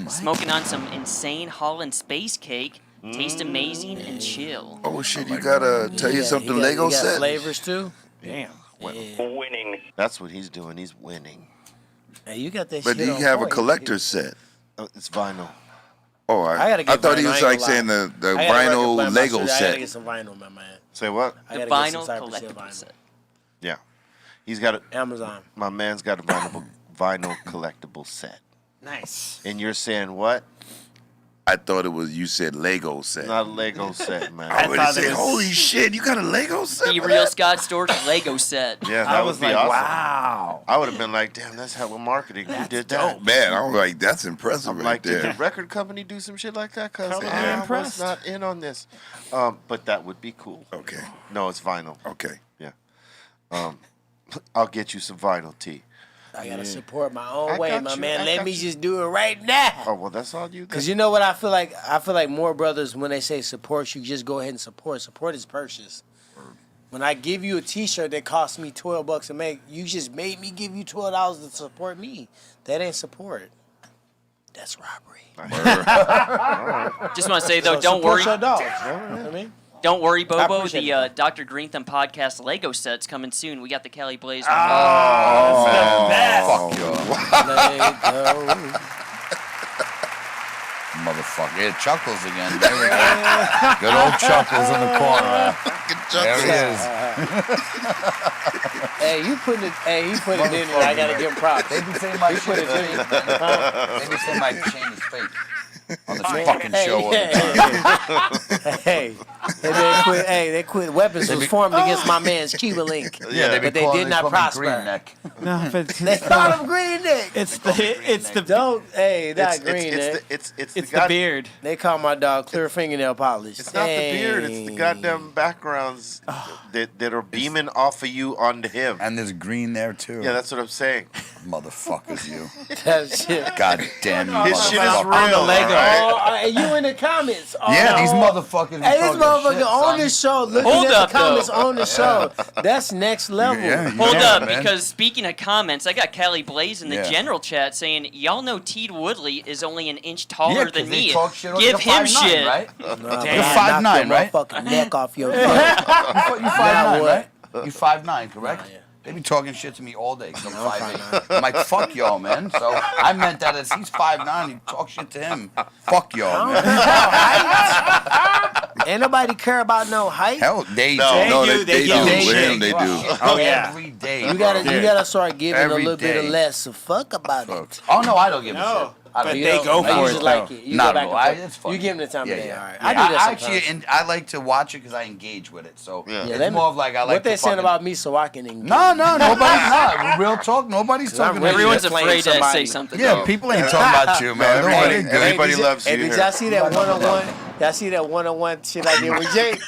Smoking on some insane Holland space cake. Taste amazing and chill. Oh shit! You gotta tell you something. Lego you got set. flavors too. Damn. Winning. That's what he's doing. He's winning. Hey, you got that But shit do on you have a point. collector's set? It's vinyl. Oh, I gotta I get thought he vinyl, was I like ain't gonna saying lie. the I gotta vinyl record my Lego shit. I gotta set. get some vinyl, my man. Say what? I The gotta get vinyl some Cypress Hill collectible vinyl. set. Yeah. He's got a Amazon. My man's got a vinyl collectible set. Nice. And you're saying what? I thought it was you said Lego set. Not a Lego set, man. I would say, holy shit, you got a Lego set? Be Real Scott Storch Lego set. Yeah, that would be awesome. Wow. I would have been like, damn, that's hella marketing. Who did that? Oh man, I was like, that's impressive I'm right like, did there. the record company do some shit like that? Because Totally I was impressed. not in on this. But that would be cool. Okay. No, it's vinyl. Okay. Yeah. I'll get you some vinyl, T. I gotta support my own I way, got my you, man. I Let got me you. just do it right now. Oh, well, that's all you. Cause you know what I feel like? I feel like more brothers, when they say support, you just go ahead and support. Support is purchase. When I give you a T-shirt that cost me $12 to make, you just made me give you $12 to support me. That ain't support. That's robbery. Just want to say though, So don't support worry. your dogs, you know what I mean? Don't worry, Bobo. appreciate The Dr. Greenthumb Podcast Lego set's coming soon. We got the Cali Blaze. Oh, Fuck you. Motherfucker. Yeah, Chuckles again. There we go. Good old Chuckles in the corner. There he is. Hey, you putting it in there. I gotta give him props. They be saying my You put shit it is in. fake. They be saying my chain is fake. On this fucking show all the time. Hey, they quit. Weapons was formed against my man's Cuba Link. Yeah, but they did not prosper. Green neck. No, but They call him Green Neck. it's the Don't. Hey, not It's Green Neck. it's the beard. They call my dog Clear Fingernail Polish. It's not the beard. It's the goddamn backgrounds that are beaming off of you onto him. And there's green there too. Yeah, that's what I'm saying. Motherfuckers, you. That shit. God damn you, His shit is motherfucker. real. On the Lego. Right? Oh, you in the comments. Oh, Yeah, these motherfuckers. be Hey, this talking motherfucker shit, on son. the show. Looking Hold at up, the comments though. on the show. That's next level. Yeah, you Hold know up, it, man. because speaking of comments, I got Cali Blaze in the Yeah. general chat saying, y'all know Teed Woodley is only an inch taller Yeah, 'cause than they me. talk shit on- Give you're him 5'9", shit. right? Nah, You're but I 5'9", knocked your right? motherfucking neck off your foot. You 5'9", what? right? You 5'9", correct? Nah, yeah. They be talking shit to me all day because I'm 5'8". I'm like, fuck y'all, man. So I meant that as he's 5'9", you talk shit to him. Fuck y'all, man. Ain't nobody care about no height. Hell, they do. No, do, they they do. do. With him, they do. Oh, yeah. Every day. You gotta bro. start giving Every a little bit of day. less. So fuck about it. Oh, no, I don't give a No, shit. I but don't You they don't- go I for usually it, like though. it. You Not go at back all. and forth. It's funny. You give them the time Yeah, of day. yeah. All right. Yeah, I do that actually, sometimes. I like to watch it because I engage with it. So Yeah. it's let me- more of like I like what they to saying fucking- about me so I can engage. No, nobody's not. Real talk, nobody's 'Cause I'm talking ready about Everyone's to flame afraid to say somebody. something. Yeah, people ain't talking about you, man. Don't worry, everybody- good. everybody did loves Hey, you did here. y'all see that one-on-one? Y'all see that one-on-one shit I did with Jake?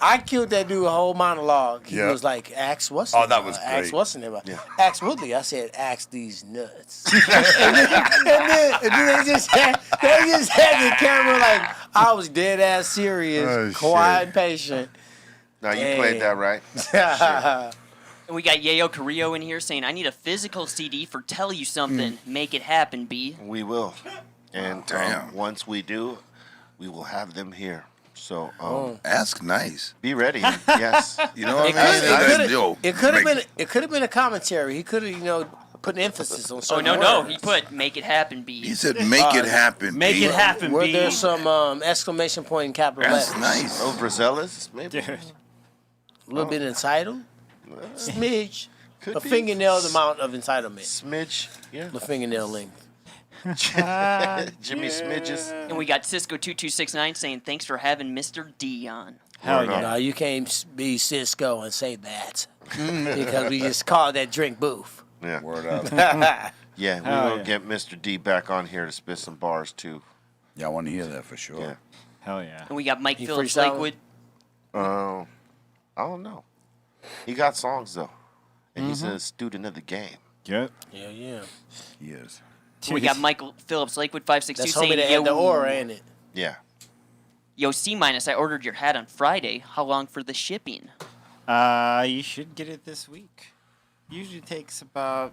I killed that dude a whole monologue. He Yeah. was like, "Ask what's Oh, the that name? was Ask great. what's the name? Yeah. Ask Woodley." I said, "Ask these nuts." and then they just had the camera like I was dead ass serious, Oh, quiet, shit. and patient. No, you played that right. And we got Yayo Carrillo in here saying, I need a physical CD for Tell You Something. Make it happen, B. We will. And Damn. once we do, we will have them here. So Ask nice. be ready. Yes. You know what It I mean? could have been a commentary. He could have, put an emphasis on Oh, certain no. words. He put, make it happen, B. He said, make it happen. Make B. it happen, Were B. there some exclamation point in capital That's letters? nice. Oh, Brazellas? Maybe. Dude. A little bit entitled? Smidge. Could A be. fingernail amount of entitlement. Smidge. Yeah. The fingernail length. Jimmy Smidges. And we got Cisco2269 saying, thanks for having Mr.D on. Hell Word yeah. up. No, you can't be Cisco and say that. Because we just call that drink booth. Yeah. Word up. Yeah, we Hell will yeah. get Mr. D back on here to spit some bars too. Yeah, I want to hear that for sure. Yeah. Hell yeah. And we got Mike You Phillips freestyling? Lakewood. I don't know. He got songs though, and he's a student of the game. Yep. Yeah. He is. We got Michael Phillips Lakewood 562 That's homie saying, that had the aura, ain't it? Yeah. Yo, C-, I ordered your hat on Friday. How long for the shipping? You should get it this week. Usually takes about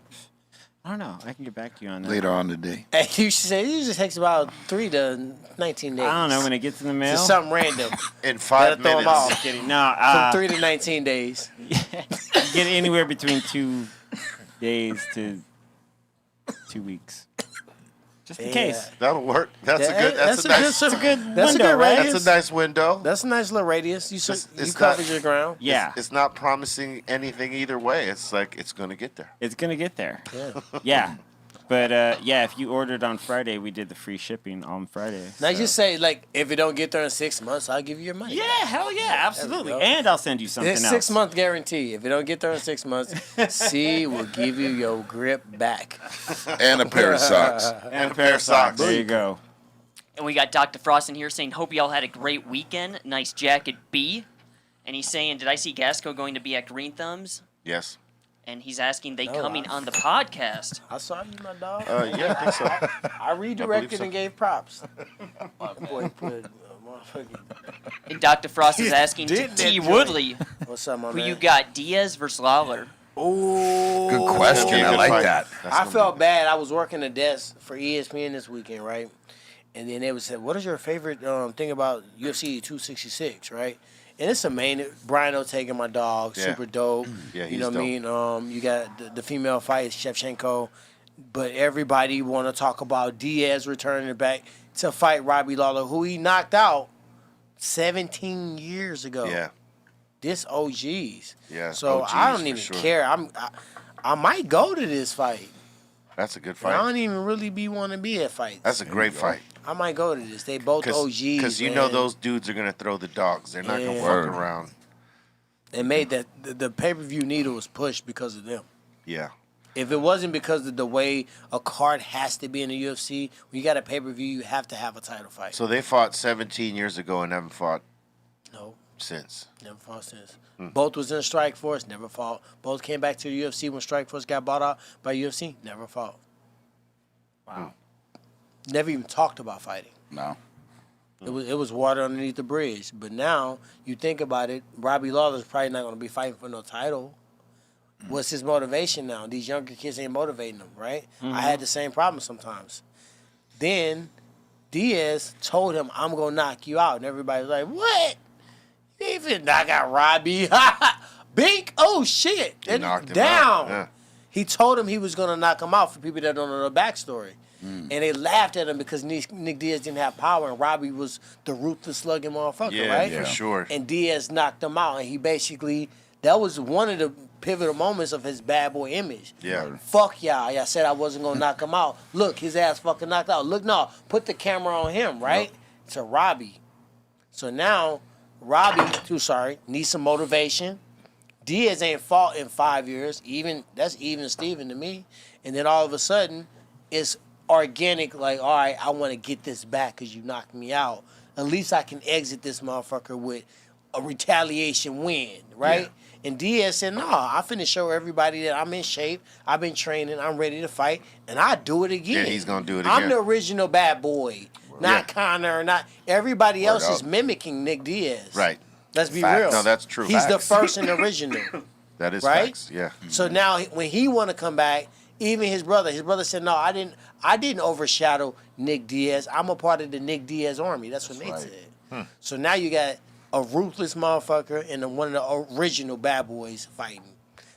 I don't know. I can get back to you on that. Later on today. Hey, you should say it usually takes about 3 to 19 days. I don't know when it gets in the mail. Just something random. In 5 Throw 'em minutes. off. Just kidding. No, From 3 to 19 days. you get anywhere between 2 days to 2 weeks. Just in case. That'll work. That's a good. That's a That's nice. a good That's a window, good right? That's a nice window. That's a nice little radius. You It's covered not- your ground. Yeah. It's not promising anything either way. It's like it's going to get there. It's going to get there. Yeah. Yeah. But, yeah, if you ordered on Friday, we did the free shipping on Friday. Now so. just say, like, if it don't get there in 6 months, I'll give you your money. Yeah, hell yeah, absolutely. There we go. And I'll send you something It's else. 6 month guarantee. If it don't get there in 6 months, C will give you your grip back. And a pair of socks. And a pair of socks. There you go. And we got Dr. Frost in here saying, hope y'all had a great weekend. Nice jacket, B. And he's saying, did I see Gasco going to be at Greenthumb's? Yes. And he's asking, they No, coming on the podcast? I saw you, my dog. Yeah, I think so. I redirected so. and gave props. My boy put motherfucking. And Dr. Frost is asking to Did T. that Woodley, What's up, my who man? you got, Diaz versus Lawler. Ooh. Good question. I good like fight. that. That's I gonna felt bad. I was working the desk for ESPN this weekend, right? And then they would say, "What is your favorite thing about UFC 266?" Right? And it's amazing. Brian Ortega, my dog, Yeah. super dope. Yeah, you he's know what I mean? You got the female fight, Shevchenko, but everybody want to talk about Diaz returning back to fight Robbie Lawler, who he knocked out 17 years ago. Yeah. This OGs. Yeah, So OGs I don't for even sure. care. I might go to this fight. That's a good I fight. don't even really want to be at fights. That's a great fight. I might go to this. They both OGs. Because you know those dudes are going to throw the dogs. They're not going to Yeah. fuck around. They made that the pay-per-view needle was pushed because of them. Yeah. If it wasn't because of the way a card has to be in the UFC, when you got a pay-per-view, you have to have a title fight. So they fought 17 years ago and haven't fought No, since. never fought since. Both was in Strike Force, never fought. Both came back to the UFC when Strike Force got bought out by UFC, never fought. Wow. Never even talked about fighting. No. It was water underneath the bridge. But now you think about it, Robbie Lawler's probably not going to be fighting for no title. What's his motivation now? These younger kids ain't motivating him, right? I had the same problem sometimes. Then Diaz told him, "I'm gonna knock you out," and everybody's like, "What? You ain't finna knock out Robbie?" Bink! Oh shit! He knocked him down. out. Yeah. He told him he was gonna knock him out. For people that don't know the backstory. And they laughed at him because Nick Diaz didn't have power and Robbie was the ruthless slugging motherfucker, Yeah, right? for sure. And Diaz knocked him out, and he basically, that was one of the pivotal moments of his bad boy image. Yeah. Fuck y'all. Y'all said I wasn't going to knock him out. Look, his ass fucking knocked out. Look, no, put the camera on him, right? To Robbie. So now, Robbie, needs some motivation. Diaz ain't fought in 5 years. That's even Steven to me. And then all of a sudden, it's organic, like, all right, I want to get this back because you knocked me out. At least I can exit this motherfucker with a retaliation win, right? Yeah. And Diaz said, no, I finna show everybody that I'm in shape, I've been training, I'm ready to fight, and I do it again. Yeah, he's going to do it again. I'm the original bad boy, not Connor, not everybody else is mimicking Nick Diaz. Right. Let's be Facts. real. No, that's true. He's the Facts. first and original. That is right? facts, yeah. So now when he want to come back, even his brother said, no, I didn't overshadow Nick Diaz. I'm a part of the Nick Diaz army. That's what Nate said. So now you got a ruthless motherfucker and one of the original bad boys fighting.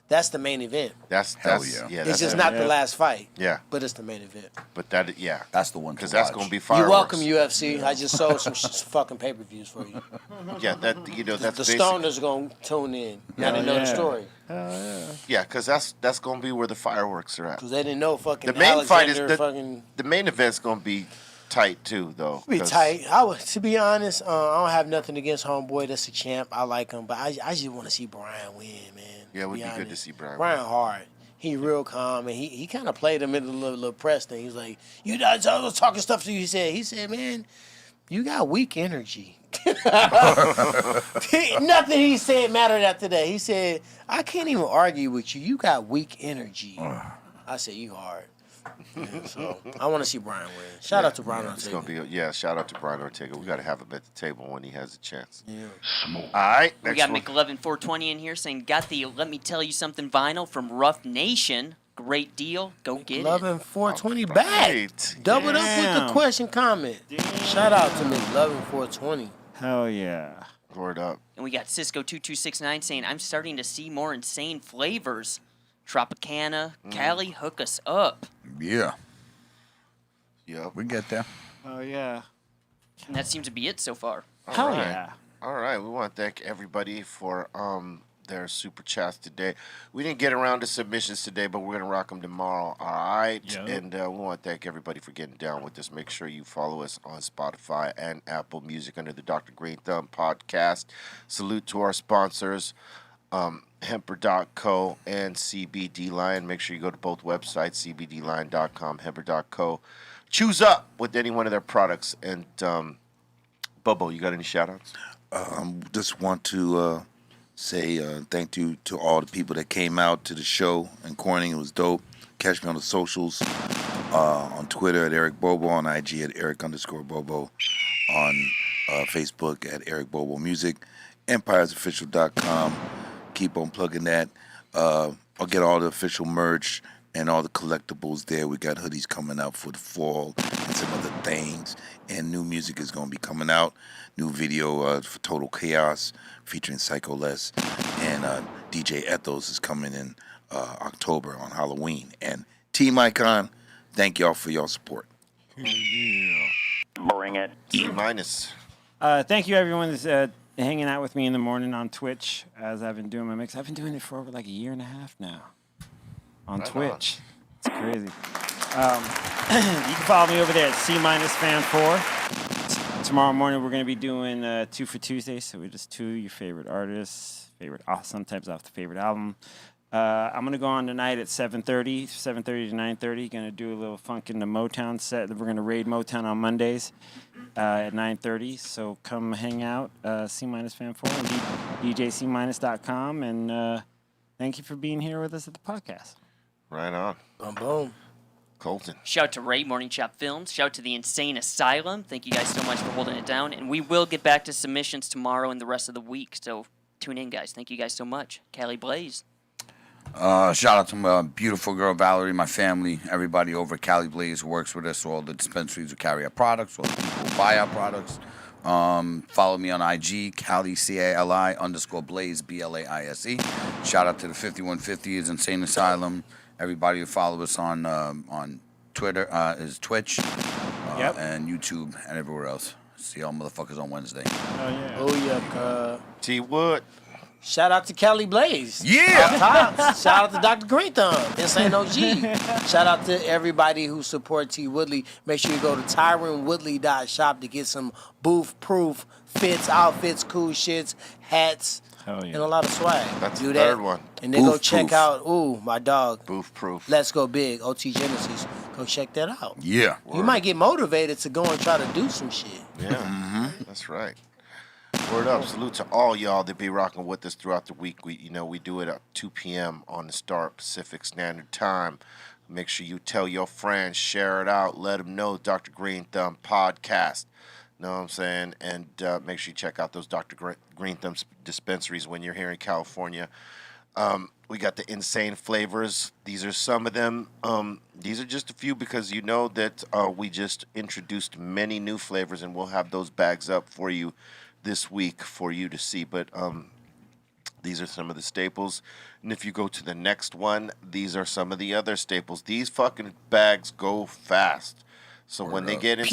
That's the main event. That's It's that's just not the last fight. Yeah. But it's the main event. But that's the one. Because that's going to be You're fireworks. welcome, UFC. I just sold some fucking pay-per-views for you. Yeah, that's the basic. stoners going to tune in. Now they know the story. Yeah, because that's going to be where the fireworks are at. Because they didn't know fucking The main fight is Alexander the main event's going to be tight too, though. Be 'cause- tight. To be honest, I don't have nothing against Homeboy. That's a champ. I like him, but I just want to see Brian win, man. Yeah, it would be good honest. to see Brian. Brian hard. He real calm, and he kind of played him in the little press thing. He's like, "You guys, I was talking stuff to you." He said, "Man, you got weak energy." Nothing he said mattered after that. He said, "I can't even argue with you. You got weak energy." I said, "You hard." Yeah, so I want to see Brian win. Shout out to Brian It's Ortega. gonna be shout out to Brian Ortega. We got to have him at the table when he has a chance. Yeah. All right. We Next got one. McLevin420 in here saying, got the Let Me Tell You Something vinyl from Rough Nation. Great deal. Go get Love it. and 420 back. Doubled up with the Damn. question comment. Shout out to Miss Love and 420. Hell yeah. Word up. And we got Cisco2269 saying, I'm starting to see more insane flavors. Tropicana, Cali, hook us up. Yeah. Yep. We get there. Oh yeah. And that seems to be it so far. Hell All right. yeah. All right. We want to thank everybody for their super chats today. We didn't get around to submissions today, but we're going to rock them tomorrow. All right. Yep. And we want to thank everybody for getting down with us. Make sure you follow us on Spotify and Apple Music under the Dr. Greenthumb Podcast. Salute to our sponsors, Hemper.co and CBD Line. Make sure you go to both websites, cbdline.com, Hemper.co. Choose up with any one of their products. And Bobo, you got any shout-outs? Just want to say thank you to all the people that came out to the show in Corning. It was dope. Catch me on the socials, on Twitter at Eric Bobo, on IG at Eric_Bobo, on Facebook at Eric Bobo Music, EmpiresOfficial.com. Keep on plugging that. I'll get all the official merch and all the collectibles there. We got hoodies coming out for the fall and some other things. And new music is going to be coming out. New video for Total Chaos featuring Psycho Les. And DJ Ethos is coming in October on Halloween. And Team Icon, thank y'all for your support. Yeah. Bring it. C-minus. Thank you everyone that's hanging out with me in the morning on Twitch as I've been doing my mix. I've been doing it for over like a year and a half now on Twitch. It's crazy. You can follow me over there at C-Fan4. Tomorrow morning we're going to be doing 2 for Tuesday, so we just 2 your favorite artists, sometimes off the favorite album. I'm going to go on tonight at 7:30 to 9:30. Going to do a little funk in the Motown set. We're going to raid Motown on Mondays at 9:30. So come hang out, C-Fan4 and DJC-.com. And thank you for being here with us at the podcast. Right on. Boom. Colton. Shout out to Ray, Morning Chop Films. Shout out to the Insane Asylum. Thank you guys so much for holding it down. And we will get back to submissions tomorrow and the rest of the week. So tune in, guys. Thank you guys so much. Cali Blaze. Shout out to my beautiful girl Valerie, my family, everybody over at Cali Blaze who works with us, all the dispensaries who carry our products, all the people who buy our products. Follow me on IG, Cali, CALI_Blaze, BLAISE. Shout out to the 5150s, Insane Asylum. Everybody who follow us on Twitter, is Twitch, and YouTube, and everywhere else. See y'all motherfuckers on Wednesday. Oh, yeah. Oh, yeah. T-Wood. Shout out to Cali Blaze. Yeah. Tops. Shout out to Dr. Greenthumb. Insane OG. Shout out to everybody who support T. Woodley. Make sure you go to TyronWoodley.shop to get some booth-proof fits, outfits, cool shits, hats, and a lot of swag. That's Do the that. third one. And then go Booth check proof. out, my dog. Booth proof. Let's Go Big, OT Genesis. Go check that out. Yeah. You might get motivated to go and try to do some shit. Yeah, that's right. Word up. Salute to all y'all that be rocking with us throughout the week. We do it at 2 p.m. on the Star Pacific Standard Time. Make sure you tell your friends, share it out, let them know Dr. Greenthumb Podcast. Know what I'm saying? And make sure you check out those Dr. Greenthumb dispensaries when you're here in California. We got the insane flavors. These are some of them. These are just a few because you know that we just introduced many new flavors, and we'll have those bags up for you this week for you to see. But these are some of the staples. And if you go to the next one, these are some of the other staples. These fucking bags go fast. So when they get in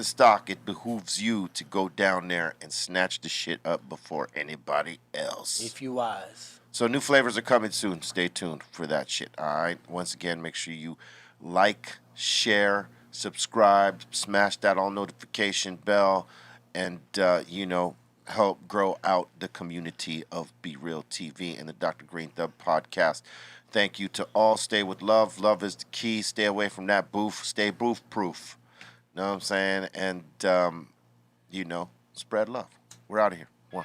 stock, it behooves you to go down there and snatch the shit up before anybody else. If you wise. So new flavors are coming soon. Stay tuned for that shit. All right. Once again, make sure you like, share, subscribe, smash that all notification bell, and help grow out the community of BREALTV and the Dr. Greenthumb Podcast. Thank you to all. Stay with love. Love is the key. Stay away from that booth. Stay booth proof. Know what I'm saying? And, spread love. We're out of here. One.